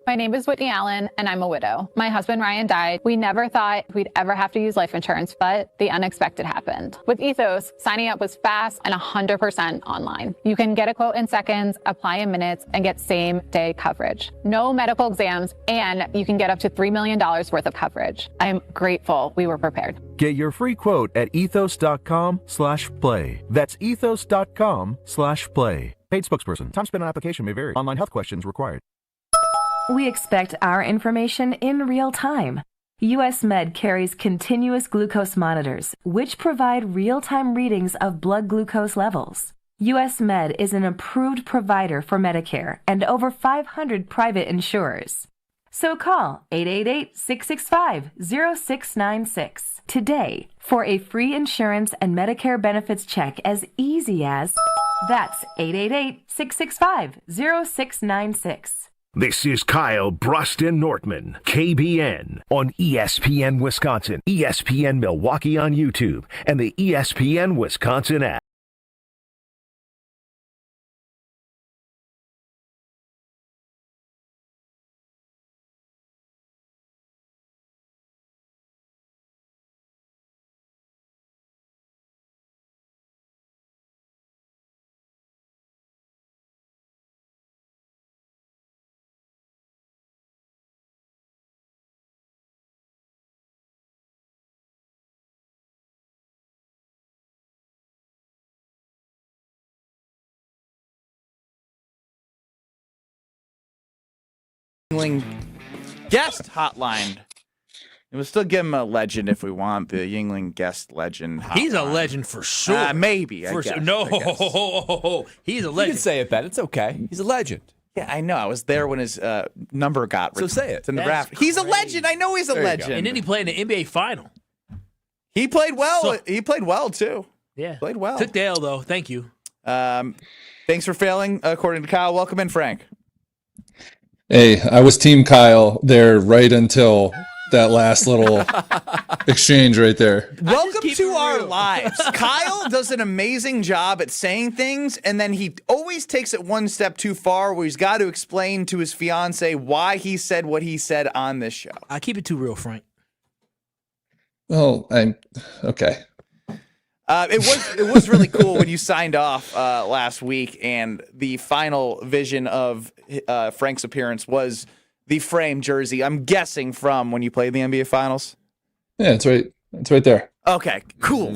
Speaker 13: My name is Whitney Allen, and I'm a widow. My husband, Ryan, died. We never thought we'd ever have to use life insurance, but the unexpected happened. With Ethos, signing up was fast and 100% online. You can get a quote in seconds, apply in minutes, and get same-day coverage. No medical exams, and you can get up to $3 million worth of coverage. I'm grateful we were prepared.
Speaker 14: Get your free quote at ethos.com/play. That's ethos.com/play. Paid spokesperson. Time spent on application may vary. Online health questions required.
Speaker 15: We expect our information in real time. US Med carries continuous glucose monitors, which provide real-time readings of blood glucose levels. US Med is an approved provider for Medicare and over 500 private insurers. So call 888-665-0696 today for a free insurance and Medicare benefits check as easy as... That's 888-665-0696.
Speaker 1: This is Kyle Brust and Nortman, KBN, on ESPN Wisconsin, ESPN Milwaukee on YouTube, and the ESPN Wisconsin app.
Speaker 2: Guest hotline. We'll still give him a legend if we want, the Yingling guest legend hotline.
Speaker 3: He's a legend for sure.
Speaker 2: Maybe.
Speaker 3: For sure. No, he's a legend.
Speaker 4: You can say it, Ben. It's okay. He's a legend.
Speaker 2: Yeah, I know. I was there when his number got
Speaker 4: So say it.
Speaker 2: It's in the draft. He's a legend. I know he's a legend.
Speaker 3: And then he played in the NBA final.
Speaker 2: He played well. He played well, too.
Speaker 3: Yeah.
Speaker 2: Played well.
Speaker 3: Took the L, though. Thank you.
Speaker 2: Thanks for failing, according to Kyle. Welcome in, Frank.
Speaker 17: Hey, I was Team Kyle there right until that last little exchange right there.
Speaker 2: Welcome to our lives. Kyle does an amazing job at saying things, and then he always takes it one step too far where he's got to explain to his fiance why he said what he said on this show.
Speaker 3: I keep it too real, Frank.
Speaker 17: Well, I'm okay.
Speaker 2: It was really cool when you signed off last week, and the final vision of Frank's appearance was the frame jersey. I'm guessing from when you played the NBA Finals.
Speaker 17: Yeah, it's right. It's right there.
Speaker 2: Okay, cool.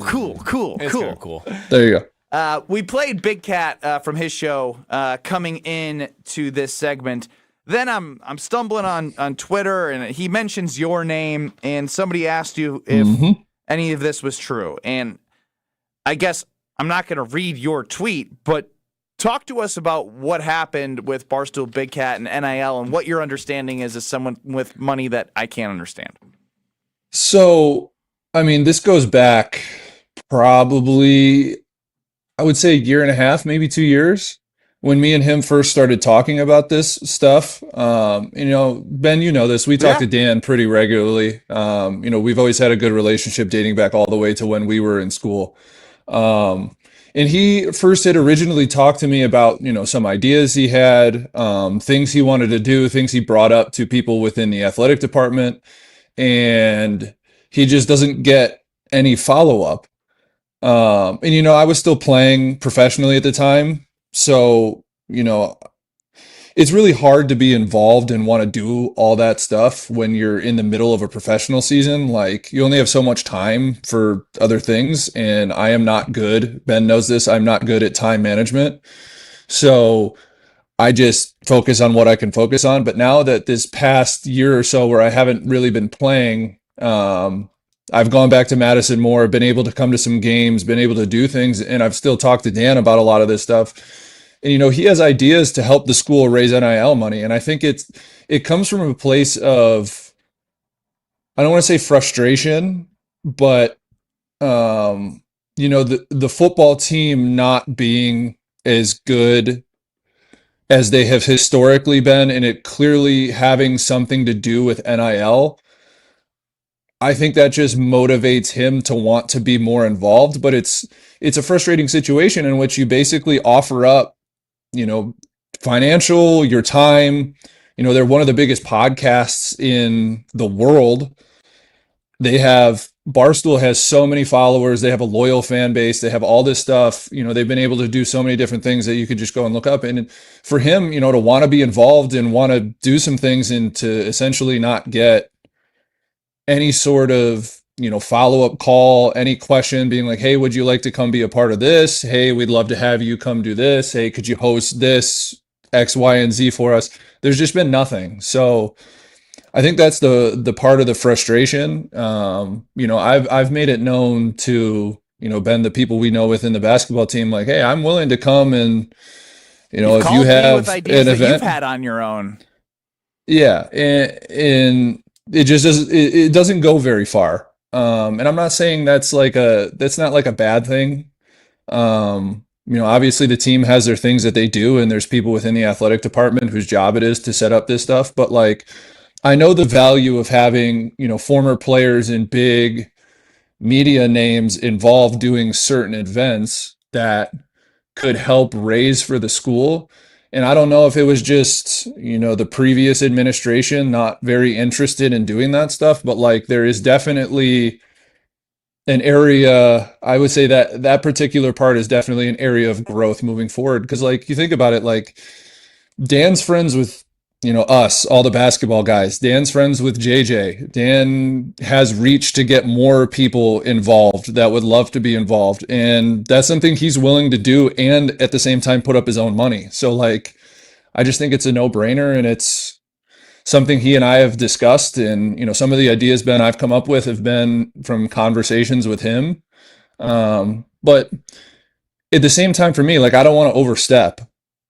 Speaker 4: It's kinda cool.
Speaker 17: There you go.
Speaker 2: We played Big Cat from his show coming in to this segment. Then I'm stumbling on Twitter, and he mentions your name, and somebody asked you if any of this was true. And I guess I'm not going to read your tweet, but talk to us about what happened with Barstool Big Cat and NIL and what your understanding is as someone with money that I can't understand.
Speaker 17: So, I mean, this goes back probably, I would say, a year and a half, maybe 2 years, when me and him first started talking about this stuff. Ben, you know this. We talk to Dan pretty regularly. We've always had a good relationship dating back all the way to when we were in school. And he first had originally talked to me about, some ideas he had, things he wanted to do, things he brought up to people within the athletic department. And he just doesn't get any follow-up. I was still playing professionally at the time. So, it's really hard to be involved and want to do all that stuff when you're in the middle of a professional season. Like, you only have so much time for other things, and I am not good. Ben knows this. I'm not good at time management. So I just focus on what I can focus on. But now that this past year or so where I haven't really been playing, I've gone back to Madison more, been able to come to some games, been able to do things, and I've still talked to Dan about a lot of this stuff. And, he has ideas to help the school raise NIL money. And I think it comes from a place of, I don't want to say frustration, but, the football team not being as good as they have historically been, and it clearly having something to do with NIL. I think that just motivates him to want to be more involved, but it's a frustrating situation in which you basically offer up, financial, your time. They're one of the biggest podcasts in the world. Barstool has so many followers. They have a loyal fan base. They have all this stuff. They've been able to do so many different things that you could just go and look up. And for him, to want to be involved and want to do some things and to essentially not get any sort of, follow-up call, any question being like, hey, would you like to come be a part of this? Hey, we'd love to have you come do this. Hey, could you host this X, Y, and Z for us? There's just been nothing. So I think that's the part of the frustration. I've made it known to, Ben, the people we know within the basketball team, like, hey, I'm willing to come and, if you have
Speaker 2: with ideas
Speaker 17: an event
Speaker 2: that you've had on your own.
Speaker 17: Yeah. And it just it doesn't go very far. And I'm not saying that's not like a bad thing. Obviously the team has their things that they do, and there's people within the athletic department whose job it is to set up this stuff. But like, I know the value of having, former players and big media names involved doing certain events that could help raise for the school. And I don't know if it was just, the previous administration not very interested in doing that stuff, but like, there is definitely an area, I would say that particular part is definitely an area of growth moving forward. Because like, you think about it, like, Dan's friends with, us, all the basketball guys. Dan's friends with JJ. Dan has reach to get more people involved that would love to be involved. And that's something he's willing to do, and at the same time put up his own money. So like, I just think it's a no-brainer, and it's something he and I have discussed. And, some of the ideas, Ben, I've come up with have been from conversations with him. But at the same time, for me, like, I don't want to overstep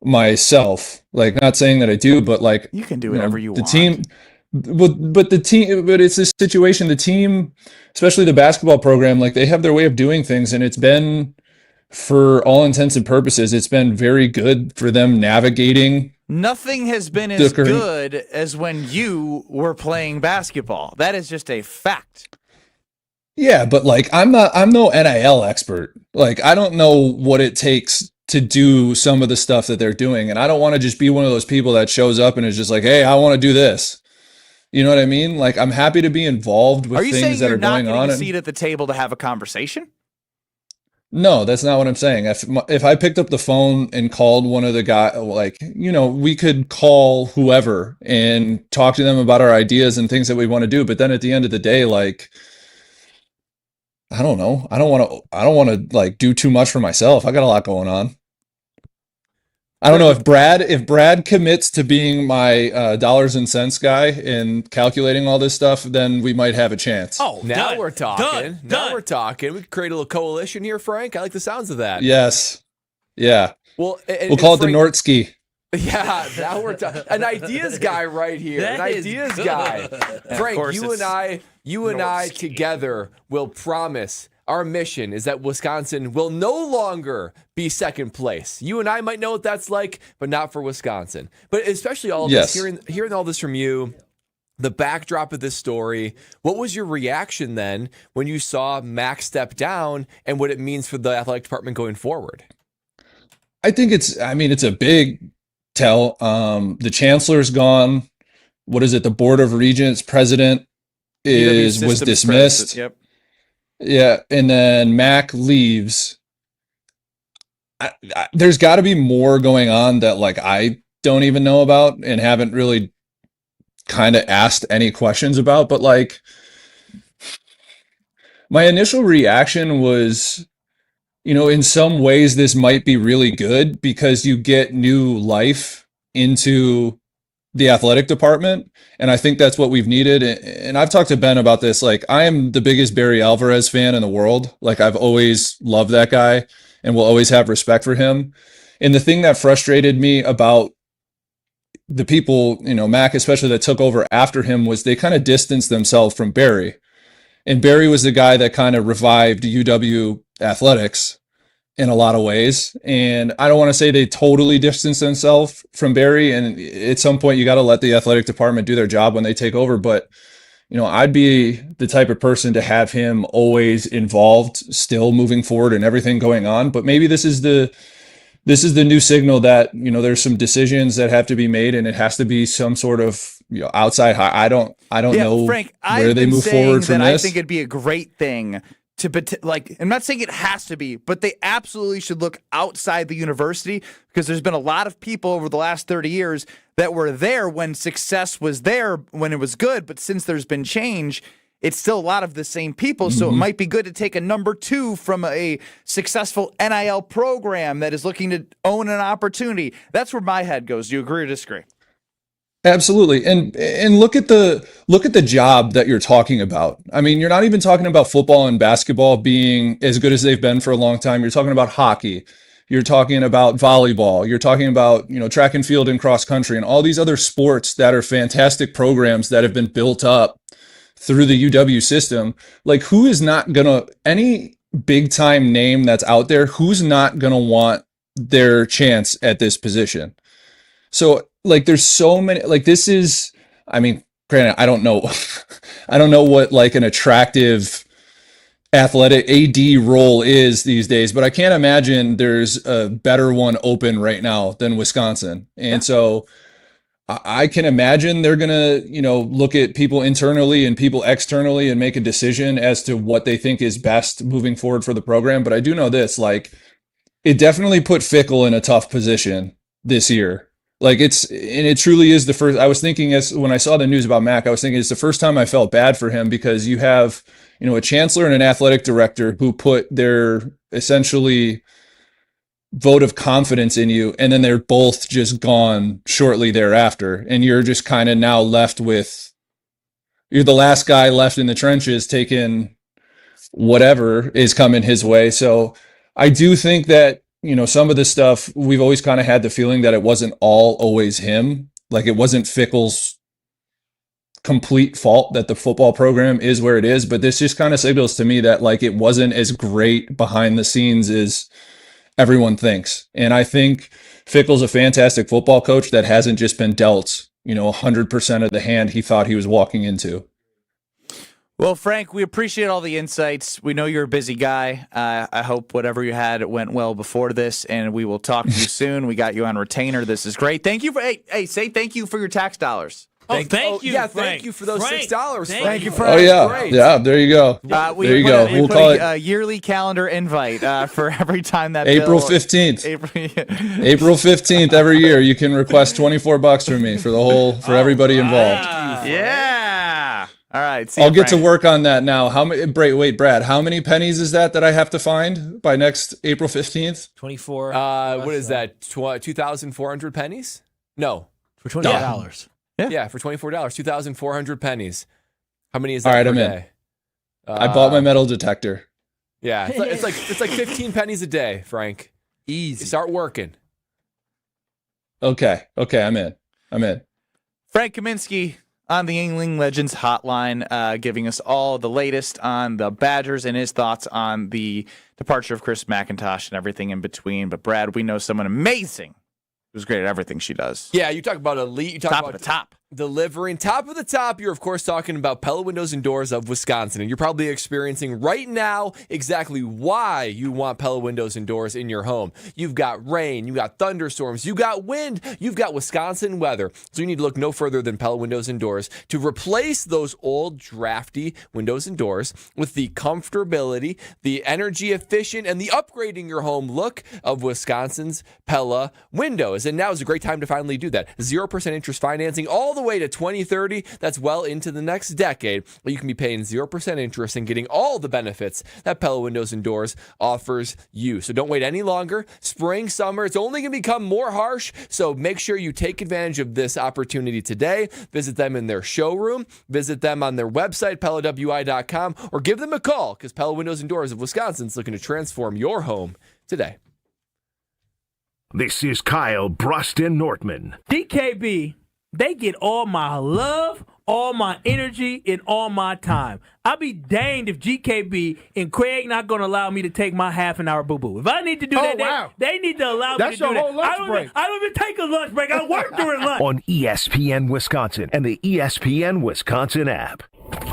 Speaker 17: myself, like, not saying that I do, but like,
Speaker 2: you can do whatever you want.
Speaker 17: But it's this situation, the team, especially the basketball program, like, they have their way of doing things, and it's been, for all intents and purposes, it's been very good for them navigating.
Speaker 2: Nothing has been as good as when you were playing basketball. That is just a fact.
Speaker 17: Yeah, but like, I'm no NIL expert. Like, I don't know what it takes to do some of the stuff that they're doing. And I don't want to just be one of those people that shows up and is just like, hey, I want to do this. You know what I mean? Like, I'm happy to be involved with things that are going on.
Speaker 2: Are you saying you're not getting a seat at the table to have a conversation?
Speaker 17: No, that's not what I'm saying. If I picked up the phone and called one of the guys, like, we could call whoever and talk to them about our ideas and things that we want to do. But then at the end of the day, like, I don't know. I don't want to like do too much for myself. I got a lot going on. I don't know if Brad commits to being my dollars and cents guy and calculating all this stuff, then we might have a chance.
Speaker 4: Oh, now we're talking. Now we're talking. We could create a little coalition here, Frank. I like the sounds of that.
Speaker 17: Yes. Yeah.
Speaker 4: Well,
Speaker 17: we'll call it the Nortski.
Speaker 4: Yeah, now we're talking. An ideas guy right here. An ideas guy. Frank, you and I together will promise. Our mission is that Wisconsin will no longer be second place. You and I might know what that's like, but not for Wisconsin. But especially all of this, hearing all this from you, the backdrop of this story, what was your reaction then when you saw Mac step down and what it means for the athletic department going forward?
Speaker 17: I think it's a big tell. The chancellor's gone. What is it? The Board of Regents president was dismissed.
Speaker 2: Yep.
Speaker 17: Yeah, and then Mac leaves. There's got to be more going on that like I don't even know about and haven't really kind of asked any questions about. But like, my initial reaction was, in some ways this might be really good because you get new life into the athletic department. And I think that's what we've needed. And I've talked to Ben about this. Like, I am the biggest Barry Alvarez fan in the world. Like, I've always loved that guy and will always have respect for him. And the thing that frustrated me about the people, Mac especially, that took over after him was they kind of distanced themselves from Barry. And Barry was the guy that kind of revived UW athletics in a lot of ways. And I don't want to say they totally distance themselves from Barry. And at some point you got to let the athletic department do their job when they take over. But, I'd be the type of person to have him always involved, still moving forward and everything going on. But maybe this is the new signal that, there's some decisions that have to be made and it has to be some sort of outside. I don't know,
Speaker 2: Frank,
Speaker 17: where they move forward from this.
Speaker 2: I think it'd be a great thing I'm not saying it has to be, but they absolutely should look outside the university because there's been a lot of people over the last 30 years that were there when success was there, when it was good. But since there's been change, it's still a lot of the same people. So it might be good to take a number two from a successful NIL program that is looking to own an opportunity. That's where my head goes. Do you agree or disagree?
Speaker 17: Absolutely. And look at the job that you're talking about. I mean, you're not even talking about football and basketball being as good as they've been for a long time. You're talking about hockey. You're talking about volleyball. You're talking about, track and field and cross country and all these other sports that are fantastic programs that have been built up through the UW system. Like, who is not going to, any big time name that's out there, who's not going to want their chance at this position? So, like, there's so many, like, this is, I mean, granted, I don't know what like an attractive athletic AD role is these days, but I can't imagine there's a better one open right now than Wisconsin. And so I can imagine they're going to, look at people internally and people externally and make a decision as to what they think is best moving forward for the program. But I do know this, like, it definitely put Fickell in a tough position this year. Like, it truly is the first. I was thinking, when I saw the news about Mac, I was thinking it's the first time I felt bad for him because you have, a chancellor and an athletic director who put their essentially vote of confidence in you, and then they're both just gone shortly thereafter, and you're just kind of now left with, you're the last guy left in the trenches taking whatever is coming his way. So I do think that, some of the stuff, we've always kind of had the feeling that it wasn't all always him. Like, it wasn't Fickell's complete fault that the football program is where it is. But this just kind of signals to me that, like, it wasn't as great behind the scenes as everyone thinks. And I think Fickell's a fantastic football coach that hasn't just been dealt, 100% of the hand he thought he was walking into.
Speaker 2: Well, Frank, we appreciate all the insights. We know you're a busy guy. I hope whatever you had went well before this, and we will talk to you soon. We got you on retainer. This is great. Thank you for say thank you for your tax dollars.
Speaker 3: Thank you.
Speaker 4: Yeah,
Speaker 3: Frank.
Speaker 4: thank you for those
Speaker 3: Frank,
Speaker 4: $6.
Speaker 3: Thank
Speaker 4: you,
Speaker 2: Frank.
Speaker 17: Oh, yeah.
Speaker 4: Great.
Speaker 17: Yeah, there you go. There you go.
Speaker 2: We'll
Speaker 17: call it
Speaker 2: a yearly calendar invite for every time that
Speaker 17: April
Speaker 2: bill,
Speaker 17: 15th.
Speaker 2: April
Speaker 17: 15th every year. You can request $24 from me for everybody involved.
Speaker 2: Yeah. All right.
Speaker 17: I'll get to work on that now. Wait, Brad, how many pennies is that I have to find by next April 15th?
Speaker 3: 24.
Speaker 4: What is that? 2,400 pennies? No.
Speaker 3: For $24.
Speaker 4: Yeah, for $24. 2,400 pennies. How many is that
Speaker 17: All right,
Speaker 4: per
Speaker 17: I'm
Speaker 4: day?
Speaker 17: I bought my metal detector.
Speaker 4: Yeah, it's like 15 pennies a day, Frank.
Speaker 3: Easy.
Speaker 4: Start working.
Speaker 17: Okay, I'm in.
Speaker 2: Frank Kaminsky on the Yingling Legends hotline, giving us all the latest on the Badgers and his thoughts on the departure of Chris McIntosh and everything in between. But Brad, we know someone amazing who's great at everything she does.
Speaker 4: Yeah, you talk about elite. You talk
Speaker 2: Top
Speaker 4: about
Speaker 2: of the top.
Speaker 4: Delivering top of the top. You're, of course, talking about Pella Windows and Doors of Wisconsin. And you're probably experiencing right now exactly why you want Pella Windows and Doors in your home. You've got rain, you've got thunderstorms, you've got wind, you've got Wisconsin weather. So you need to look no further than Pella Windows and Doors to replace those old drafty windows and doors with the comfortability, the energy efficient, and the upgrading your home look of Wisconsin's Pella Windows. And now is a great time to finally do that. 0% interest financing all the way to 2030. That's well into the next decade. You can be paying 0% interest and getting all the benefits that Pella Windows and Doors offers you. So don't wait any longer. Spring, summer, it's only going to become more harsh. So make sure you take advantage of this opportunity today. Visit them in their showroom. Visit them on their website, PellaWI.com, or give them a call because Pella Windows and Doors of Wisconsin is looking to transform your home today.
Speaker 1: This is Kyle Brust and Nortman.
Speaker 3: DKB, they get all my love, all my energy, and all my time. I'll be danged if GKB and Craig not going to allow me to take my half an hour boo-boo. If I need to do that, they need to allow me to do that.
Speaker 22: That's your whole lunch break.
Speaker 3: I don't even take a lunch break. I work during lunch.
Speaker 1: On ESPN Wisconsin and the ESPN Wisconsin app.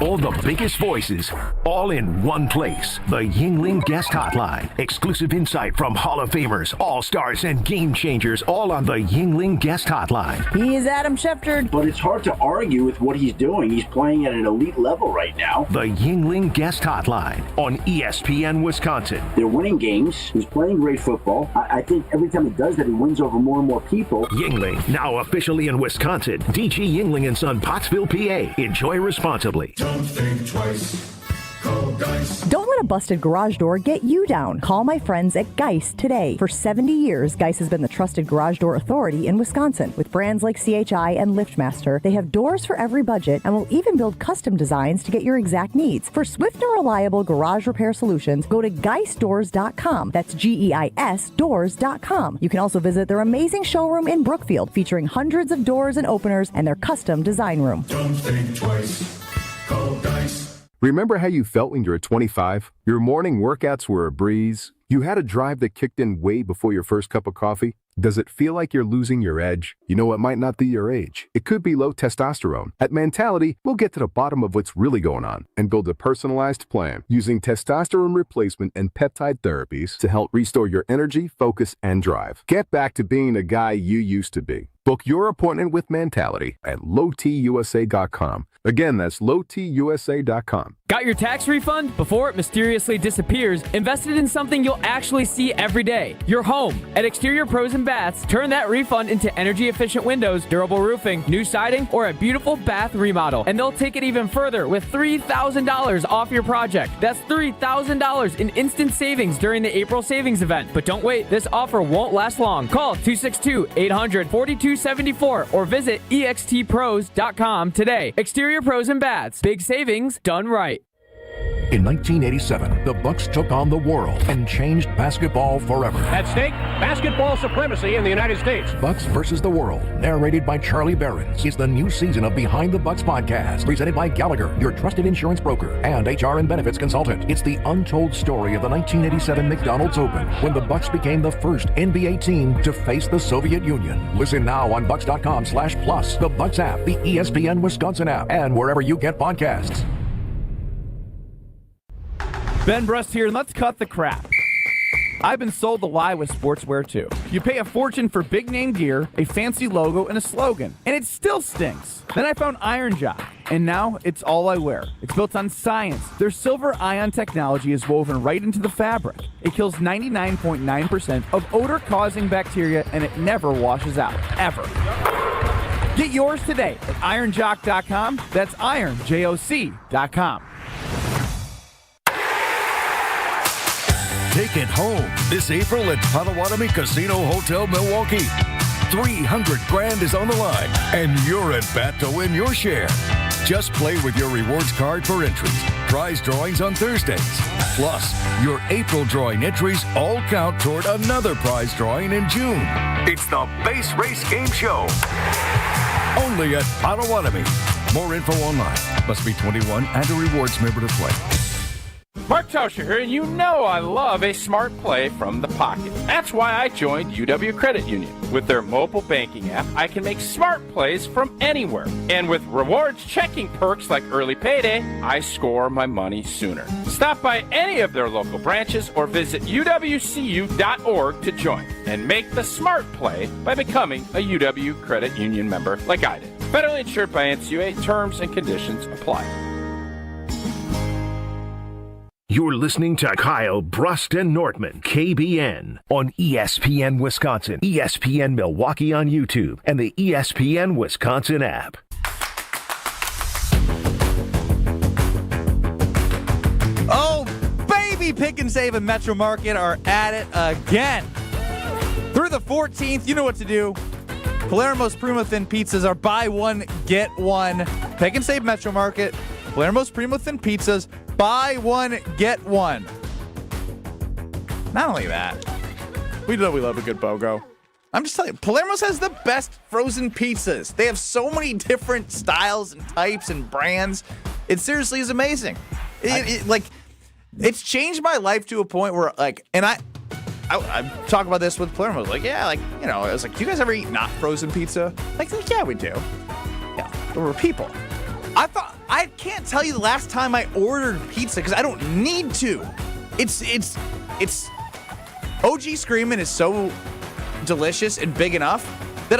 Speaker 1: All the biggest voices, all in one place. The Yingling Guest Hotline. Exclusive insight from Hall of Famers, All-Stars, and Game Changers, all on the Yingling Guest Hotline.
Speaker 5: He is Adam Schefter. But it's hard to argue with what he's doing. He's playing at an elite level right now.
Speaker 1: The Yingling Guest Hotline on ESPN Wisconsin.
Speaker 5: They're winning games. He's playing great football. I think every time he does that, he wins over more and more people.
Speaker 1: Yingling, now officially in Wisconsin. DG Yingling & Son, Pottsville, PA. Enjoy responsibly.
Speaker 18: Don't think twice. Call Geist.
Speaker 19: Don't let a busted garage door get you down. Call my friends at Geist today. For 70 years, Geist has been the trusted garage door authority in Wisconsin. With brands like CHI and LiftMaster, they have doors for every budget and will even build custom designs to get your exact needs. For swift and reliable garage repair solutions, go to geistdoors.com. That's GEIS doors.com. You can also visit their amazing showroom in Brookfield, featuring hundreds of doors and openers and their custom design room.
Speaker 18: Don't think twice. Call Geist.
Speaker 20: Remember how you felt when you were 25? Your morning workouts were a breeze. You had a drive that kicked in way before your first cup of coffee. Does it feel like you're losing your edge? You know, it might not be your age. It could be low testosterone. At Mentality, we'll get to the bottom of what's really going on and build a personalized plan using testosterone replacement and peptide therapies to help restore your energy, focus, and drive. Get back to being the guy you used to be. Book your appointment with Mentality at lowtusa.com. Again, that's lowtusa.com.
Speaker 21: Got your tax refund? Before it mysteriously disappears, invested in something you'll actually see every day. Your home. At Exterior Pros and Baths, turn that refund into energy-efficient windows, durable roofing, new siding, or a beautiful bath remodel. And they'll take it even further with $3,000 off your project. That's $3,000 in instant savings during the April savings event. But don't wait, this offer won't last long. Call 262-800-4274 or visit extpros.com today. Exterior Pros and Baths. Big savings done right.
Speaker 1: In 1987, the Bucks took on the world and changed basketball forever.
Speaker 23: At stake, basketball supremacy in the United States.
Speaker 1: Bucks versus the World, narrated by Charlie Behrens, is the new season of Behind the Bucks podcast, presented by Gallagher, your trusted insurance broker and HR and benefits consultant. It's the untold story of the 1987 McDonald's Open, when the Bucks became the first NBA team to face the Soviet Union. Listen now on Bucks.com/plus, the Bucks app, the ESPN Wisconsin app, and wherever you get podcasts.
Speaker 7: Ben Brust here, and let's cut the crap. I've been sold the lie with sportswear too. You pay a fortune for big name gear, a fancy logo, and a slogan, and it still stinks. Then I found Iron Jock, and now it's all I wear. It's built on science. Their silver ion technology is woven right into the fabric. It kills 99.9% of odor-causing bacteria, and it never washes out, ever. Get yours today at ironjock.com. That's ironjoc.com.
Speaker 1: Take it home this April at Potawatomi Casino Hotel Milwaukee. 300 grand is on the line, and you're at bat to win your share. Just play with your rewards card for entries, prize drawings on Thursdays. Plus, your April drawing entries all count toward another prize drawing in June. It's the Base Race Game Show. Only at Potawatomi. More info online. Must be 21 and a rewards member to play.
Speaker 8: Mark Tauscher here, and you know I love a smart play from the pocket. That's why I joined UW Credit Union. With their mobile banking app, I can make smart plays from anywhere. And with rewards checking perks like early payday, I score my money sooner. Stop by any of their local branches or visit uwcu.org to join and make the smart play by becoming a UW Credit Union member like I did. Federally insured by NCUA. Terms and conditions apply.
Speaker 1: You're listening to Kyle Brust and Nortman, KBN, on ESPN Wisconsin, ESPN Milwaukee on YouTube, and the ESPN Wisconsin app.
Speaker 2: Oh, baby, Pick and Save and Metro Market are at it again. Through the 14th, you know what to do. Palermo's Primo Thin Pizzas are buy one, get one. Pick and Save Metro Market, Palermo's Primo Thin Pizzas, buy one, get one. Not only that, we know we love a good BOGO. I'm just telling you, Palermo's has the best frozen pizzas. They have so many different styles and types and brands. It seriously is amazing. It's changed my life to a point where, and I talk about this with Palermo. Like, yeah, I was like, do you guys ever eat not frozen pizza? Like, yeah, we do. Yeah, but we're people. I can't tell you the last time I ordered pizza because I don't need to. It's OG Screamin' is so delicious and big enough that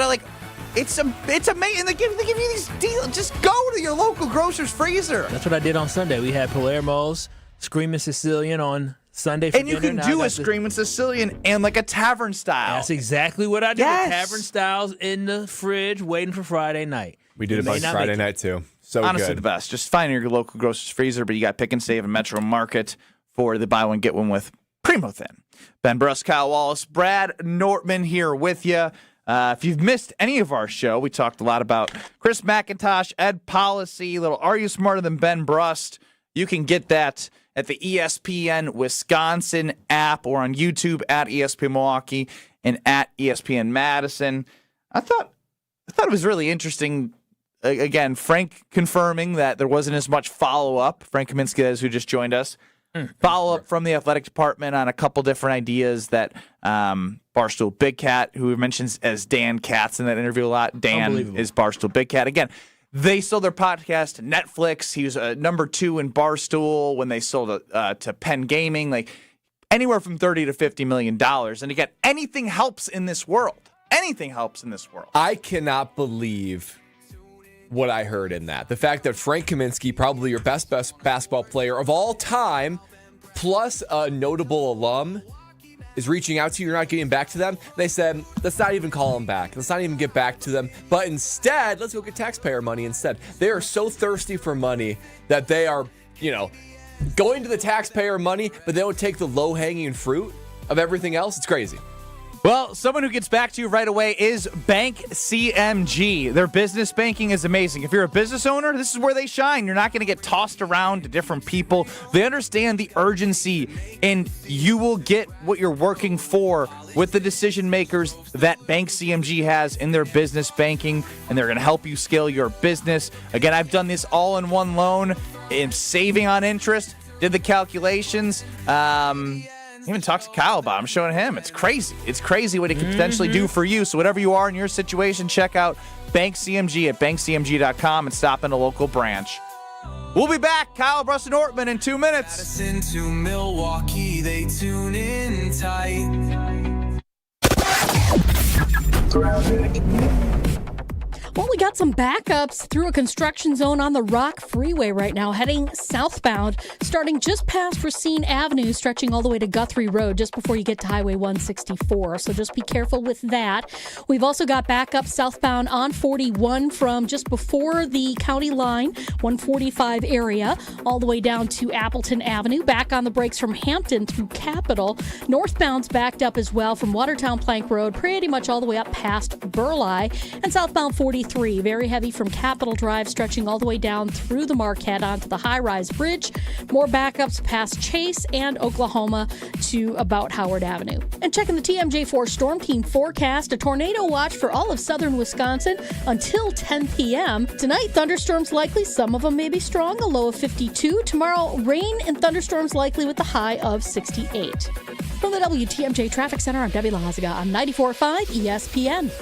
Speaker 2: it's amazing. They give you these deals. Just go to your local grocer's freezer.
Speaker 3: That's what I did on Sunday. We had Palermo's Screamin' Sicilian on Sunday for dinner.
Speaker 2: And you can do a Screamin' Sicilian and like a tavern style.
Speaker 3: That's exactly what I did. Yes. Tavern styles in the fridge waiting for Friday night.
Speaker 4: We did a bunch Friday night too. So
Speaker 2: honestly,
Speaker 4: good.
Speaker 2: The best. Just find your local grocer's freezer, but you got Pick and Save and Metro Market for the buy one, get one with Primo Thin. Ben Brust, Kyle Wallace, Brad Nortman here with you. If you've missed any of our show, we talked a lot about Chris McIntosh, ed policy, little Are You Smarter Than Ben Brust? You can get that at the ESPN Wisconsin app or on YouTube at ESPN Milwaukee and at ESPN Madison. I thought it was really interesting. Again, Frank confirming that there wasn't as much follow-up. Frank Kaminsky, who just joined us. Follow-up from the athletic department on a couple different ideas that Barstool Big Cat, who mentions as Dan Katz in that interview a lot. Dan is Barstool Big Cat. Again, they sold their podcast to Netflix. He was number 2 in Barstool when they sold it to Penn Gaming. Like anywhere from $30 to $50 million. And again, anything helps in this world. Anything helps in this world.
Speaker 4: I cannot believe what I heard in that. The fact that Frank Kaminsky, probably your best basketball player of all time, plus a notable alum, is reaching out to you. You're not getting back to them. They said, let's not even call them back. Let's not even get back to them. But instead, let's go get taxpayer money instead. They are so thirsty for money that they are, going to the taxpayer money, but they don't take the low-hanging fruit of everything else. It's crazy.
Speaker 2: Well, someone who gets back to you right away is Bank CMG. Their business banking is amazing. If you're a business owner, this is where they shine. You're not going to get tossed around to different people. They understand the urgency, and you will get what you're working for with the decision makers that Bank CMG has in their business banking, and they're going to help you scale your business. Again, I've done this all-in-one loan and saving on interest, did the calculations. Even talked to Kyle about it. I'm showing him. It's crazy. It's crazy what it can potentially do for you. So whatever you are in your situation, check out Bank CMG at bankcmg.com and stop in a local branch. We'll be back. Kyle, Brust, and Nortman in 2 minutes.
Speaker 9: Listen to Milwaukee, they tune in tight.
Speaker 16: Well, we got some backups through a construction zone on the Rock Freeway right now, heading southbound, starting just past Racine Avenue, stretching all the way to Guthrie Road, just before you get to Highway 164. So just be careful with that. We've also got backups southbound on 41 from just before the county line, 145 area, all the way down to Appleton Avenue. Back on the brakes from Hampton through Capitol. Northbound's backed up as well from Watertown Plank Road, pretty much all the way up past Burleigh. And southbound 43, very heavy from Capitol Drive, stretching all the way down through the Marquette onto the high-rise bridge. More backups past Chase and Oklahoma to about Howard Avenue. And checking the TMJ4 Storm Team forecast, a tornado watch for all of southern Wisconsin until 10 p.m. Tonight, thunderstorms likely. Some of them may be strong, a low of 52. Tomorrow, rain and thunderstorms likely with a high of 68. From the WTMJ Traffic Center, I'm Debbie Lazaga on 94.5 ESPN.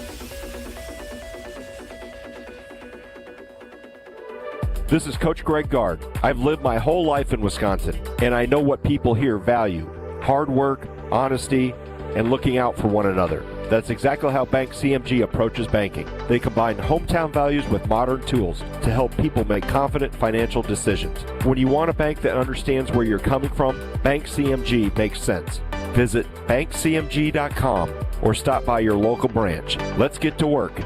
Speaker 10: This is Coach Greg Gard. I've lived my whole life in Wisconsin, and I know what people here value: hard work, honesty, and looking out for one another. That's exactly how Bank CMG approaches banking. They combine hometown values with modern tools to help people make confident financial decisions. When you want a bank that understands where you're coming from, Bank CMG makes sense. Visit bankcmg.com or stop by your local branch. Let's get to work.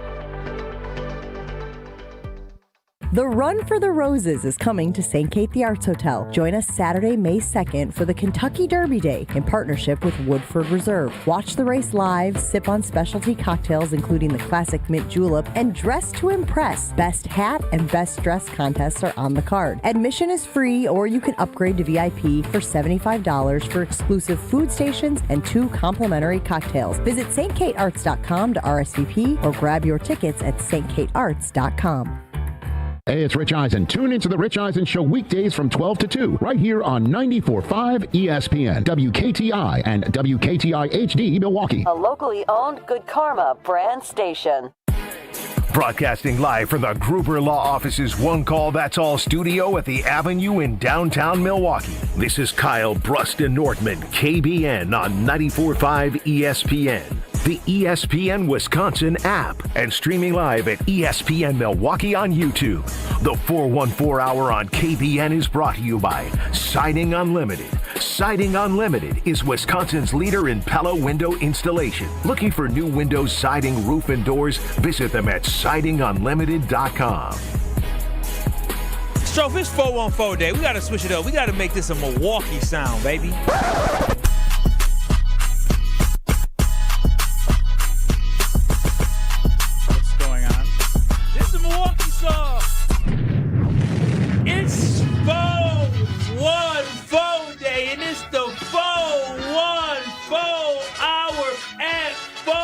Speaker 19: The Run for the Roses is coming to St. Kate the Arts Hotel. Join us Saturday, May 2nd for the Kentucky Derby Day in partnership with Woodford Reserve. Watch the race live, sip on specialty cocktails including the classic mint julep, and dress to impress. Best hat and best dress contests are on the card. Admission is free, or you can upgrade to VIP for $75 for exclusive food stations and 2 complimentary cocktails. Visit stkatearts.com to RSVP or grab your tickets at stkatearts.com.
Speaker 22: Hey, it's Rich Eisen. Tune into the Rich Eisen Show weekdays from 12 to 2, right here on 94.5 ESPN, WKTI, and WKTI HD Milwaukee.
Speaker 11: A locally owned Good Karma brand station.
Speaker 1: Broadcasting live from the Gruber Law Office's One Call That's All studio at the Avenue in downtown Milwaukee. This is Kyle Brust and Nortman, KBN on 94.5 ESPN. The ESPN Wisconsin app, and streaming live at ESPN Milwaukee on YouTube. The 414 Hour on KBN is brought to you by Siding Unlimited. Siding Unlimited is Wisconsin's leader in Pella window installation. Looking for new windows, siding, roof, and doors? Visit them at sidingunlimited.com.
Speaker 3: Stro, it's 414 day. We got to switch it up. We got to make this a Milwaukee sound, baby. It's 414 day, and it's the 414 hour at 4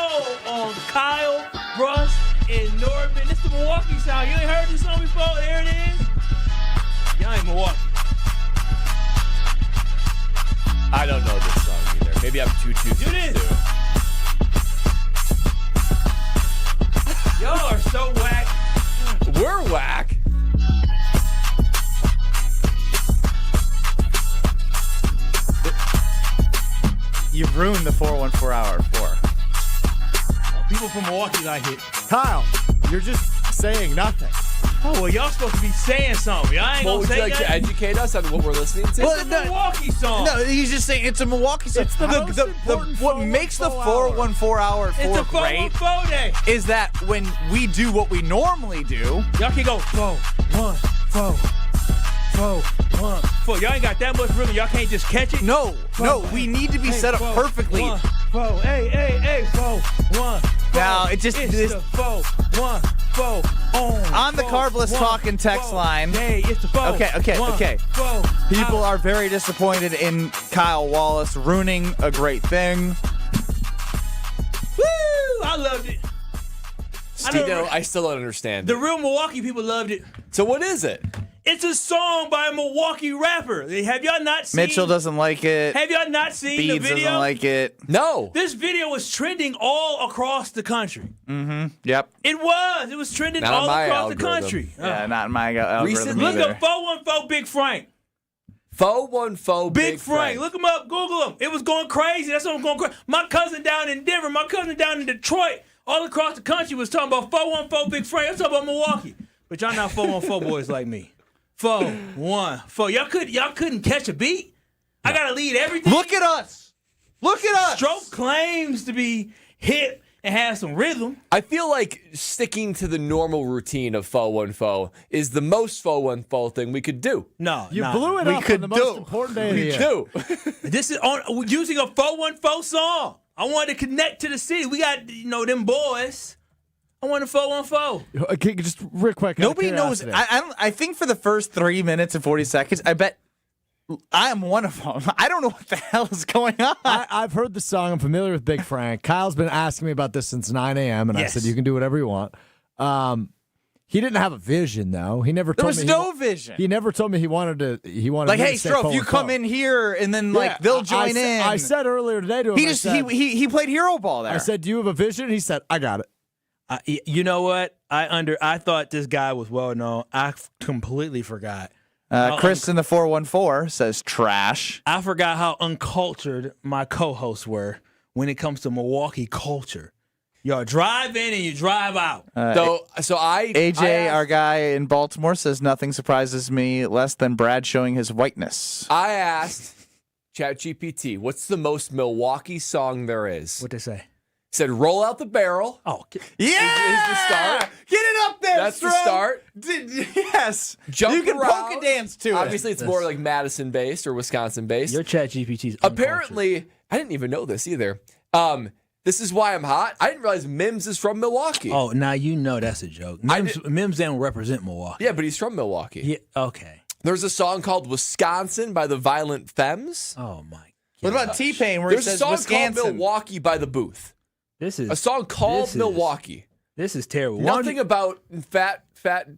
Speaker 3: on Kyle, Brust, and Nortman. It's the Milwaukee sound. You ain't heard this song before? There it is. Y'all ain't Milwaukee.
Speaker 4: I don't know this song either. Maybe I'm too
Speaker 3: Do this. Y'all are so whack.
Speaker 4: We're whack.
Speaker 2: You've ruined the 414 hour for.
Speaker 3: People from Milwaukee like it.
Speaker 24: Kyle, you're just saying nothing.
Speaker 3: Oh, well, y'all supposed to be saying something. Y'all ain't gonna say
Speaker 4: would you like to educate us on what we're listening to?
Speaker 3: It's a Milwaukee song.
Speaker 2: No, he's just saying it's a Milwaukee song.
Speaker 24: It's the most important
Speaker 2: what makes the 414 hour
Speaker 3: It's a
Speaker 2: great
Speaker 3: 414 day.
Speaker 2: is that when we do what we normally do,
Speaker 3: Y'all can go 414. Y'all ain't got that much rhythm. Y'all can't just catch it.
Speaker 2: No, we need to be set up perfectly.
Speaker 3: 414.
Speaker 2: Now it just
Speaker 3: it's the 414
Speaker 2: on the Carbless talking text line.
Speaker 3: Hey, it's the 4.
Speaker 2: Okay. People are very disappointed in Kyle Wallace ruining a great thing.
Speaker 3: Woo! I loved it.
Speaker 4: I still don't understand.
Speaker 3: The real Milwaukee people loved it.
Speaker 4: So what is it?
Speaker 3: It's a song by a Milwaukee rapper. Have y'all not seen?
Speaker 2: Mitchell doesn't like it.
Speaker 3: Have y'all not seen
Speaker 2: Beads
Speaker 3: the video?
Speaker 2: doesn't like it.
Speaker 4: No.
Speaker 3: This video was trending all across the country.
Speaker 2: Mm-hmm. Yep.
Speaker 3: It was trending
Speaker 4: Not
Speaker 3: all
Speaker 4: on my
Speaker 3: across the
Speaker 4: algorithm.
Speaker 3: country.
Speaker 2: Yeah, not in my algorithm
Speaker 3: Look
Speaker 2: either.
Speaker 3: up 414 Big Frank.
Speaker 4: 414
Speaker 3: Big Frank. Look him up. Google him. It was going crazy. That's what was going crazy. My cousin down in Denver, my cousin down in Detroit, all across the country was talking about 414 Big Frank. I'm talking about Milwaukee. But y'all not 414 boys like me. 414. Y'all couldn't catch a beat. I gotta lead everything.
Speaker 2: Look at us. Look at us.
Speaker 3: Stro claims to be hip and have some rhythm.
Speaker 4: I feel like sticking to the normal routine of 414 is the most 414 thing we could do.
Speaker 3: No,
Speaker 24: You blew it up on the most important day of the year.
Speaker 3: This is using a 414 song. I wanted to connect to the city. We got them boys. I want a 414.
Speaker 24: Okay, just real quick.
Speaker 2: Nobody knows. I think for the first 3 minutes and 40 seconds, I bet I am one of them. I don't know what the hell is going on.
Speaker 24: I've heard the song. I'm familiar with Big Frank. Kyle's been asking me about this since 9 a.m., and I said, you can do whatever you want. He didn't have a vision, though. He never told me.
Speaker 2: There was no vision.
Speaker 24: He never told me he wanted to. He wanted
Speaker 2: like,
Speaker 24: me
Speaker 2: hey,
Speaker 24: to say
Speaker 2: Stro, if you
Speaker 24: 414.
Speaker 2: come in here and then they'll join in.
Speaker 24: I said earlier today to him.
Speaker 2: He played hero ball there.
Speaker 24: I said, do you have a vision? He said, I got it.
Speaker 3: You know what? I thought this guy was well known. I completely forgot.
Speaker 2: Chris in the 414 says trash.
Speaker 3: I forgot how uncultured my co-hosts were when it comes to Milwaukee culture. Y'all drive in and you drive out.
Speaker 2: AJ, our guy in Baltimore, says nothing surprises me less than Brad showing his whiteness.
Speaker 4: I asked ChatGPT, what's the most Milwaukee song there is?
Speaker 3: What'd they say?
Speaker 4: Said, roll out the barrel.
Speaker 3: Oh,
Speaker 2: yeah!
Speaker 4: Is the start.
Speaker 2: Get it up there,
Speaker 4: That's
Speaker 2: Stro.
Speaker 4: the start.
Speaker 2: Yes.
Speaker 4: Jump
Speaker 2: you can
Speaker 4: around.
Speaker 2: polka dance to it.
Speaker 4: Obviously, it's more like Madison-based or Wisconsin-based.
Speaker 3: Your ChatGPT's
Speaker 4: apparently, I didn't even know this either. This is why I'm hot. I didn't realize Mims is from Milwaukee.
Speaker 3: Oh, now you know that's a joke. Mims don't represent Milwaukee.
Speaker 4: Yeah, but he's from Milwaukee.
Speaker 3: Yeah, okay.
Speaker 4: There's a song called Wisconsin by the Violent Femmes.
Speaker 3: Oh, my God.
Speaker 2: What about T-Pain where
Speaker 4: There's
Speaker 2: he says
Speaker 4: a song
Speaker 2: Wisconsin?
Speaker 4: called Milwaukee by the Booth.
Speaker 3: This is
Speaker 4: a song called Milwaukee.
Speaker 3: This is terrible.
Speaker 4: Nothing about Fat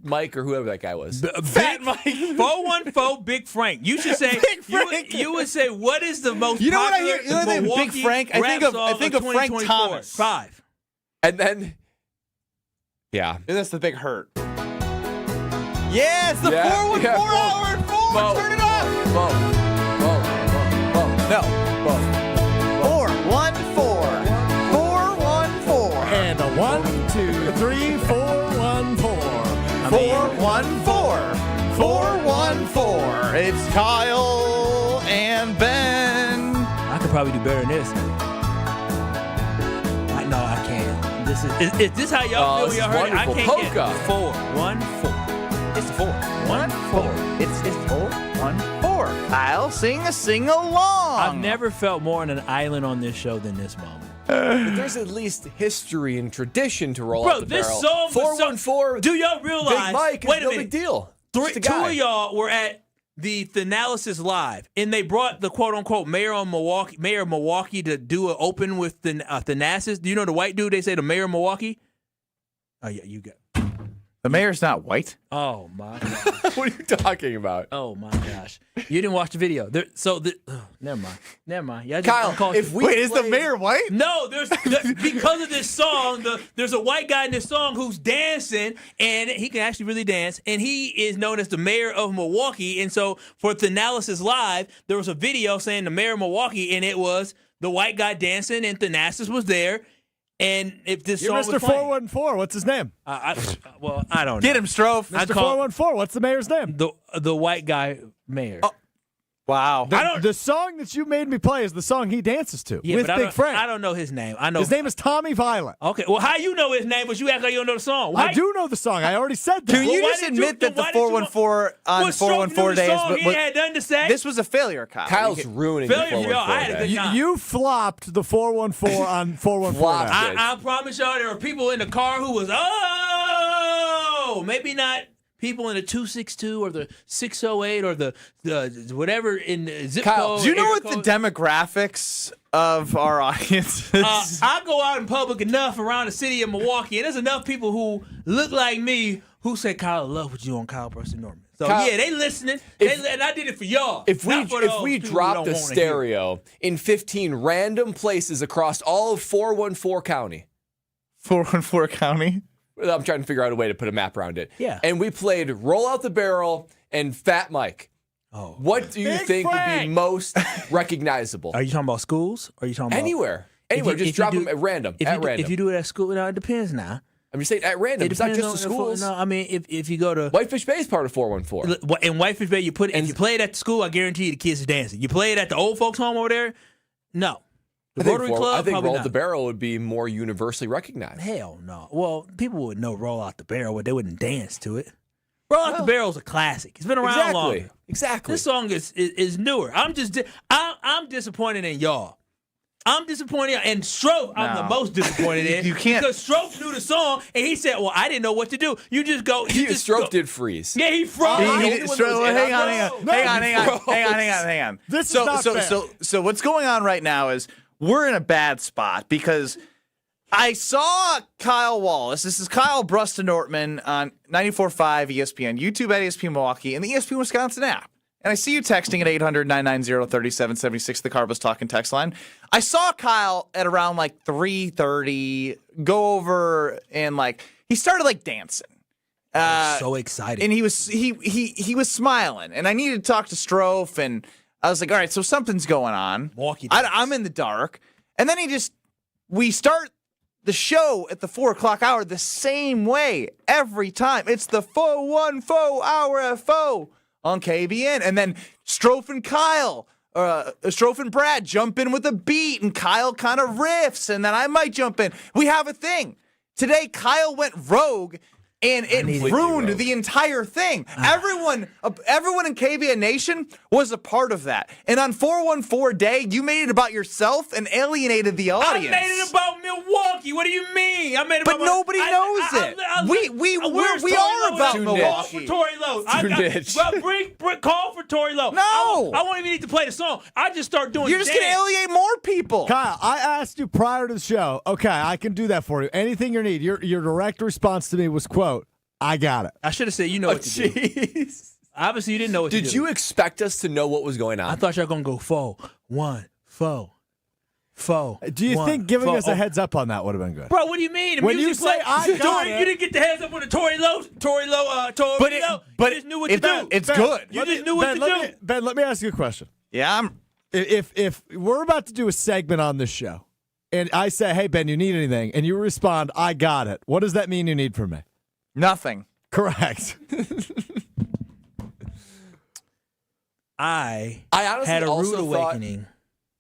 Speaker 4: Mike or whoever that guy was.
Speaker 3: Fat Mike. 414 Big Frank. You should say
Speaker 2: Big Frank.
Speaker 3: You would say what is the most
Speaker 2: You know what I
Speaker 3: popular
Speaker 2: hear? You know the
Speaker 3: Milwaukee
Speaker 2: Big Frank? I think of Frank
Speaker 3: 2024?
Speaker 2: Thomas.
Speaker 3: 5.
Speaker 4: And then yeah.
Speaker 2: That's the big hurt. Yeah, it's the 414 hour and 4. Turn it up. No. 414. 414.
Speaker 24: And a 1, 2, 3, 4, 1, 4.
Speaker 2: 414. 414. It's Kyle and Ben.
Speaker 3: I could probably do better than this. No, I can't. Is this how y'all feel? Y'all heard it? I can't
Speaker 4: polka.
Speaker 3: Get 414. It's 414.
Speaker 2: It's 414. Kyle, sing along.
Speaker 3: I've never felt more on an island on this show than this moment.
Speaker 4: But there's at least history and tradition to roll out the barrel.
Speaker 3: This song
Speaker 4: 414.
Speaker 3: Do y'all realize?
Speaker 4: Big Mike is
Speaker 3: wait a
Speaker 4: no
Speaker 3: minute.
Speaker 4: big deal.
Speaker 3: Two of y'all were at the Thanassis Live, and they brought the quote-unquote mayor of Milwaukee to do an open with the Thanassis. Do you know the white dude? They say the mayor of Milwaukee. Oh yeah, you got.
Speaker 2: The mayor's not white.
Speaker 3: Oh my God.
Speaker 4: What are you talking about?
Speaker 3: Oh my gosh. You didn't watch the video. Never mind. Y'all just
Speaker 4: Kyle,
Speaker 2: is the mayor white?
Speaker 3: No, because of this song, there's a white guy in this song who's dancing, and he can actually really dance, and he is known as the mayor of Milwaukee. And so for Thanassis Live, there was a video saying the mayor of Milwaukee, and it was the white guy dancing, and Thanassis was there. And if this
Speaker 24: You're
Speaker 3: song
Speaker 24: Mr.
Speaker 3: was playing,
Speaker 24: 414. What's his name?
Speaker 3: I don't know.
Speaker 2: Get him, Stro.
Speaker 24: Mr. 414. What's the mayor's name?
Speaker 3: The white guy mayor.
Speaker 2: Oh. Wow.
Speaker 24: The song that you made me play is the song he dances to with
Speaker 3: but
Speaker 24: Big Frank.
Speaker 3: I don't know his name. I know
Speaker 24: his name is Tommy Violent.
Speaker 3: Okay, well, how you know his name, but you act like you don't know the song?
Speaker 24: I do know the song. I already said that.
Speaker 2: Can you just admit that the 414 on 414 days?
Speaker 3: He had nothing to say.
Speaker 2: This was a failure, Kyle.
Speaker 4: Kyle's ruining the 414
Speaker 24: You flopped the 414 on 414.
Speaker 3: I promise y'all there were people in the car who was, maybe not people in the 262 or the 608 or the whatever in the zip
Speaker 2: Kyle,
Speaker 3: code.
Speaker 2: do you know what the demographics of our audience is?
Speaker 3: I go out in public enough around the city of Milwaukee, and there's enough people who look like me who say, Kyle, I love what you on Kyle Brust and Norman. So
Speaker 4: Kyle,
Speaker 3: yeah, they listening. And I did it for y'all.
Speaker 4: If we
Speaker 3: drop
Speaker 4: dropped the stereo in 15 random places across all of 414 County.
Speaker 2: 414 County?
Speaker 4: I'm trying to figure out a way to put a map around it.
Speaker 3: Yeah.
Speaker 4: And we played Roll Out the Barrel and Fat Mike.
Speaker 3: Oh.
Speaker 4: What do you think would be most recognizable?
Speaker 3: Are you talking about schools? Or are you talking about
Speaker 4: anywhere? Anywhere. Just drop them at random.
Speaker 3: If you do it at school, it depends now.
Speaker 4: I'm just saying at random. It's not just the schools.
Speaker 3: No, I mean if you go to
Speaker 4: Whitefish Bay is part of 414.
Speaker 3: In Whitefish Bay, if you play it at the school, I guarantee you the kids are dancing. You play it at the old folks' home over there, no. The Rotary Club,
Speaker 4: I think
Speaker 3: probably
Speaker 4: Roll
Speaker 3: not.
Speaker 4: the Barrel would be more universally recognized.
Speaker 3: Hell no. Well, people would know Roll Out the Barrel, but they wouldn't dance to it. Roll Out the Barrel is a classic. It's been around long.
Speaker 4: Exactly.
Speaker 3: This song is newer. I'm disappointed in y'all. I'm disappointed, and Stro, I'm the most disappointed in.
Speaker 2: You can't.
Speaker 3: Because Stro knew the song, and he said, well, I didn't know what to do. You just go.
Speaker 4: Stro did freeze.
Speaker 3: Yeah, he froze.
Speaker 2: Hang on.
Speaker 24: This is not fair.
Speaker 2: So what's going on right now is we're in a bad spot because I saw Kyle Wallace. This is Kyle Brust and Nortman on 94.5 ESPN, YouTube at ESPN Milwaukee, and the ESPN Wisconsin app. And I see you texting at 800-990-3776, the Carbos Talking text line. I saw Kyle at around like 3:30 go over and he started dancing.
Speaker 3: I was so excited.
Speaker 2: And he was smiling. And I needed to talk to Strofe, and I was like, all right, so something's going on. I'm in the dark. And then we start the show at the 4 o'clock hour the same way every time. It's the 414 hour FO on KBN. And then Strofe and Brad jump in with a beat, and Kyle kind of riffs, and then I might jump in. We have a thing. Today, Kyle went rogue, and it ruined the entire thing. Everyone in KBN Nation was a part of that. And on 414 Day, you made it about yourself and alienated the audience.
Speaker 3: I made it about Milwaukee. What do you mean? I made it
Speaker 2: but
Speaker 3: about
Speaker 2: nobody knows it. We are about Milwaukee.
Speaker 3: Call for Tory Lowe. Call for Tory Lowe.
Speaker 2: No.
Speaker 3: I won't even need to play the song. I just start doing
Speaker 2: You're just going to alienate more people.
Speaker 24: Kyle, I asked you prior to the show, okay, I can do that for you. Anything you need. Your direct response to me was, quote, I got it.
Speaker 3: I should have said, you know what to do. Obviously, you didn't know what to do.
Speaker 4: Did you expect us to know what was going on?
Speaker 3: I thought y'all going to go 4-1, 4.
Speaker 24: Do you think giving us a heads up on that would have been good?
Speaker 3: Bro, what do you mean?
Speaker 24: When you say I got it.
Speaker 3: You didn't get the heads up on the Tory Lowe.
Speaker 2: But
Speaker 3: you just knew what to do.
Speaker 2: It's good.
Speaker 3: You just knew what to do.
Speaker 24: Ben, let me ask you a question.
Speaker 2: Yeah,
Speaker 24: If we're about to do a segment on this show, and I say, hey, Ben, you need anything, and you respond, I got it, what does that mean you need from me?
Speaker 2: Nothing.
Speaker 24: Correct.
Speaker 3: I
Speaker 4: honestly
Speaker 3: had a rude
Speaker 4: also
Speaker 3: awakening.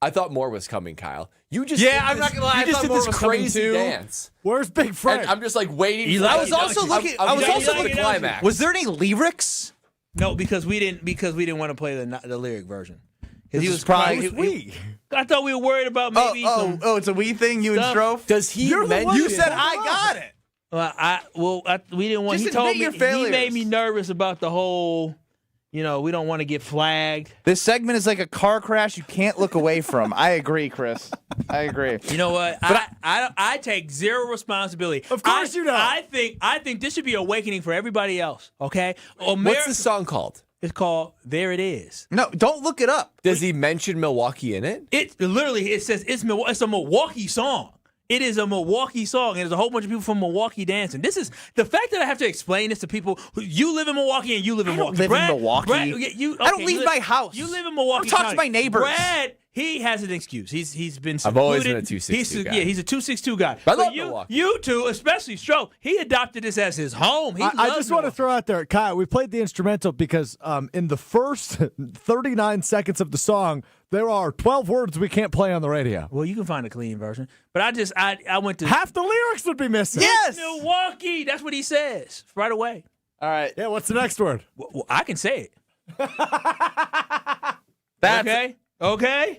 Speaker 4: I thought more was coming, Kyle. You just
Speaker 2: I'm not gonna lie.
Speaker 4: You just did this crazy
Speaker 2: coming
Speaker 4: dance.
Speaker 24: Where's Big Frank?
Speaker 4: And I'm just waiting.
Speaker 2: I was also looking.
Speaker 4: I was also for the climax.
Speaker 2: Was there any lyrics?
Speaker 3: No, because we didn't want to play the lyric version.
Speaker 2: He was probably.
Speaker 3: I thought we were worried about maybe.
Speaker 2: It's a we thing. You and Strofe.
Speaker 4: Does he?
Speaker 2: You said I got it.
Speaker 3: We didn't want.
Speaker 2: Just
Speaker 3: he told me.
Speaker 2: your failures.
Speaker 3: He made me nervous about the whole. We don't want to get flagged.
Speaker 2: This segment is like a car crash you can't look away from. I agree, Chris. I agree.
Speaker 3: You know what? I take zero responsibility.
Speaker 24: Of course you don't.
Speaker 3: I think this should be awakening for everybody else. Okay.
Speaker 4: What's the song called?
Speaker 3: It's called "There It Is."
Speaker 2: No, don't look it up.
Speaker 4: Does he mention Milwaukee in it?
Speaker 3: It says it's a Milwaukee song. It is a Milwaukee song, and there's a whole bunch of people from Milwaukee dancing. This is the fact that I have to explain this to people. You live in Milwaukee, and you live in Milwaukee.
Speaker 2: I don't live in Milwaukee. I don't leave my house.
Speaker 3: You live in Milwaukee.
Speaker 2: I don't talk to my neighbors.
Speaker 3: Brad, he has an excuse. He's been secluded.
Speaker 4: I've always been a 262 guy.
Speaker 3: Yeah, he's a 262 guy.
Speaker 4: I love Milwaukee.
Speaker 3: You two, especially Stro, he adopted this as his home.
Speaker 24: I just want to throw out there, Kyle, we played the instrumental because in the first 39 seconds of the song, there are 12 words we can't play on the radio.
Speaker 3: Well, you can find a clean version. But I went to...
Speaker 24: Half the lyrics would be missing.
Speaker 2: Yes!
Speaker 3: Milwaukee. That's what he says right away.
Speaker 2: All right.
Speaker 24: Yeah, what's the next word?
Speaker 3: Well, I can say it.
Speaker 2: That's
Speaker 3: okay?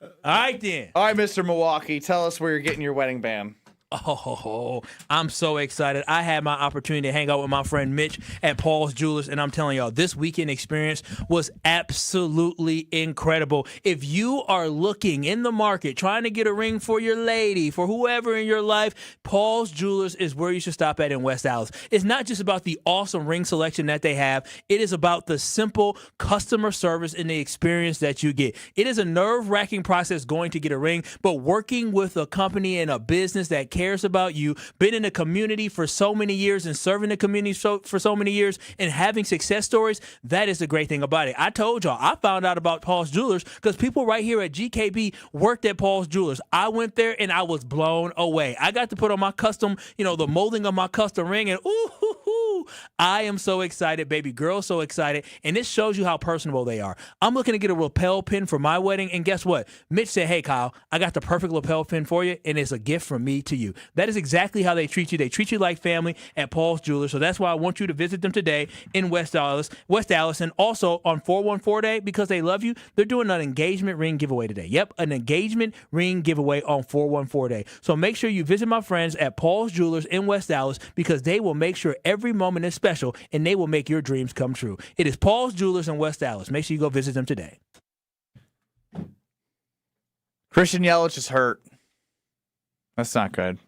Speaker 3: All right, then.
Speaker 2: All right, Mr. Milwaukee, tell us where you're getting your wedding band.
Speaker 3: Oh, I'm so excited. I had my opportunity to hang out with my friend Mitch at Paul's Jewelers, and I'm telling y'all, this weekend experience was absolutely incredible. If you are looking in the market, trying to get a ring for your lady, for whoever in your life, Paul's Jewelers is where you should stop at in West Allis. It's not just about the awesome ring selection that they have. It is about the simple customer service and the experience that you get. It is a nerve-wracking process going to get a ring, but working with a company and a business that cares about you, been in the community for so many years and serving the community for so many years and having success stories, that is the great thing about it. I told y'all, I found out about Paul's Jewelers because people right here at GKB worked at Paul's Jewelers. I went there and I was blown away. I got to put on my custom, the molding of my custom ring, and I am so excited, baby girl, so excited. And this shows you how personable they are. I'm looking to get a lapel pin for my wedding, and guess what? Mitch said, hey, Kyle, I got the perfect lapel pin for you, and it's a gift from me to you. That is exactly how they treat you. They treat you like family at Paul's Jewelers. So that's why I want you to visit them today in West Allis, and also on 414 Day, because they love you, they're doing an engagement ring giveaway today. Yep, an engagement ring giveaway on 414 Day. So make sure you visit my friends at Paul's Jewelers in West Allis, because they will make sure every moment is special, and they will make your dreams come true. It is Paul's Jewelers in West Allis. Make sure you go visit them today.
Speaker 2: Christian Yelich is hurt. That's not good.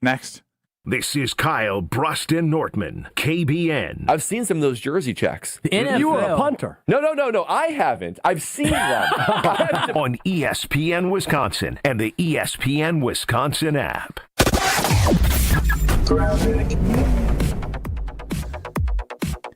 Speaker 2: Next.
Speaker 1: This is Kyle Brust and Nortman, KBN.
Speaker 4: I've seen some of those jersey checks.
Speaker 21: You were a punter.
Speaker 4: No. I haven't. I've seen them.
Speaker 1: On ESPN Wisconsin and the ESPN Wisconsin app.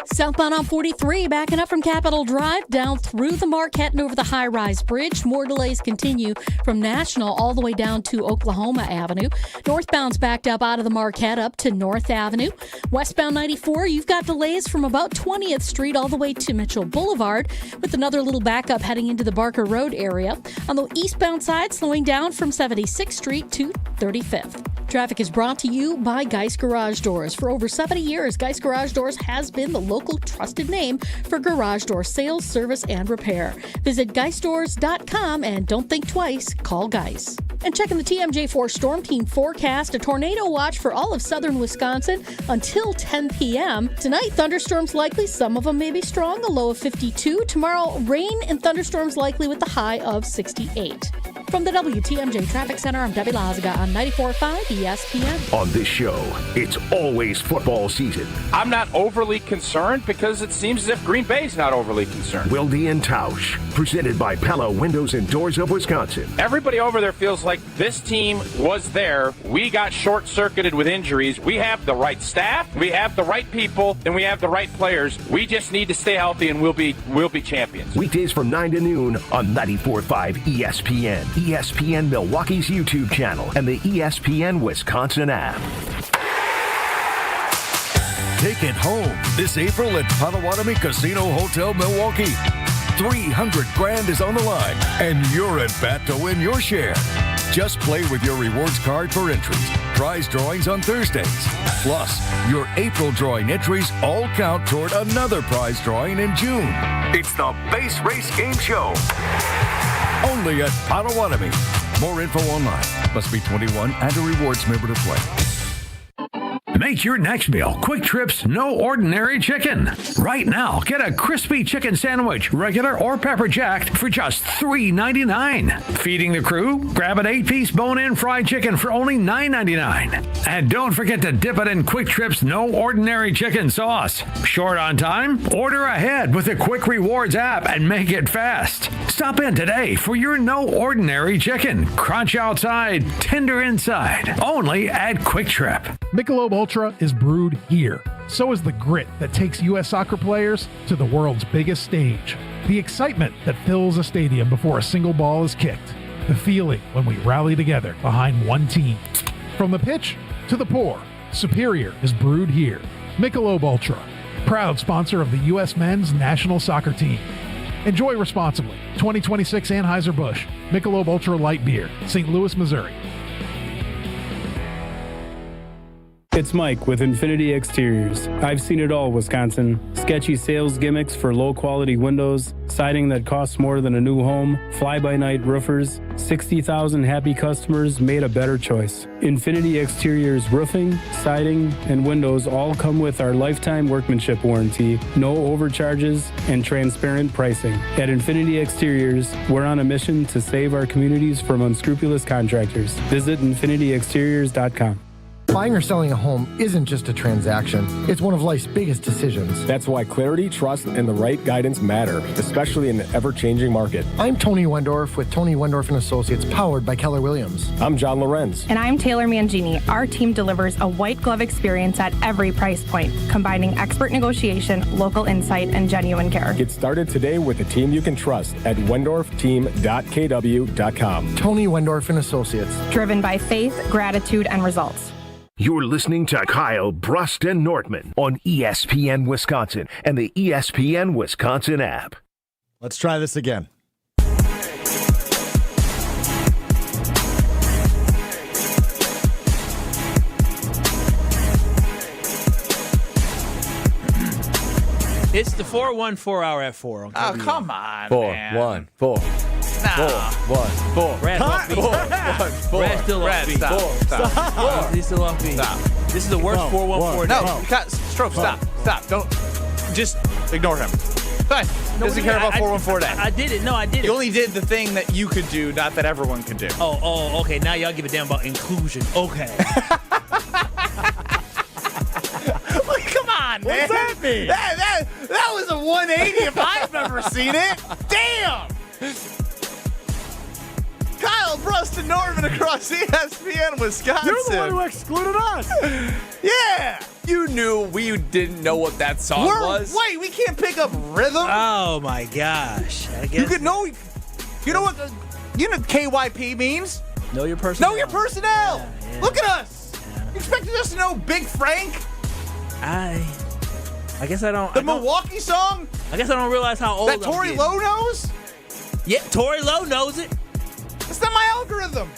Speaker 16: Southbound on 43, backing up from Capitol Drive, down through the Marquette and over the high-rise bridge. More delays continue from National all the way down to Oklahoma Avenue. Northbound's backed up out of the Marquette up to North Avenue. Westbound 94, you've got delays from about 20th Street all the way to Mitchell Boulevard, with another little backup heading into the Barker Road area. On the eastbound side, slowing down from 76th Street to 35th. Traffic is brought to you by Geist Garage Doors. For over 70 years, Geist Garage Doors has been the local trusted name for garage door sales, service, and repair. Visit geistdoors.com and don't think twice, call Geist. And checking the TMJ4 Storm Team forecast, a tornado watch for all of southern Wisconsin until 10 p.m. Tonight, thunderstorms likely. Some of them may be strong, a low of 52. Tomorrow, rain and thunderstorms likely with a high of 68. From the WTMJ Traffic Center, I'm Debbie Lazaga on 94.5 ESPN.
Speaker 1: On this show, it's always football season.
Speaker 8: I'm not overly concerned because it seems as if Green Bay's not overly concerned.
Speaker 1: Wilde and Tausch, presented by Pella Windows and Doors of Wisconsin.
Speaker 8: Everybody over there feels like this team was there. We got short-circuited with injuries. We have the right staff, we have the right people, and we have the right players. We just need to stay healthy, and we'll be champions.
Speaker 1: Weekdays from 9 to noon on 94.5 ESPN. ESPN Milwaukee's YouTube channel and the ESPN Wisconsin app.
Speaker 6: Take it home this April at Potawatomi Casino Hotel Milwaukee. $300,000 is on the line, and you're at bat to win your share. Just play with your rewards card for entries. Prize drawings on Thursdays. Plus, your April drawing entries all count toward another prize drawing in June. It's the Base Race Game Show. Only at Potawatomi. More info online. Must be 21 and a rewards member to play.
Speaker 12: Make your next meal Quick Trip's No Ordinary Chicken. Right now, get a crispy chicken sandwich, regular or pepper jacked, for just $3.99. Feeding the crew? Grab an 8-piece bone-in fried chicken for only $9.99. And don't forget to dip it in Quick Trip's No Ordinary Chicken sauce. Short on time? Order ahead with the Quick Rewards app and make it fast. Stop in today for your No Ordinary Chicken. Crunch outside, tender inside. Only at Quick Trip.
Speaker 22: Michelob Ultra is brewed here. So is the grit that takes U.S. soccer players to the world's biggest stage. The excitement that fills a stadium before a single ball is kicked. The feeling when we rally together behind one team. From the pitch to the pour, Superior is brewed here. Michelob Ultra, proud sponsor of the U.S. men's national soccer team. Enjoy responsibly. 2026 Anheuser-Busch, Michelob Ultra Light Beer, St. Louis, Missouri.
Speaker 13: It's Mike with Infinity Exteriors. I've seen it all, Wisconsin. Sketchy sales gimmicks for low-quality windows, siding that costs more than a new home, fly-by-night roofers. 60,000 happy customers made a better choice. Infinity Exteriors roofing, siding, and windows all come with our lifetime workmanship warranty, no overcharges, and transparent pricing. At Infinity Exteriors, we're on a mission to save our communities from unscrupulous contractors. Visit infinityexteriors.com.
Speaker 14: Buying or selling a home isn't just a transaction. It's one of life's biggest decisions.
Speaker 15: That's why clarity, trust, and the right guidance matter, especially in the ever-changing market.
Speaker 14: I'm Tony Wendorf with Tony Wendorf & Associates, powered by Keller Williams.
Speaker 15: I'm John Lorenz.
Speaker 17: And I'm Taylor Mangini. Our team delivers a white glove experience at every price point, combining expert negotiation, local insight, and genuine care.
Speaker 15: Get started today with a team you can trust at wendorfteam.kw.com.
Speaker 14: Tony Wendorf & Associates.
Speaker 17: Driven by faith, gratitude, and results.
Speaker 1: You're listening to Kyle Brust and Nortman on ESPN Wisconsin and the ESPN Wisconsin app.
Speaker 24: Let's try this again.
Speaker 3: It's the 414 hour at 4. Okay?
Speaker 2: Oh, come on,
Speaker 4: 4,
Speaker 2: man.
Speaker 4: 1, 4.
Speaker 2: Nah.
Speaker 4: 4, 1, 4.
Speaker 3: Brad's off beat.
Speaker 4: 4, 1, 4.
Speaker 3: Brad's still off beat.
Speaker 2: Stop.
Speaker 3: He's still off beat.
Speaker 2: Stop.
Speaker 3: This is the worst 414
Speaker 2: No,
Speaker 3: day.
Speaker 2: Stroke, stop. Don't. Just ignore him. Fine. Doesn't care about 414 day.
Speaker 3: I did it. No, I did it.
Speaker 2: You only did the thing that you could do, not that everyone could do.
Speaker 3: Oh, okay. Now y'all give a damn about inclusion. Okay.
Speaker 2: Come on, man.
Speaker 24: What's that mean?
Speaker 2: That was a 180 if I've ever seen it. Damn. Kyle Brust and Norman across ESPN Wisconsin.
Speaker 24: You're the one who excluded us.
Speaker 2: Yeah.
Speaker 4: You knew we didn't know what that song was.
Speaker 2: Wait, we can't pick up rhythm?
Speaker 3: Oh, my gosh. I guess.
Speaker 2: You could know. You know what? You know what KYP means?
Speaker 3: Know your personnel.
Speaker 2: Know your personnel.
Speaker 3: Yeah.
Speaker 2: Look at us. You expected us to know Big Frank?
Speaker 3: I guess I don't.
Speaker 2: The Milwaukee song?
Speaker 3: I guess I don't realize how old
Speaker 2: that Tory Lowe knows?
Speaker 3: Yeah, Tory Lowe knows it.
Speaker 2: That's not my algorithm.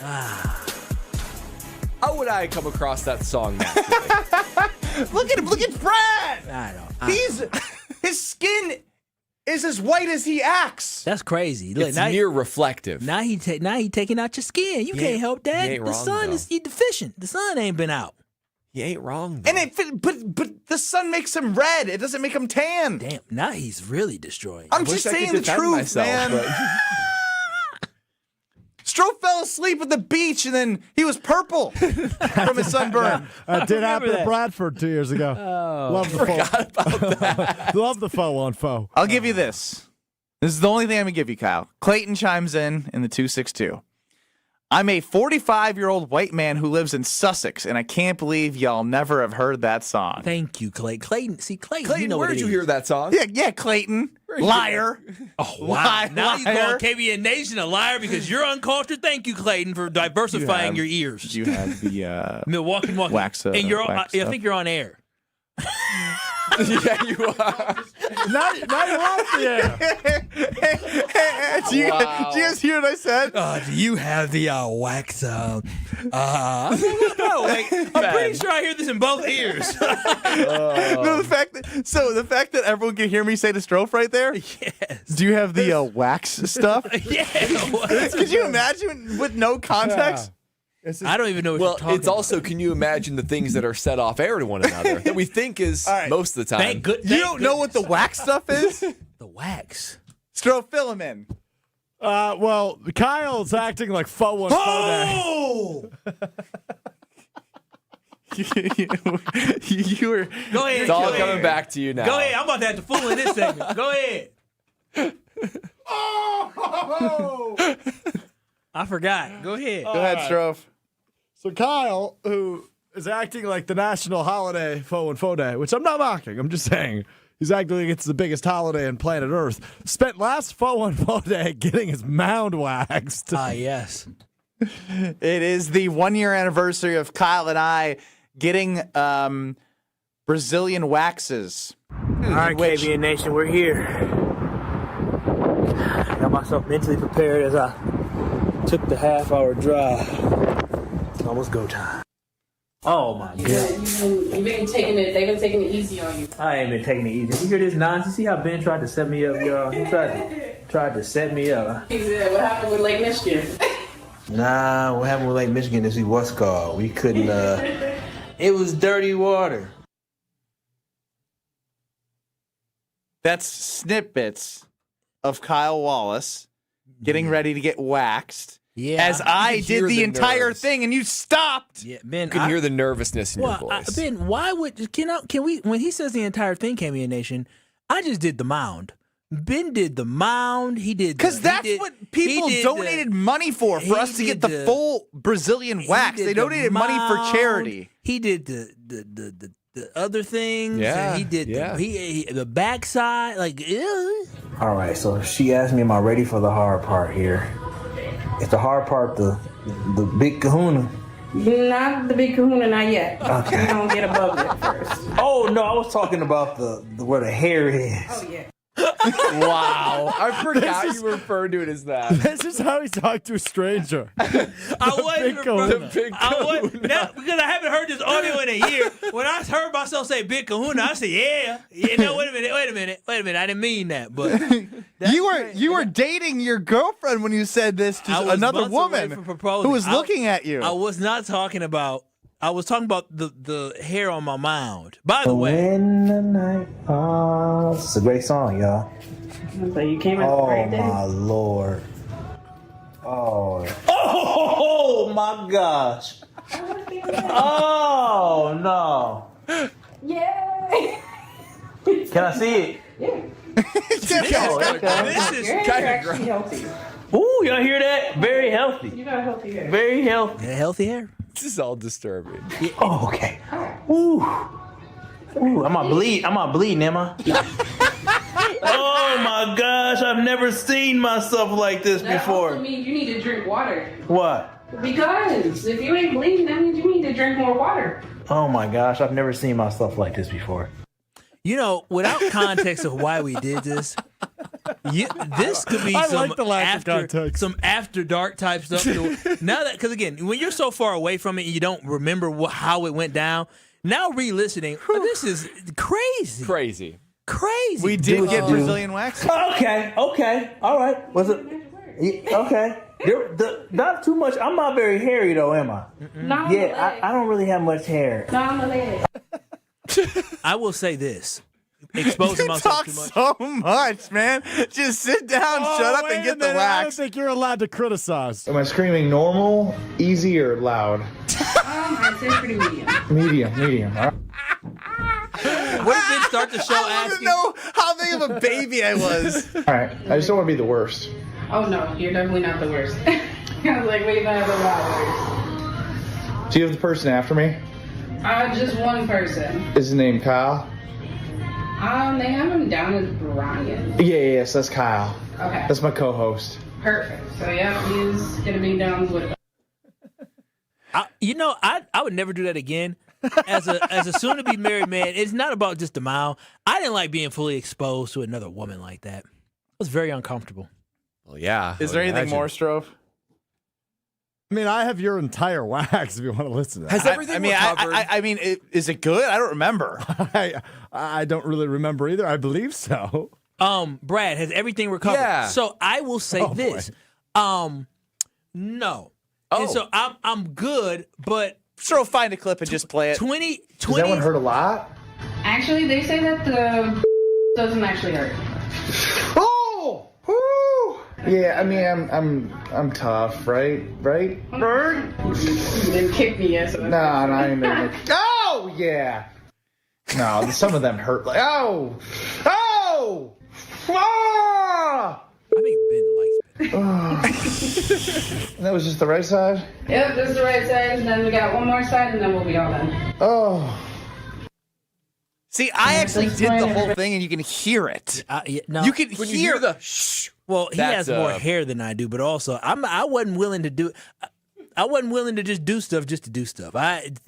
Speaker 4: How would I come across that song naturally?
Speaker 2: Look at him. Look at Brad.
Speaker 3: I don't.
Speaker 2: His skin is as white as he acts.
Speaker 3: That's crazy. Look,
Speaker 4: It's near reflective.
Speaker 3: Now he taking out your skin. You can't help that.
Speaker 4: He ain't
Speaker 3: The
Speaker 4: wrong,
Speaker 3: sun
Speaker 4: though.
Speaker 3: is deficient. The sun ain't been out.
Speaker 4: You ain't wrong, though.
Speaker 2: And but the sun makes him red. It doesn't make him tan.
Speaker 3: Damn. Now he's really destroying.
Speaker 2: I'm just saying the truth, man. Stro fell asleep at the beach, and then he was purple from his sunburn.
Speaker 24: That did happen to Bradford 2 years ago. Love the
Speaker 2: forgot about
Speaker 24: that. Love the faux on faux.
Speaker 2: I'll give you this. This is the only thing I'm going to give you, Kyle. Clayton chimes in the 262. I'm a 45-year-old white man who lives in Sussex, and I can't believe y'all never have heard that song.
Speaker 3: Thank you, Clayton. Clayton,
Speaker 4: Clayton, where did you hear that song?
Speaker 2: Yeah, Clayton. Liar.
Speaker 3: Oh, wow. Now you call KBN Nation a liar because you're uncultured. Thank you, Clayton, for diversifying your ears.
Speaker 2: You have the
Speaker 3: Milwaukee
Speaker 2: wax.
Speaker 3: And you're I think you're on air.
Speaker 4: Yeah, you are.
Speaker 24: Now you're off the air.
Speaker 2: Did you guys hear what I said?
Speaker 3: Do you have the wax? No, I'm pretty sure I hear this in both ears.
Speaker 2: No, the fact that everyone can hear me say the strophe right there.
Speaker 3: Yes.
Speaker 2: Do you have the wax stuff?
Speaker 3: Yeah.
Speaker 2: Could you imagine with no context?
Speaker 24: Yeah.
Speaker 3: I don't even know what you're talking
Speaker 4: it's also, can you imagine the things that are set off air to one another that we think is most of the time?
Speaker 2: You don't know what the wax stuff is?
Speaker 3: The wax.
Speaker 2: Stro, fill him in.
Speaker 24: Well, Kyle's acting like faux one
Speaker 2: Oh! you were.
Speaker 3: Go ahead.
Speaker 4: It's all coming back to you now.
Speaker 3: Go ahead. I'm about to have to fool in this segment. Go ahead.
Speaker 24: Oh!
Speaker 3: I forgot. Go ahead.
Speaker 2: Go ahead, Stro.
Speaker 24: So Kyle, who is acting like the national holiday faux and faux day, which I'm not mocking, I'm just saying he's acting like it's the biggest holiday on planet Earth, spent last faux and faux day getting his mound waxed.
Speaker 3: Yes.
Speaker 2: It is the 1-year anniversary of Kyle and I getting Brazilian waxes.
Speaker 3: All right, KBN Nation, we're here. Got myself mentally prepared as I took the half-hour drive. It's almost go time. Oh my God.
Speaker 5: You've been taking it. They've been taking it easy on you.
Speaker 3: I ain't been taking it easy. You hear this nonsense? See how Ben tried to set me up, y'all? He tried to set me up.
Speaker 5: He said, "What happened with Lake Michigan?"
Speaker 18: Nah, what happened with Lake Michigan is what's called. We couldn't. It was dirty water.
Speaker 2: That's snippets of Kyle Wallace getting ready to get waxed.
Speaker 3: Yeah,
Speaker 2: as I did the entire thing, and you stopped.
Speaker 3: Yeah, Ben,
Speaker 4: You can hear the nervousness in your voice.
Speaker 3: Ben, why would can we? When he says the entire thing, Cameo Nation, I just did the mound. Ben did the mound. He did
Speaker 2: because that's what people donated money for us to get the full Brazilian wax. They donated money for charity.
Speaker 3: He did the other things.
Speaker 4: Yeah,
Speaker 3: and he did the backside. Like, ew.
Speaker 18: All right, so she asked me, am I ready for the hard part here? Is the hard part the big kahuna?
Speaker 5: Not the big kahuna, not yet.
Speaker 18: Okay.
Speaker 5: We're gonna get above it first.
Speaker 18: Oh no, I was talking about the where the hair is.
Speaker 5: Oh yeah.
Speaker 4: Wow, I forgot you referred to it as that.
Speaker 24: This is how he talked to a stranger.
Speaker 3: I wasn't because I haven't heard this audio in a year. When I heard myself say big kahuna, I said, yeah. No, wait a minute. I didn't mean that. But
Speaker 2: you were dating your girlfriend when you said this to another woman who was looking at you.
Speaker 3: I was not talking about. I was talking about the hair on my mound. By the way,
Speaker 18: When the night falls. It's a great song, y'all.
Speaker 5: So you came at the right day.
Speaker 18: Oh my Lord. Oh my gosh. Oh no.
Speaker 5: Yay!
Speaker 18: Can I see it?
Speaker 3: this is
Speaker 5: kind of actually healthy.
Speaker 18: Ooh, y'all hear that? Very healthy.
Speaker 5: You got healthy hair.
Speaker 18: Very healthy.
Speaker 3: Healthy hair.
Speaker 4: This is all disturbing.
Speaker 18: Oh, okay. Ooh. Ooh, I'm not bleeding, am I? Oh my gosh, I've never seen myself like this before.
Speaker 5: That also means you need to drink water.
Speaker 18: What?
Speaker 5: Because if you ain't bleeding, that means you need to drink more water.
Speaker 18: Oh my gosh, I've never seen myself like this before.
Speaker 3: You know, without context of why we did this, this could be some after dark type stuff. Now that, because again, when you're so far away from it and you don't remember how it went down, now re-listening, this is crazy. Crazy.
Speaker 2: We did get Brazilian wax.
Speaker 18: Okay, all right. Was it? Okay. Not too much. I'm not very hairy though, am I?
Speaker 5: Not on the leg.
Speaker 18: I don't really have much hair.
Speaker 5: Not on the leg.
Speaker 3: I will say this. Exposing myself too much.
Speaker 2: So much, man. Just sit down, shut up, and get the wax.
Speaker 24: I don't think you're allowed to criticize.
Speaker 20: Am I screaming normal, easy, or loud?
Speaker 5: I'd say pretty medium.
Speaker 20: Medium. All right.
Speaker 3: What did Ben start the show
Speaker 2: I
Speaker 3: asking?
Speaker 2: don't know how big of a baby I was.
Speaker 20: All right. I just don't want to be the worst.
Speaker 5: Oh no, you're definitely not the worst. I was like, we've had a lot worse.
Speaker 20: Do you have the person after me?
Speaker 5: Just one person.
Speaker 20: Is his name Kyle?
Speaker 5: They have him down as Brian.
Speaker 20: Yes, that's Kyle.
Speaker 5: Okay.
Speaker 20: That's my co-host.
Speaker 5: Perfect. So yeah, he's gonna be down with.
Speaker 3: I would never do that again. As a soon to be married man, it's not about just a mile. I didn't like being fully exposed to another woman like that. It was very uncomfortable.
Speaker 4: Well, yeah.
Speaker 2: Is there anything more, Strove?
Speaker 24: I mean, I have your entire wax if you want to listen to that.
Speaker 4: Has everything recovered?
Speaker 2: I mean, is it good? I don't remember.
Speaker 24: I don't really remember either. I believe so.
Speaker 3: Brad, has everything recovered?
Speaker 4: Yeah.
Speaker 3: So I will say this. No.
Speaker 4: Oh.
Speaker 3: And so I'm good, but
Speaker 2: Stro, find a clip and just play it.
Speaker 3: 20.
Speaker 20: Does that one hurt a lot?
Speaker 5: Actually, they say that the doesn't actually hurt.
Speaker 20: Oh! Woo! Yeah, I mean, I'm tough, right? Bird?
Speaker 5: You didn't kick me yet. So
Speaker 20: No, I ain't never. Oh yeah. No, some of them hurt. Like oh. Ah!
Speaker 3: I think Ben likes it.
Speaker 20: That was just the right side?
Speaker 5: Yep, this is the right side, and then we got one more side, and then we'll be all done.
Speaker 20: Oh.
Speaker 2: See, I actually did the whole thing, and you can hear it.
Speaker 3: No.
Speaker 2: You can
Speaker 4: When you
Speaker 2: hear
Speaker 4: hear the shh.
Speaker 3: Well, he has more hair than I do, but also I wasn't willing to do. I wasn't willing to just do stuff just to do stuff.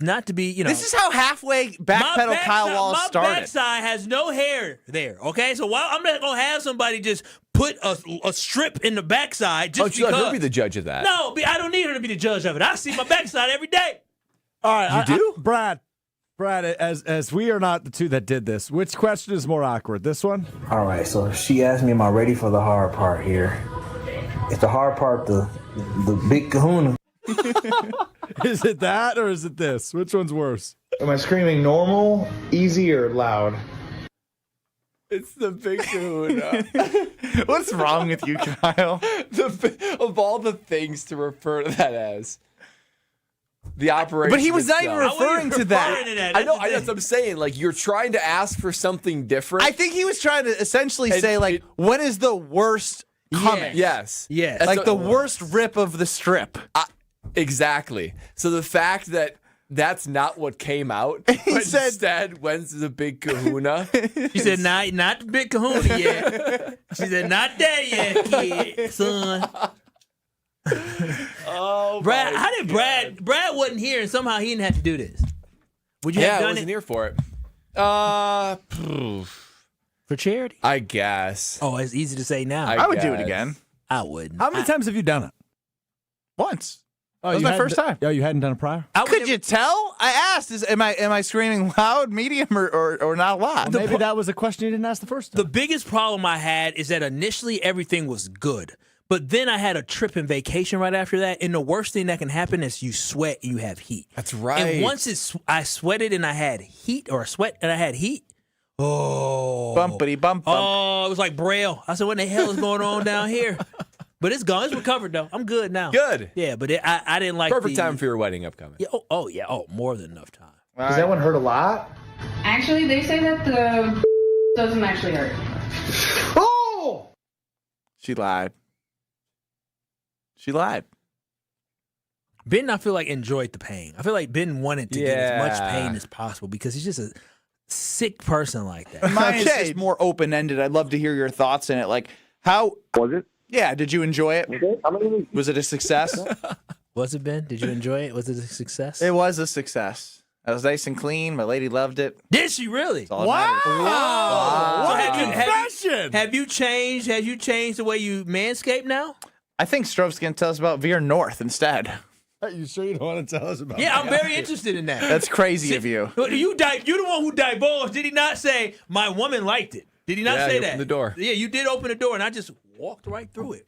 Speaker 3: Not to be,
Speaker 2: This is how halfway backpedal Kyle Wallace started.
Speaker 3: My backside has no hair there. Okay, so while I'm not gonna have somebody just put a strip in the backside just because.
Speaker 4: Let her be the judge of that.
Speaker 3: No, I don't need her to be the judge of it. I see my backside every day.
Speaker 24: All right,
Speaker 2: You do?
Speaker 24: Brad, as we are not the two that did this, which question is more awkward? This one?
Speaker 18: All right, so she asked me, am I ready for the hard part here? Is the hard part the big kahuna?
Speaker 24: Is it that or is it this? Which one's worse?
Speaker 20: Am I screaming normal, easy, or loud?
Speaker 4: It's the big kahuna.
Speaker 2: What's wrong with you, Kyle?
Speaker 4: Of all the things to refer to that as. The operation.
Speaker 2: But he was not even
Speaker 4: itself.
Speaker 2: referring to that.
Speaker 4: I know. That's what I'm saying. Like, you're trying to ask for something different.
Speaker 2: I think he was trying to essentially say, like, when is the worst coming?
Speaker 4: Yes.
Speaker 2: Like the worst rip of the strip.
Speaker 4: Exactly. So the fact that that's not what came out, but instead, when's the big kahuna?
Speaker 3: She said, not the big kahuna yet. She said, not there yet, kid, son.
Speaker 4: Oh,
Speaker 3: Brad, how did Brad wasn't here and somehow he didn't have to do this? Would you have
Speaker 4: I
Speaker 3: done
Speaker 4: wasn't
Speaker 3: it?
Speaker 4: here for it.
Speaker 3: For charity?
Speaker 4: I guess.
Speaker 3: Oh, it's easy to say now.
Speaker 2: I would do it again.
Speaker 3: I wouldn't.
Speaker 24: How many times have you done it?
Speaker 2: Once.
Speaker 24: Oh,
Speaker 2: that was my first time.
Speaker 24: Oh, you hadn't done it prior?
Speaker 2: Could you tell? I asked, am I screaming loud, medium, or not loud?
Speaker 24: Well, maybe that was a question you didn't ask the first time.
Speaker 3: The biggest problem I had is that initially everything was good. But then I had a trip and vacation right after that, and the worst thing that can happen is you sweat and you have heat.
Speaker 4: That's right.
Speaker 3: And once I sweated and I had heat, or sweat and I had heat,
Speaker 2: bumpity bump.
Speaker 3: Oh, it was like Braille. I said, what the hell is going on down here? But it's gone. It's recovered, though. I'm good now.
Speaker 4: Good.
Speaker 3: Yeah, but I didn't like
Speaker 4: Perfect time for your wedding upcoming.
Speaker 3: Yeah. Oh, more than enough time.
Speaker 20: Does that one hurt a lot?
Speaker 5: Actually, they say that the doesn't actually hurt.
Speaker 20: Oh!
Speaker 2: She lied. She lied.
Speaker 3: Ben, I feel like, enjoyed the pain. I feel like Ben wanted to get as much pain as possible because he's just a sick person like that.
Speaker 2: Mine is just more open-ended. I'd love to hear your thoughts in it. Like, how
Speaker 7: was it?
Speaker 2: Yeah, did you enjoy it? Was it a success?
Speaker 3: Was it, Ben? Did you enjoy it? Was it a success?
Speaker 2: It was a success. It was nice and clean. My lady loved it.
Speaker 3: Did she really?
Speaker 2: Wow!
Speaker 24: What a confession!
Speaker 3: Have you changed? Have you changed the way you manscape now?
Speaker 2: I think Strove's going to tell us about Veer North instead.
Speaker 24: Are you sure you don't want to tell us about
Speaker 3: Yeah, I'm very interested in that.
Speaker 2: That's crazy of you.
Speaker 3: You're the one who divulged. Did he not say, my woman liked it? Did he not say that?
Speaker 4: Opened the door.
Speaker 3: Yeah, you did open the door, and I just walked right through it.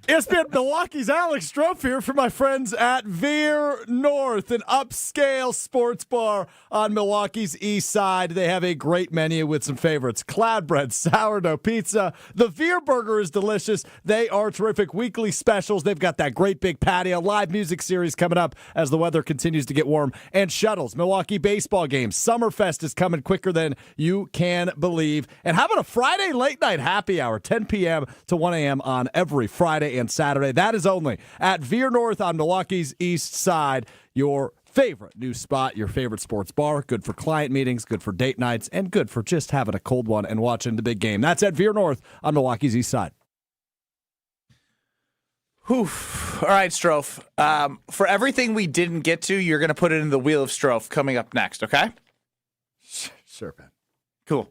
Speaker 24: ESPN Milwaukee's Alex Strofe here for my friends at Veer North, an upscale sports bar on Milwaukee's east side. They have a great menu with some favorites: cloud bread, sourdough pizza. The Veer burger is delicious. They are terrific weekly specials. They've got that great big patio, live music series coming up as the weather continues to get warm, and shuttles. Milwaukee baseball games. Summerfest is coming quicker than you can believe. And how about a Friday late night happy hour, 10 p.m. to 1 a.m. on every Friday and Saturday. That is only at Veer North on Milwaukee's east side. Your favorite new spot, your favorite sports bar. Good for client meetings, good for date nights, and good for just having a cold one and watching the big game. That's at Veer North on Milwaukee's east side.
Speaker 2: All right, Strofe. For everything we didn't get to, you're going to put it in the Wheel of Strofe coming up next, okay?
Speaker 24: Sure, Ben.
Speaker 2: Cool.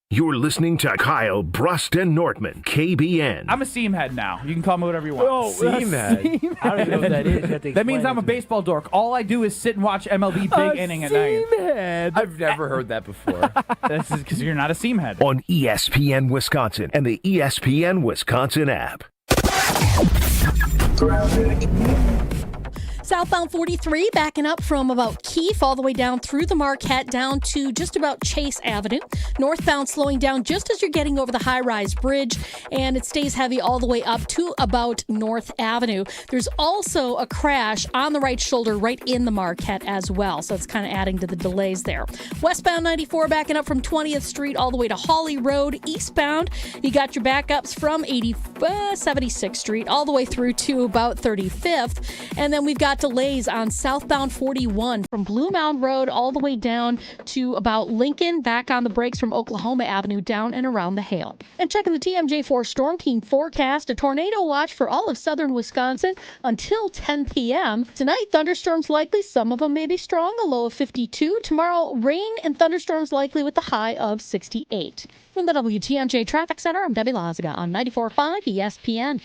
Speaker 1: You're listening to Kyle Brust and Nortman, KBN.
Speaker 9: I'm a seam head now. You can call me whatever you want.
Speaker 24: Oh, seam head.
Speaker 3: I don't even know what that is.
Speaker 9: That means I'm a baseball dork. All I do is sit and watch MLB big inning at night.
Speaker 24: Head.
Speaker 4: I've never heard that before.
Speaker 9: This is because you're not a seam head.
Speaker 1: On ESPN Wisconsin and the ESPN Wisconsin app.
Speaker 16: Southbound 43 backing up from about Keefe all the way down through the Marquette down to just about Chase Avenue. Northbound slowing down just as you're getting over the high-rise bridge, and it stays heavy all the way up to about North Avenue. There's also a crash on the right shoulder right in the Marquette as well, so it's kind of adding to the delays there. Westbound 94 backing up from 20th Street all the way to Hawley Road. Eastbound, you got your backups from 76th Street all the way through to about 35th, and then we've got delays on southbound 41 from Blue Mound Road all the way down to about Lincoln, back on the brakes from Oklahoma Avenue down and around the Hale. And checking the TMJ4 Storm Team forecast, a tornado watch for all of southern Wisconsin until 10 p.m. Tonight, thunderstorms likely, some of them may be strong, a low of 52. Tomorrow, rain and thunderstorms likely with a high of 68. From the WTMJ Traffic Center, I'm Debbie Lazaga on 94.5 ESPN.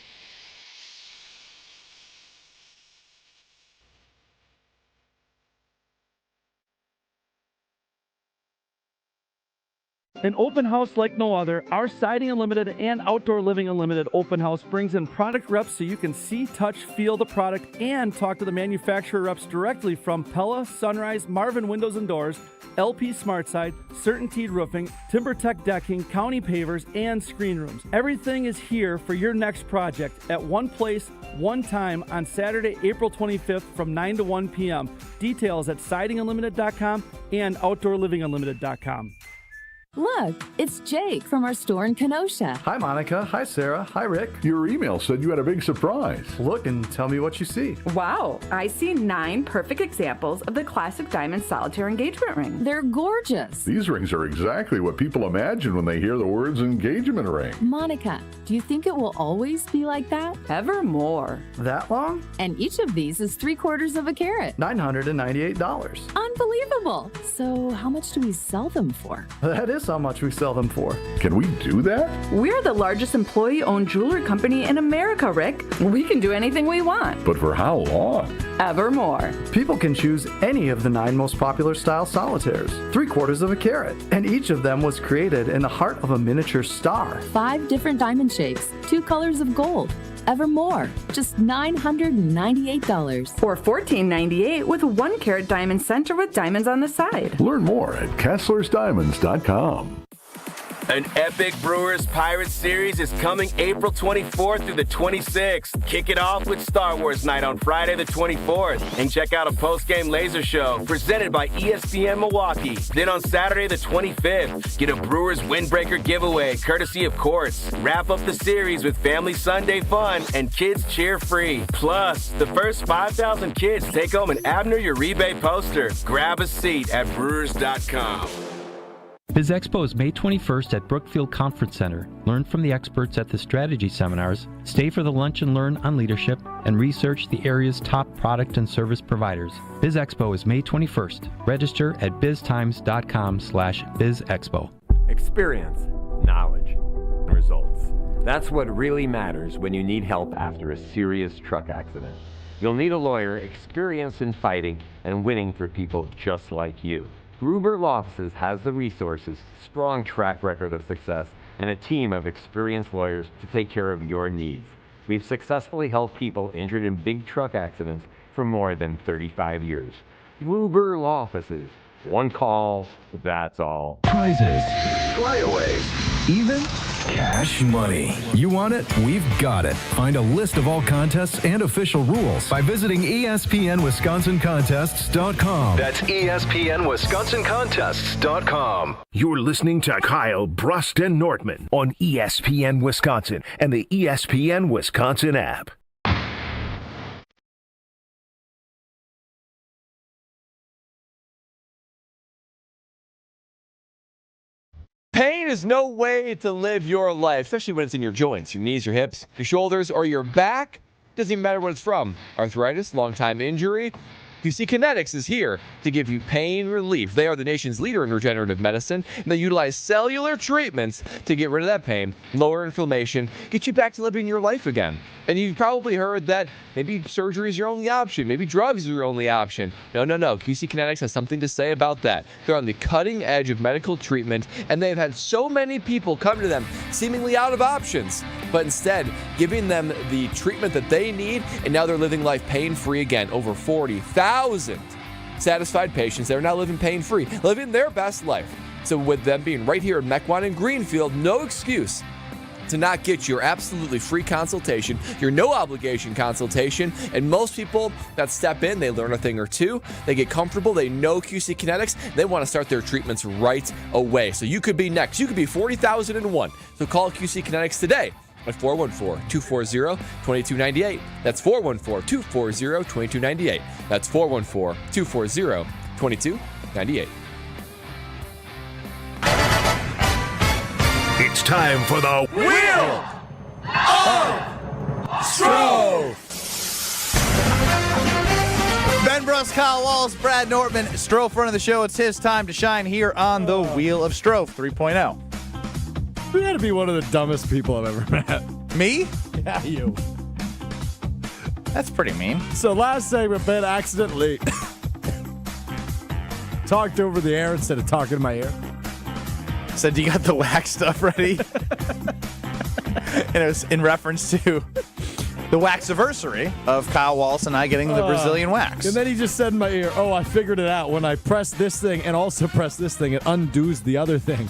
Speaker 7: An open house like no other, our Siding Unlimited and Outdoor Living Unlimited open house brings in product reps so you can see, touch, feel the product, and talk to the manufacturer reps directly from Pella, Sunrise, Marvin Windows and Doors, LP SmartSide, CertainTeed Roofing, TimberTech Decking, County Pavers, and Screen Rooms. Everything is here for your next project at one place, one time on Saturday, April 25th from 9 to 1 p.m. Details at sidingunlimited.com and outdoorlivingunlimited.com.
Speaker 10: Look, it's Jake from our store in Kenosha.
Speaker 19: Hi, Monica. Hi, Sarah. Hi, Rick.
Speaker 6: Your email said you had a big surprise.
Speaker 19: Look and tell me what you see.
Speaker 23: Wow, I see 9 perfect examples of the classic diamond solitaire engagement ring.
Speaker 10: They're gorgeous.
Speaker 6: These rings are exactly what people imagine when they hear the words engagement ring.
Speaker 10: Monica, do you think it will always be like that?
Speaker 23: Evermore.
Speaker 19: That long?
Speaker 10: And each of these is 3/4 of a carat.
Speaker 19: $998.
Speaker 10: Unbelievable. So how much do we sell them for?
Speaker 19: That is how much we sell them for.
Speaker 6: Can we do that?
Speaker 23: We're the largest employee-owned jewelry company in America, Rick. We can do anything we want.
Speaker 6: But for how long?
Speaker 23: Evermore.
Speaker 19: People can choose any of the 9 most popular style solitaires, 3/4 of a carat, and each of them was created in the heart of a miniature star.
Speaker 10: 5 different diamond shapes, 2 colors of gold. Evermore, just $998.
Speaker 23: Or $14.98 with a 1-carat diamond center with diamonds on the side.
Speaker 6: Learn more at KesslersDiamonds.com.
Speaker 25: An epic Brewers Pirates series is coming April 24th through the 26th. Kick it off with Star Wars Night on Friday the 24th. And check out a post-game laser show presented by ESPN Milwaukee. Then on Saturday the 25th, get a Brewers Windbreaker giveaway courtesy of Courts. Wrap up the series with Family Sunday fun and kids cheer free. Plus, the first 5,000 kids take home an Abner Uribe poster. Grab a seat at Brewers.com.
Speaker 26: Biz Expo is May 21st at Brookfield Conference Center. Learn from the experts at the strategy seminars, stay for the lunch and learn on leadership, and research the area's top product and service providers. Biz Expo is May 21st. Register at biztimes.com/bizexpo.
Speaker 27: Experience, knowledge, results. That's what really matters when you need help after a serious truck accident. You'll need a lawyer experienced in fighting and winning for people just like you. Gruber Law Offices has the resources, strong track record of success, and a team of experienced lawyers to take care of your needs. We've successfully helped people injured in big truck accidents for more than 35 years. Gruber Law Offices. One call, that's all.
Speaker 6: Prizes, flyaways, even cash money. You want it? We've got it. Find a list of all contests and official rules by visiting ESPNWisconsinContests.com.
Speaker 1: That's ESPNWisconsinContests.com. You're listening to Kyle Brust and Nortman on ESPN Wisconsin and the ESPN Wisconsin app.
Speaker 4: Pain is no way to live your life, especially when it's in your joints, your knees, your hips, your shoulders, or your back. Doesn't even matter what it's from. Arthritis, long-time injury. QC Kinetics is here to give you pain relief. They are the nation's leader in regenerative medicine, and they utilize cellular treatments to get rid of that pain, lower inflammation, get you back to living your life again. And you've probably heard that maybe surgery is your only option, maybe drugs are your only option. No. QC Kinetics has something to say about that. They're on the cutting edge of medical treatment, and they've had so many people come to them seemingly out of options, but instead giving them the treatment that they need, and now they're living life pain-free again. Over 40,000 satisfied patients that are now living pain-free, living their best life. So with them being right here in Mequon and Greenfield, no excuse to not get your absolutely free consultation, your no obligation consultation. And most people that step in, they learn a thing or two, they get comfortable, they know QC Kinetics, they want to start their treatments right away. So you could be next. You could be 40,001. So call QC Kinetics today at 414-240-2298. That's 414-240-2298. That's 414-240-2298.
Speaker 1: It's time for the
Speaker 28: Wheel of Stro.
Speaker 2: Ben Brust, Kyle Wallace, Brad Nortman, Stro front of the show. It's his time to shine here on the Wheel of Stro 3.0.
Speaker 24: You gotta be one of the dumbest people I've ever met.
Speaker 2: Me?
Speaker 24: Yeah, you.
Speaker 2: That's pretty mean.
Speaker 24: So last segment, Ben accidentally talked over the air instead of talking to my ear.
Speaker 2: said, "Do you got the wax stuff ready?" And it was in reference to the waxversary of Kyle Wallace and I getting the Brazilian wax.
Speaker 24: And then he just said in my ear, "Oh, I figured it out. When I press this thing and also press this thing, it undoes the other thing."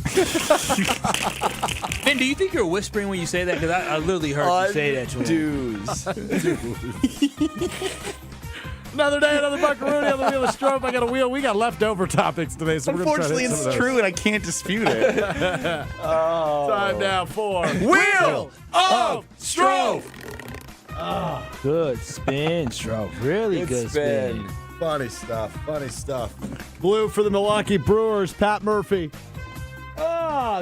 Speaker 3: Ben, do you think you're whispering when you say that? Because I literally heard you say that to him.
Speaker 24: Another day, another buckaroo on the wheel of Stro. I got a wheel. We got leftover topics today, so
Speaker 2: unfortunately, it's true, and I can't dispute it.
Speaker 24: Time now for
Speaker 2: Wheel of Stro.
Speaker 3: Good spin, Stro. Really good spin.
Speaker 24: Funny stuff. Blue for the Milwaukee Brewers, Pat Murphy.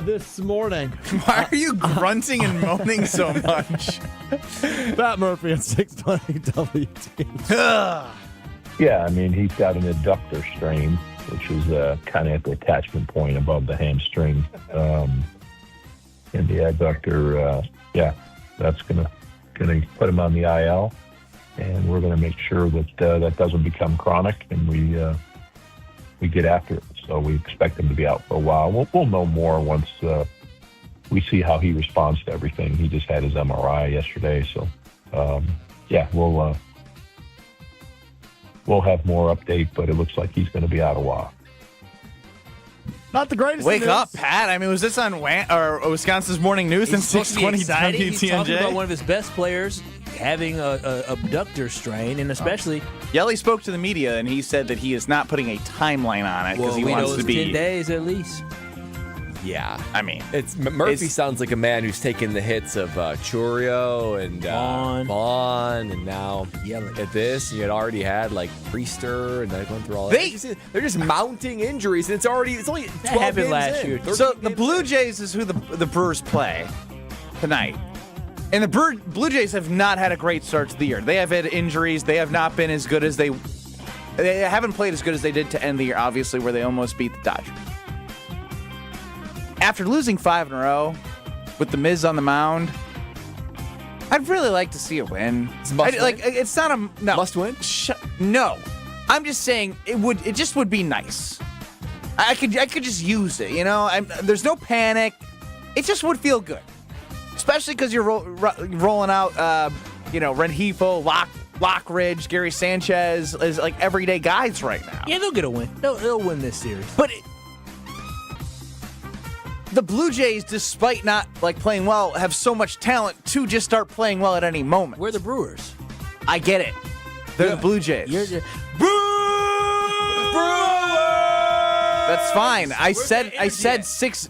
Speaker 24: This morning.
Speaker 2: Why are you grunting and moaning so much?
Speaker 24: Pat Murphy at 620 WT.
Speaker 8: Yeah, I mean, he's got an adductor strain, which is kind of at the attachment point above the hamstring. And the adductor, that's gonna put him on the IL, and we're gonna make sure that that doesn't become chronic, and we get after it. So we expect him to be out for a while. We'll know more once we see how he responds to everything. He just had his MRI yesterday, so we'll have more update. But it looks like he's going to be out a while.
Speaker 24: Not the greatest.
Speaker 2: Wake up, Pat. I mean, was this on Wisconsin's Morning News in 620
Speaker 3: He's talking about
Speaker 2: WTNJ?
Speaker 3: one of his best players having a abductor strain, and especially
Speaker 2: Yelich spoke to the media, and he said that he is not putting a timeline on it because he wants to be
Speaker 3: 10 days at least.
Speaker 4: Yeah,
Speaker 2: I mean,
Speaker 4: Murphy sounds like a man who's taken the hits of Churio and Vaughn, and now at this. You had already had like Priester, and they're going through all that. They're just mounting injuries, and it's only 12
Speaker 3: happened
Speaker 4: games
Speaker 3: last
Speaker 4: in.
Speaker 3: year.
Speaker 2: So the Blue Jays is who the Brewers play tonight. And the Blue Jays have not had a great start to the year. They have had injuries. They have not been as good as they haven't played as good as they did to end the year, obviously, where they almost beat the Dodgers. After losing 5 in a row with the Miz on the mound, I'd really like to see a win.
Speaker 4: It's not
Speaker 2: a
Speaker 4: must win.
Speaker 2: No, I'm just saying it just would be nice. I could just use it. You know, there's no panic. It just would feel good. Especially because you're rolling out, Rengifo, Lockridge, Gary Sanchez as like everyday guys right now.
Speaker 3: Yeah, they'll get a win. They'll win this series.
Speaker 2: But the Blue Jays, despite not playing well, have so much talent to just start playing well at any moment.
Speaker 3: We're the Brewers.
Speaker 2: I get it. They're the Blue Jays. That's fine. I said 6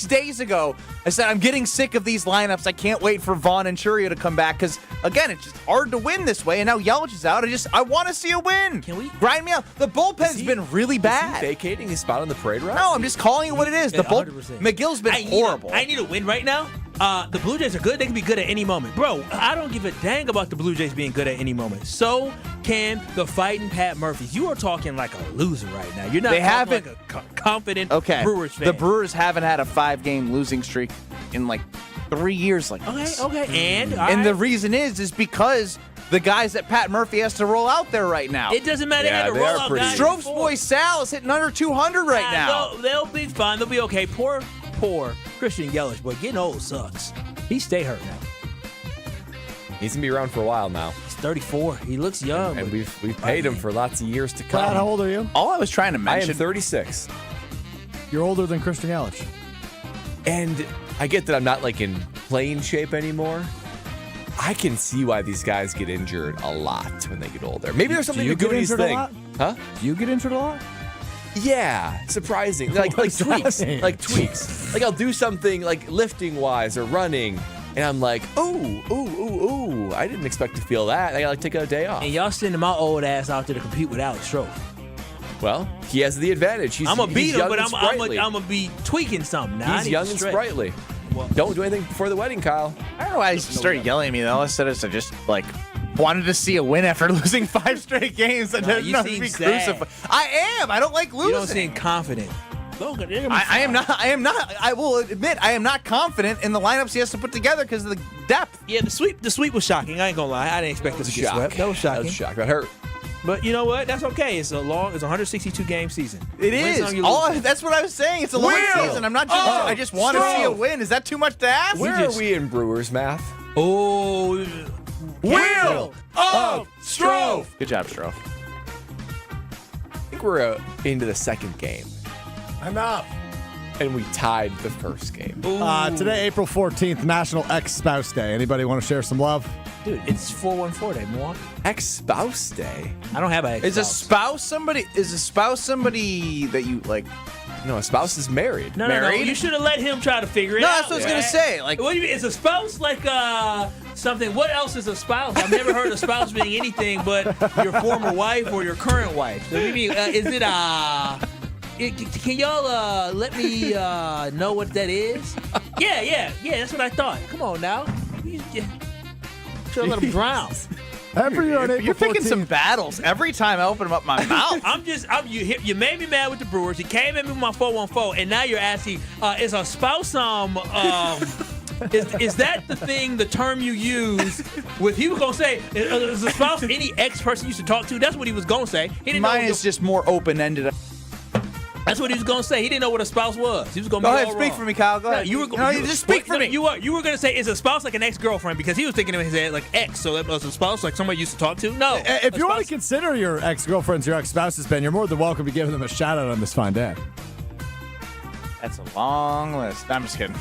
Speaker 2: days ago. I said I'm getting sick of these lineups. I can't wait for Vaughn and Churio to come back because again, it's just hard to win this way. And now Yelich is out. I want to see a win.
Speaker 3: Can we
Speaker 2: grind me out? The bullpen's been really bad.
Speaker 4: Is he vacating his spot on the parade route?
Speaker 2: No, I'm just calling it what it is. The McGill's been horrible.
Speaker 3: I need a win right now. The Blue Jays are good. They can be good at any moment. Bro, I don't give a dang about the Blue Jays being good at any moment. So can the fighting Pat Murphys. You are talking like a loser right now. You're not like a confident Brewers fan.
Speaker 2: The Brewers haven't had a 5-game losing streak in 3 years.
Speaker 3: Okay.
Speaker 2: And the reason is because the guys that Pat Murphy has to roll out there right now.
Speaker 3: It doesn't matter.
Speaker 4: Yeah,
Speaker 3: they roll out guys.
Speaker 2: Strove's boy Sal is hitting under 200 right now.
Speaker 3: They'll be fine. They'll be okay. Poor Christian Yelich, boy, getting old sucks. He stay hurt now.
Speaker 4: He's gonna be around for a while now.
Speaker 3: He's 34. He looks young.
Speaker 4: And we've paid him for lots of years to come.
Speaker 24: Brad, how old are you?
Speaker 2: All I was trying to mention.
Speaker 4: I am 36.
Speaker 24: You're older than Christian Yelich.
Speaker 4: And I get that I'm not in playing shape anymore. I can see why these guys get injured a lot when they get older. Maybe there's something to Goody's thing. Huh?
Speaker 24: Do you get injured a lot?
Speaker 4: Yeah, surprising. Like tweaks. Like tweaks. Like I'll do something lifting wise or running, and I'm like, ooh, I didn't expect to feel that. I gotta take a day off.
Speaker 3: And y'all sending my old ass out there to compete with Alex Stroh.
Speaker 4: Well, he has the advantage.
Speaker 3: I'm gonna beat him, but I'm gonna be tweaking something. Now,
Speaker 4: he's young and sprightly. Well, don't do anything before the wedding, Kyle.
Speaker 2: I don't know why he started yelling at me. All I said is I just wanted to see a win after losing 5 straight games. I didn't know to be crucified. I am. I don't like losing.
Speaker 3: You don't seem confident.
Speaker 2: I am not. I will admit I am not confident in the lineups he has to put together because of the depth.
Speaker 3: Yeah, the sweep was shocking. I ain't gonna lie. I didn't expect us to get swept. That was shocking.
Speaker 4: That hurt.
Speaker 3: But you know what? That's okay. It's a 162 game season.
Speaker 2: It is. That's what I was saying. It's a long season. I'm not just. I just want to see a win. Is that too much to ask?
Speaker 4: Where are we in Brewers math?
Speaker 3: Oh,
Speaker 28: Wheel of Stro.
Speaker 2: Good job, Stro.
Speaker 4: I think we're into the second game.
Speaker 24: Enough.
Speaker 4: And we tied the first game.
Speaker 24: Today, April 14th, National Ex-Spouse Day. Anybody want to share some love?
Speaker 3: Dude, it's 414 Day, Milwaukee.
Speaker 4: Ex-Spouse Day?
Speaker 3: I don't have an ex-spouse.
Speaker 2: Is a spouse somebody that you like?
Speaker 4: No, a spouse is married.
Speaker 3: No. You should have let him try to figure it
Speaker 2: No,
Speaker 3: out.
Speaker 2: that's what I was going to say. Like,
Speaker 3: what do you mean? Is a spouse like something? What else is a spouse? I've never heard a spouse being anything but your former wife or your current wife. So what do you mean? Is it can y'all let me know what that is? Yeah. That's what I thought. Come on now. Should let him drown.
Speaker 24: Every year on April
Speaker 2: You're picking
Speaker 24: 14th.
Speaker 2: some battles every time I open up my mouth.
Speaker 3: You made me mad with the Brewers. You came at me with my 414, and now you're asking, is a spouse is that the term you use? He was gonna say, is a spouse any ex-person you used to talk to? That's what he was gonna say. He didn't
Speaker 2: Mine
Speaker 3: know
Speaker 2: is just more open-ended.
Speaker 3: That's what he was gonna say. He didn't know what a spouse was. He was gonna
Speaker 2: Go
Speaker 3: be
Speaker 2: ahead,
Speaker 3: all
Speaker 2: speak
Speaker 3: wrong.
Speaker 2: for me, Kyle. Go ahead. Just speak for me.
Speaker 3: You were gonna say, is a spouse like an ex-girlfriend? Because he was thinking of his head like ex. So that was a spouse like somebody used to talk to. No.
Speaker 24: If you want to consider your ex-girlfriends your ex-spouses, Ben, you're more than welcome to give them a shout-out on this fine day.
Speaker 2: That's a long list. I'm just kidding.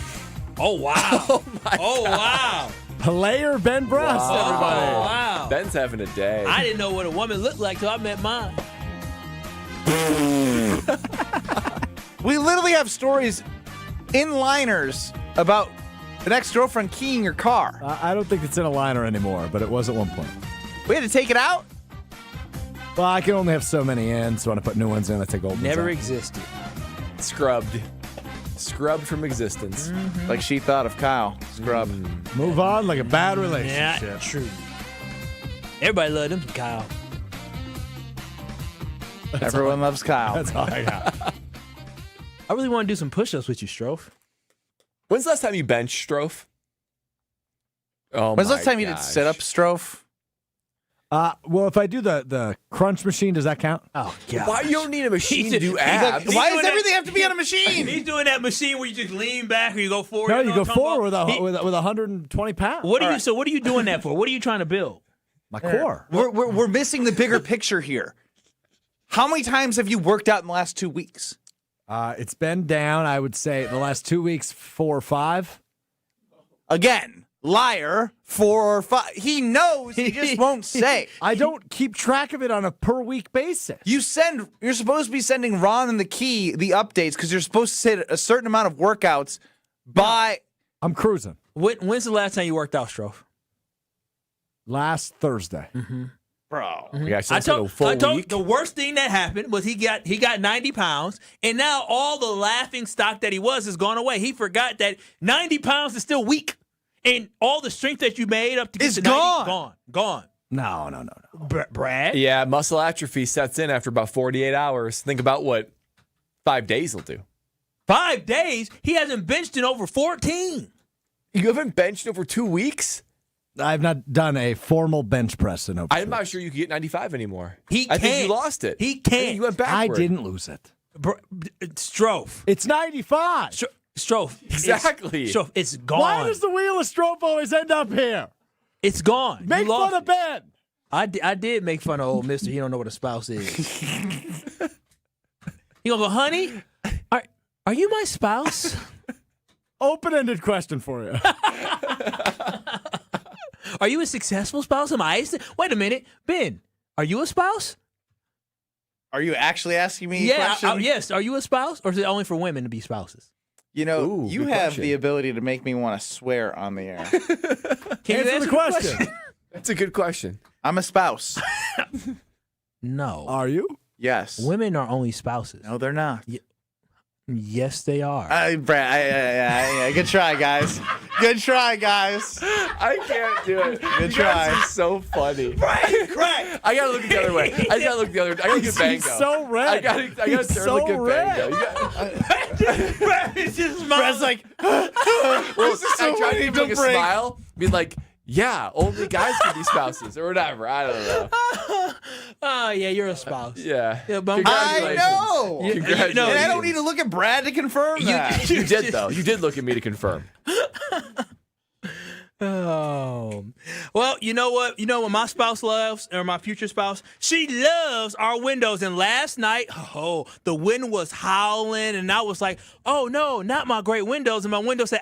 Speaker 3: Oh wow! Wow!
Speaker 24: Player Ben Brust, everybody.
Speaker 3: Oh wow!
Speaker 4: Ben's having a day.
Speaker 3: I didn't know what a woman looked like till I met mine.
Speaker 2: We literally have stories in liners about an ex-girlfriend keying your car.
Speaker 24: I don't think it's in a liner anymore, but it was at one point.
Speaker 2: We had to take it out?
Speaker 24: Well, I can only have so many in, so when I put new ones in, I take old ones out.
Speaker 3: Never existed.
Speaker 4: Scrubbed from existence.
Speaker 3: Mm-hmm.
Speaker 2: Like she thought of Kyle. Scrubbed.
Speaker 24: Move on like a bad relationship.
Speaker 3: Yeah, true. Everybody loved him, Kyle.
Speaker 2: Everyone loves Kyle.
Speaker 24: That's all I got.
Speaker 3: I really want to do some push-ups with you, Stroph.
Speaker 4: When's the last time you benched, Stroph?
Speaker 2: When's the last time you did sit-ups, Stroph?
Speaker 24: Well, if I do the crunch machine, does that count?
Speaker 3: Oh, God.
Speaker 4: Why you don't need a machine to do abs?
Speaker 2: Why does everything have to be on a machine?
Speaker 3: He's doing that machine where you just lean back or you go forward.
Speaker 24: No, you go forward with 120 pounds.
Speaker 3: So what are you doing that for? What are you trying to build?
Speaker 24: My core.
Speaker 2: We're missing the bigger picture here. How many times have you worked out in the last 2 weeks?
Speaker 24: It's been down, I would say, the last 2 weeks, 4 or 5.
Speaker 2: Again, liar, 4 or 5. He knows, he just won't say.
Speaker 24: I don't keep track of it on a per-week basis.
Speaker 2: You're supposed to be sending Ron and the Key the updates because you're supposed to hit a certain amount of workouts by...
Speaker 24: I'm cruising.
Speaker 3: When's the last time you worked out, Stroph?
Speaker 24: Last Thursday.
Speaker 3: Mm-hmm.
Speaker 2: Bro.
Speaker 4: Yeah,
Speaker 3: I told the worst thing that happened was he got 90 pounds, and now all the laughing stock that he was has gone away. He forgot that 90 pounds is still weak, and all the strength that you made up to get to 90 gone.
Speaker 24: No.
Speaker 3: Brad?
Speaker 4: Yeah, muscle atrophy sets in after about 48 hours. Think about what 5 days will do.
Speaker 3: 5 days? He hasn't benched in over 14.
Speaker 4: You haven't benched over 2 weeks?
Speaker 24: I've not done a formal bench press in over.
Speaker 4: I'm not sure you can get 95 anymore.
Speaker 3: I
Speaker 4: think you lost it.
Speaker 3: He can't.
Speaker 4: You went backward.
Speaker 24: I didn't lose it.
Speaker 3: Stroph.
Speaker 24: It's 95.
Speaker 3: Stroph.
Speaker 4: Exactly.
Speaker 3: Stroph, it's gone.
Speaker 24: Why does the wheel of Stroph always end up here?
Speaker 3: It's gone.
Speaker 24: Make fun of Ben.
Speaker 3: I did make fun of old mister. He don't know what a spouse is. He gonna go, honey, are you my spouse?
Speaker 24: Open-ended question for you.
Speaker 3: Are you a successful spouse? Am I? Wait a minute, Ben. Are you a spouse?
Speaker 2: Are you actually asking me a question?
Speaker 3: Yes. Are you a spouse, or is it only for women to be spouses?
Speaker 2: You know,
Speaker 4: Ooh,
Speaker 2: you have the ability to make me want to swear on the air.
Speaker 3: Can you
Speaker 24: answer the question?
Speaker 4: That's a good question.
Speaker 2: I'm a spouse.
Speaker 3: No.
Speaker 24: Are you?
Speaker 2: Yes.
Speaker 3: Women are only spouses.
Speaker 2: No, they're not.
Speaker 3: Yes, they are.
Speaker 2: Brad, good try, guys. Good try, guys.
Speaker 4: I can't do it.
Speaker 2: Good
Speaker 4: You
Speaker 2: try.
Speaker 4: guys are so funny.
Speaker 2: Right.
Speaker 4: I gotta look the other way. I gotta get Bango.
Speaker 24: He's so red.
Speaker 4: I gotta turn
Speaker 24: so
Speaker 4: look at
Speaker 24: red.
Speaker 3: Brad is just
Speaker 2: Brad's like,
Speaker 4: Well, I tried to give like a smile, be like, Yeah, only guys can be spouses or whatever. I don't know.
Speaker 3: Oh, yeah, you're a spouse.
Speaker 4: Yeah.
Speaker 2: I know.
Speaker 4: Congratulations.
Speaker 2: And I don't need to look at Brad to confirm that.
Speaker 4: You did, though. You did look at me to confirm.
Speaker 3: Oh, well, you know what? You know what my spouse loves, or my future spouse? She loves our windows. And last night, the wind was howling, and I was like, oh, no, not my great windows. And my window said,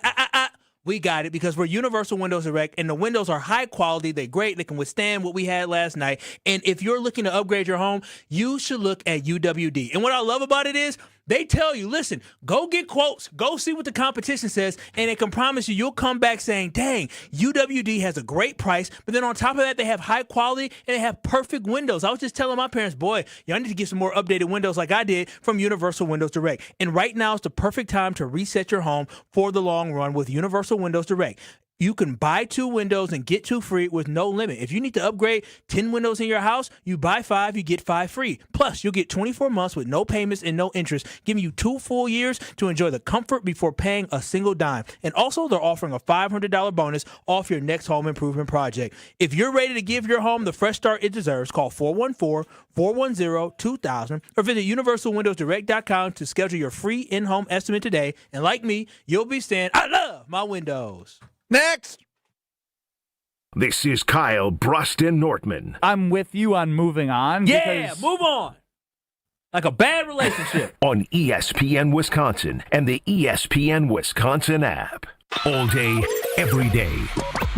Speaker 3: we got it, because we're Universal Windows Direct, and the windows are high quality. They're great. They can withstand what we had last night. And if you're looking to upgrade your home, you should look at UWD. And what I love about it is they tell you, listen, go get quotes, go see what the competition says, and they can promise you you'll come back saying, dang, UWD has a great price. But then on top of that, they have high quality and they have perfect windows. I was just telling my parents, boy, y'all need to get some more updated windows like I did from Universal Windows Direct. And right now is the perfect time to reset your home for the long run with Universal Windows Direct. You can buy 2 windows and get 2 free with no limit. If you need to upgrade 10 windows in your house, you buy 5, you get 5 free. Plus, you'll get 24 months with no payments and no interest, giving you 2 full years to enjoy the comfort before paying a single dime. And also, they're offering a $500 bonus off your next home improvement project. If you're ready to give your home the fresh start it deserves, call 414-410-2000 or visit universalwindowsdirect.com to schedule your free in-home estimate today. And like me, you'll be saying, I love my windows.
Speaker 2: Next.
Speaker 1: This is Kyle Brust and Nortman.
Speaker 9: I'm with you on moving on.
Speaker 3: Yeah, move on. Like a bad relationship.
Speaker 1: On ESPN Wisconsin and the ESPN Wisconsin app. All day, every day.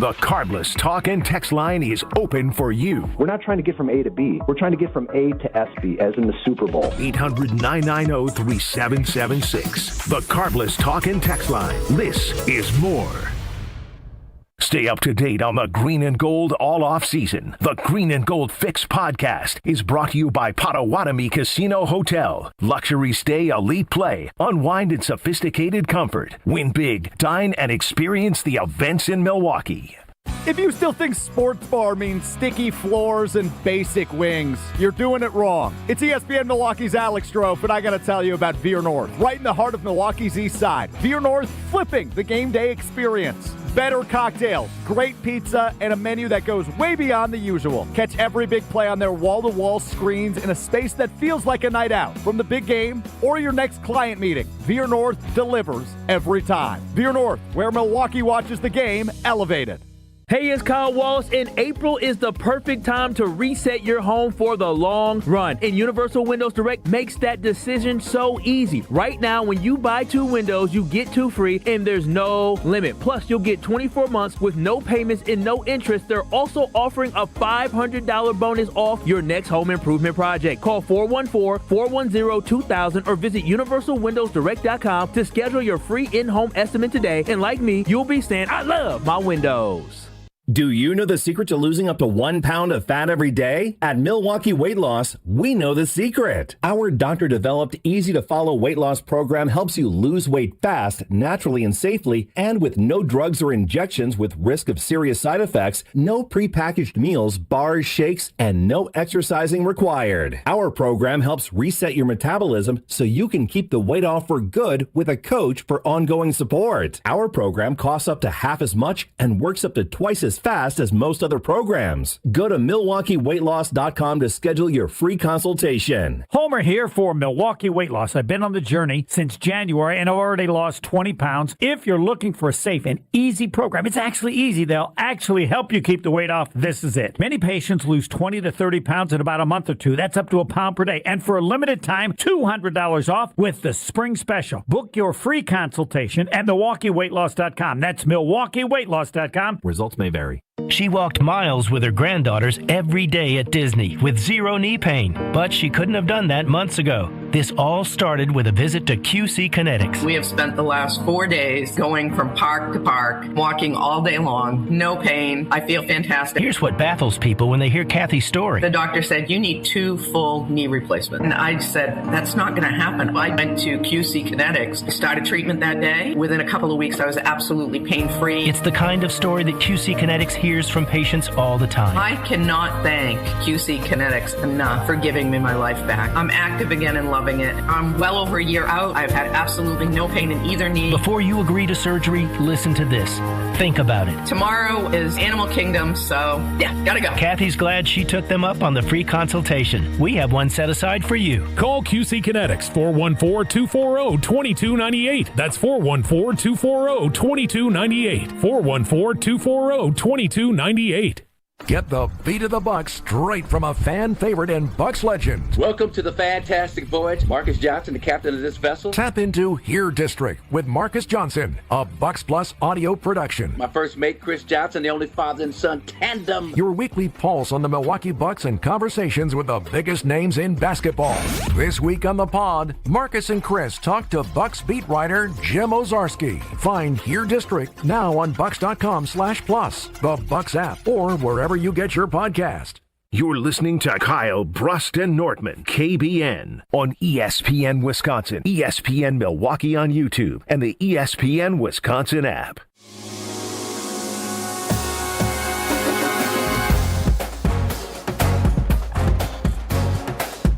Speaker 1: The Cardless talk and text line is open for you.
Speaker 11: We're not trying to get from A to B. We're trying to get from A to SB, as in the Super Bowl.
Speaker 1: 800-990-3776. The Cardless talk and text line. This is more. Stay up to date on the Green and Gold all off season. The Green and Gold Fix podcast is brought to you by Potawatomi Casino Hotel. Luxury stay, elite play, unwind in sophisticated comfort. Win big, dine, and experience the events in Milwaukee.
Speaker 24: If you still think sports bar means sticky floors and basic wings, you're doing it wrong. It's ESPN Milwaukee's Alex Stro, and I got to tell you about Veer North, right in the heart of Milwaukee's East Side. Veer North, flipping the game day experience. Better cocktails, great pizza, and a menu that goes way beyond the usual. Catch every big play on their wall-to-wall screens in a space that feels like a night out. From the big game or your next client meeting, Veer North delivers every time. Veer North, where Milwaukee watches the game elevated.
Speaker 3: Hey, it's Kyle Wallace, and April is the perfect time to reset your home for the long run. And Universal Windows Direct makes that decision so easy. Right now, when you buy 2 windows, you get 2 free, and there's no limit. Plus, you'll get 24 months with no payments and no interest. They're also offering a $500 bonus off your next home improvement project. Call 414-410-2000 or visit universalwindowsdirect.com to schedule your free in-home estimate today. And like me, you'll be saying, I love my windows.
Speaker 12: Do you know the secret to losing up to 1 pound of fat every day? At Milwaukee Weight Loss, we know the secret. Our doctor-developed, easy-to-follow weight loss program helps you lose weight fast, naturally and safely, and with no drugs or injections with risk of serious side effects, no prepackaged meals, bars, shakes, and no exercising required. Our program helps reset your metabolism so you can keep the weight off for good with a coach for ongoing support. Our program costs up to half as much and works up to twice as fast as most other programs. Go to MilwaukeeWeightLoss.com to schedule your free consultation.
Speaker 13: Homer here for Milwaukee Weight Loss. I've been on the journey since January and I've already lost 20 pounds. If you're looking for a safe and easy program, it's actually easy. They'll actually help you keep the weight off. This is it. Many patients lose 20 to 30 pounds in about a month or 2. That's up to a pound per day. And for a limited time, $200 off with the spring special. Book your free consultation at MilwaukeeWeightLoss.com. That's MilwaukeeWeightLoss.com.
Speaker 12: Results may vary.
Speaker 14: She walked miles with her granddaughters every day at Disney with 0 knee pain, but she couldn't have done that months ago. This all started with a visit to QC Kinetics.
Speaker 15: We have spent the last 4 days going from park to park, walking all day long, no pain. I feel fantastic.
Speaker 14: Here's what baffles people when they hear Kathy's story.
Speaker 15: The doctor said, you need 2 full knee replacements. And I said, that's not going to happen. I went to QC Kinetics, started treatment that day. Within a couple of weeks, I was absolutely pain-free.
Speaker 14: It's the kind of story that QC Kinetics hears from patients all the time.
Speaker 15: I cannot thank QC Kinetics enough for giving me my life back. I'm active again and loving it. I'm well over a year out. I've had absolutely no pain in either knee.
Speaker 14: Before you agree to surgery, listen to this. Think about it.
Speaker 15: Tomorrow is Animal Kingdom, so yeah, gotta go.
Speaker 14: Kathy's glad she took them up on the free consultation. We have one set aside for you.
Speaker 5: Call QC Kinetics 414-240-2298. That's 414-240-2298. 414-240-2298.
Speaker 6: Get the beat of the Bucks straight from a fan favorite and Bucks legend.
Speaker 7: Welcome to the fantastic voyage. Marcus Johnson, the captain of this vessel.
Speaker 6: Tap into Here District with Marcus Johnson, a Bucks Plus audio production.
Speaker 7: My first mate, Chris Johnson, the only father and son tandem.
Speaker 6: Your weekly pulse on the Milwaukee Bucks and conversations with the biggest names in basketball. This week on the pod, Marcus and Chris talk to Bucks beat writer Jim Ozarski. Find Here District now on Bucks.com/plus, the Bucks app, or wherever you get your podcast.
Speaker 1: You're listening to Kyle Brust and Nortman, KBN, on ESPN Wisconsin, ESPN Milwaukee on YouTube, and the ESPN Wisconsin app.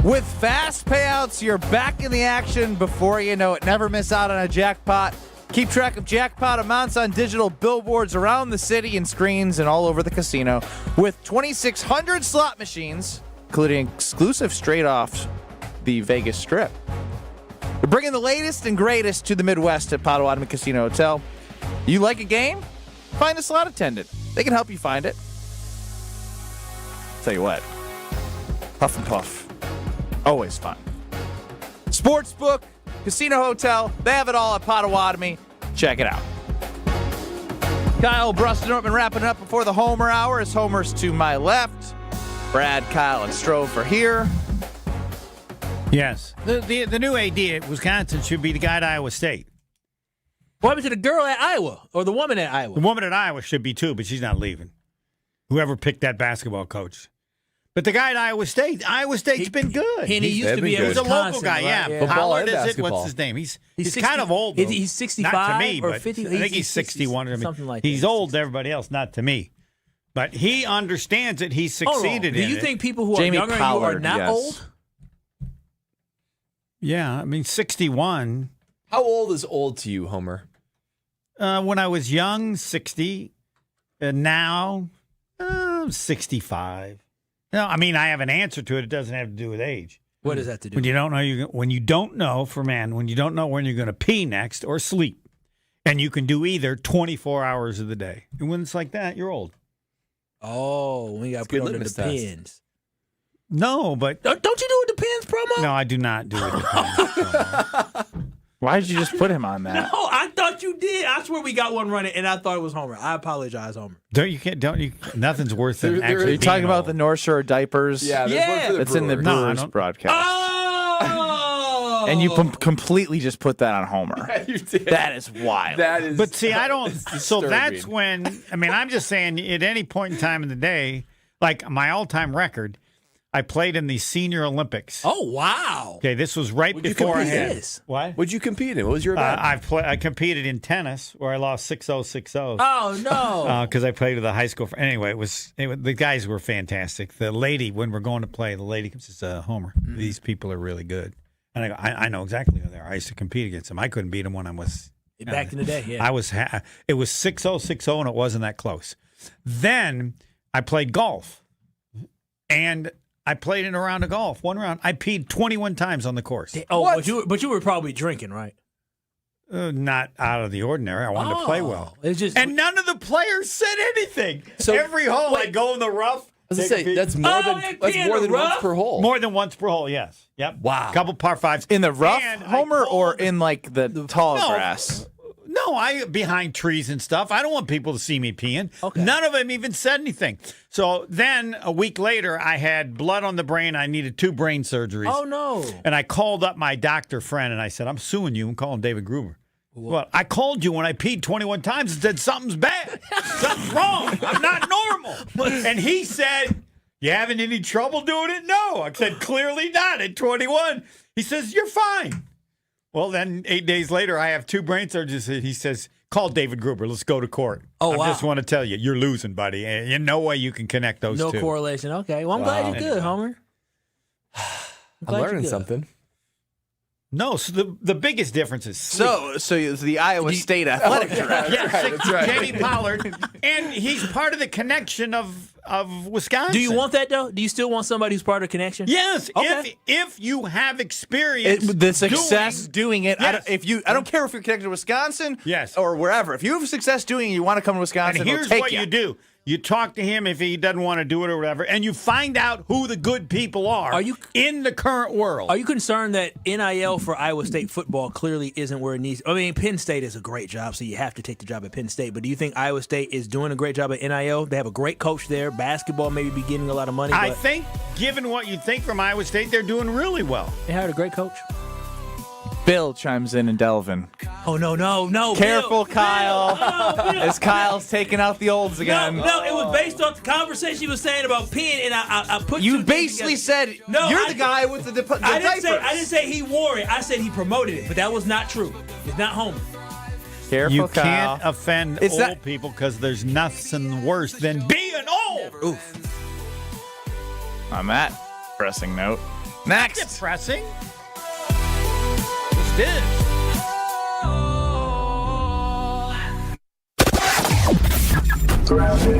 Speaker 2: With fast payouts, you're back in the action before you know it. Never miss out on a jackpot. Keep track of jackpot amounts on digital billboards around the city and screens and all over the casino. With 2,600 slot machines, including exclusive straight off the Vegas Strip. We're bringing the latest and greatest to the Midwest at Potawatomi Casino Hotel. You like a game? Find a slot attendant. They can help you find it. Tell you what, Puff and Puff, always fun. Sportsbook, Casino Hotel, they have it all at Potawatomi. Check it out. Kyle, Brust, and Nortman wrapping up before the Homer Hour. As Homer's to my left, Brad, Kyle, and Stro for here.
Speaker 13: Yes. The new AD at Wisconsin should be the guy at Iowa State.
Speaker 3: What happened to the girl at Iowa or the woman at Iowa?
Speaker 13: The woman at Iowa should be too, but she's not leaving. Whoever picked that basketball coach. But the guy at Iowa State's been good.
Speaker 3: And he used to be
Speaker 13: a local guy,
Speaker 3: right?
Speaker 13: yeah. Howard is it? What's his name? He's 60, kind of old.
Speaker 3: He's 65
Speaker 13: not to me,
Speaker 3: or
Speaker 13: but
Speaker 3: 50.
Speaker 13: I think he's 61 or
Speaker 3: something like
Speaker 13: he's
Speaker 3: that.
Speaker 13: old to everybody else, not to me. But he understands it. He's succeeded in it.
Speaker 3: Do you think people who are
Speaker 2: Jamie
Speaker 3: younger
Speaker 2: Pollard,
Speaker 3: than you are not
Speaker 2: yes.
Speaker 3: old?
Speaker 13: Yeah, I mean 61.
Speaker 4: How old is old to you, Homer?
Speaker 13: When I was young, 60. Now, 65. No, I mean I have an answer to it. It doesn't have to do with age.
Speaker 3: What does that to do?
Speaker 13: When you don't know when you don't know when you don't know when you're going to pee next or sleep, and you can do either 24 hours of the day. And when it's like that, you're old.
Speaker 3: Oh, we got to put on the Depends.
Speaker 13: No, but
Speaker 3: don't you do a Depends promo?
Speaker 13: No, I do not do a Depends promo.
Speaker 2: Why did you just put him on that?
Speaker 3: No, I thought you did. I swear we got one running, and I thought it was Homer. I apologize, Homer.
Speaker 13: Nothing's worse than actually.
Speaker 2: Are you talking about the North Shore diapers?
Speaker 4: Yeah,
Speaker 2: that's in the Brewers broadcast.
Speaker 3: Oh!
Speaker 2: And you completely just put that on Homer.
Speaker 4: Yeah, you did.
Speaker 2: That is wild.
Speaker 4: That is.
Speaker 13: But see, I don't. So that's when. I mean, I'm just saying. At any point in time in the day, like my all-time record, I played in the Senior Olympics.
Speaker 3: Oh wow!
Speaker 13: Okay, this was right before I had.
Speaker 4: What? What'd you compete in? What was your event?
Speaker 13: I competed in tennis where I lost 6-0, 6-0.
Speaker 3: Oh no!
Speaker 13: Because I played with a high school. Anyway, it was the guys were fantastic. The lady, when we're going to play, the lady says, "Homer, these people are really good." And I go, I know exactly who they are. I used to compete against them. I couldn't beat them when I was
Speaker 3: back in the day. Yeah,
Speaker 13: it was 6-0, 6-0, and it wasn't that close. Then I played golf, and I played in a round of golf. One round, I peed 21 times on the course.
Speaker 3: Oh, but you were probably drinking, right?
Speaker 13: Not out of the ordinary. I wanted to play well.
Speaker 3: It's just,
Speaker 13: and none of the players said anything.
Speaker 4: So
Speaker 13: every hole I go in the rough.
Speaker 4: I was gonna say that's more than once per hole.
Speaker 13: More than once per hole, yes. Yep.
Speaker 4: Wow.
Speaker 13: Couple par fives
Speaker 2: in the rough, Homer, or in like the tall grass.
Speaker 13: No, I behind trees and stuff. I don't want people to see me peeing. Okay. None of them even said anything. So then a week later, I had blood on the brain. I needed 2 brain surgeries.
Speaker 3: Oh no!
Speaker 13: And I called up my doctor friend and I said, "I'm suing you." I'm calling David Gruber. Well, I called you when I peed 21 times and said something's bad. Something's wrong. I'm not normal. And he said, "You having any trouble doing it?" No. I said, "Clearly not at 21. He says, "You're fine." Well, then 8 days later, I have 2 brain surgeries. He says, "Call David Gruber. Let's go to court."
Speaker 3: Oh,
Speaker 13: I just want to tell you, you're losing, buddy. And no way you can connect those two.
Speaker 3: No correlation. Okay. Well, I'm glad you're good, Homer.
Speaker 4: I'm learning something.
Speaker 10: No, so the biggest difference is
Speaker 2: So it's the Iowa State athletic director.
Speaker 10: Yes,
Speaker 4: That's right.
Speaker 10: Jamie Pollard, and he's part of the connection of Wisconsin.
Speaker 3: Do you want that though? Do you still want somebody who's part of the connection?
Speaker 10: Yes.
Speaker 3: Okay.
Speaker 10: If you have experience,
Speaker 2: The success doing it.
Speaker 10: Yes.
Speaker 2: I don't care if you're connected to Wisconsin,
Speaker 10: Yes.
Speaker 2: or wherever. If you have success doing it, you want to come to Wisconsin.
Speaker 10: And here's
Speaker 2: we'll take
Speaker 10: what you do. You talk to him if he doesn't want to do it or whatever, and you find out who the good people are in the current world.
Speaker 3: Are you concerned that NIL for Iowa State football clearly isn't where it needs? I mean, Penn State is a great job, so you have to take the job at Penn State. But do you think Iowa State is doing a great job at NIL? They have a great coach there. Basketball maybe be getting a lot of money.
Speaker 10: I think, given what you think from Iowa State, they're doing really well.
Speaker 3: They hired a great coach.
Speaker 2: Bill chimes in and Delvin.
Speaker 3: Oh, no.
Speaker 2: Careful,
Speaker 3: Bill.
Speaker 2: Kyle.
Speaker 3: Bill.
Speaker 2: As Kyle's taking out the olds again.
Speaker 3: No, it was based off the conversation he was saying about Penn, and I put
Speaker 2: You basically said you're the guy with the diapers.
Speaker 3: I didn't say he wore it. I said he promoted it, but that was not true. It's not homer.
Speaker 2: Careful,
Speaker 10: You
Speaker 2: Kyle.
Speaker 10: can't offend old people because there's nothing worse than being old.
Speaker 2: Oof. On that pressing note, next.
Speaker 10: Depressing. This.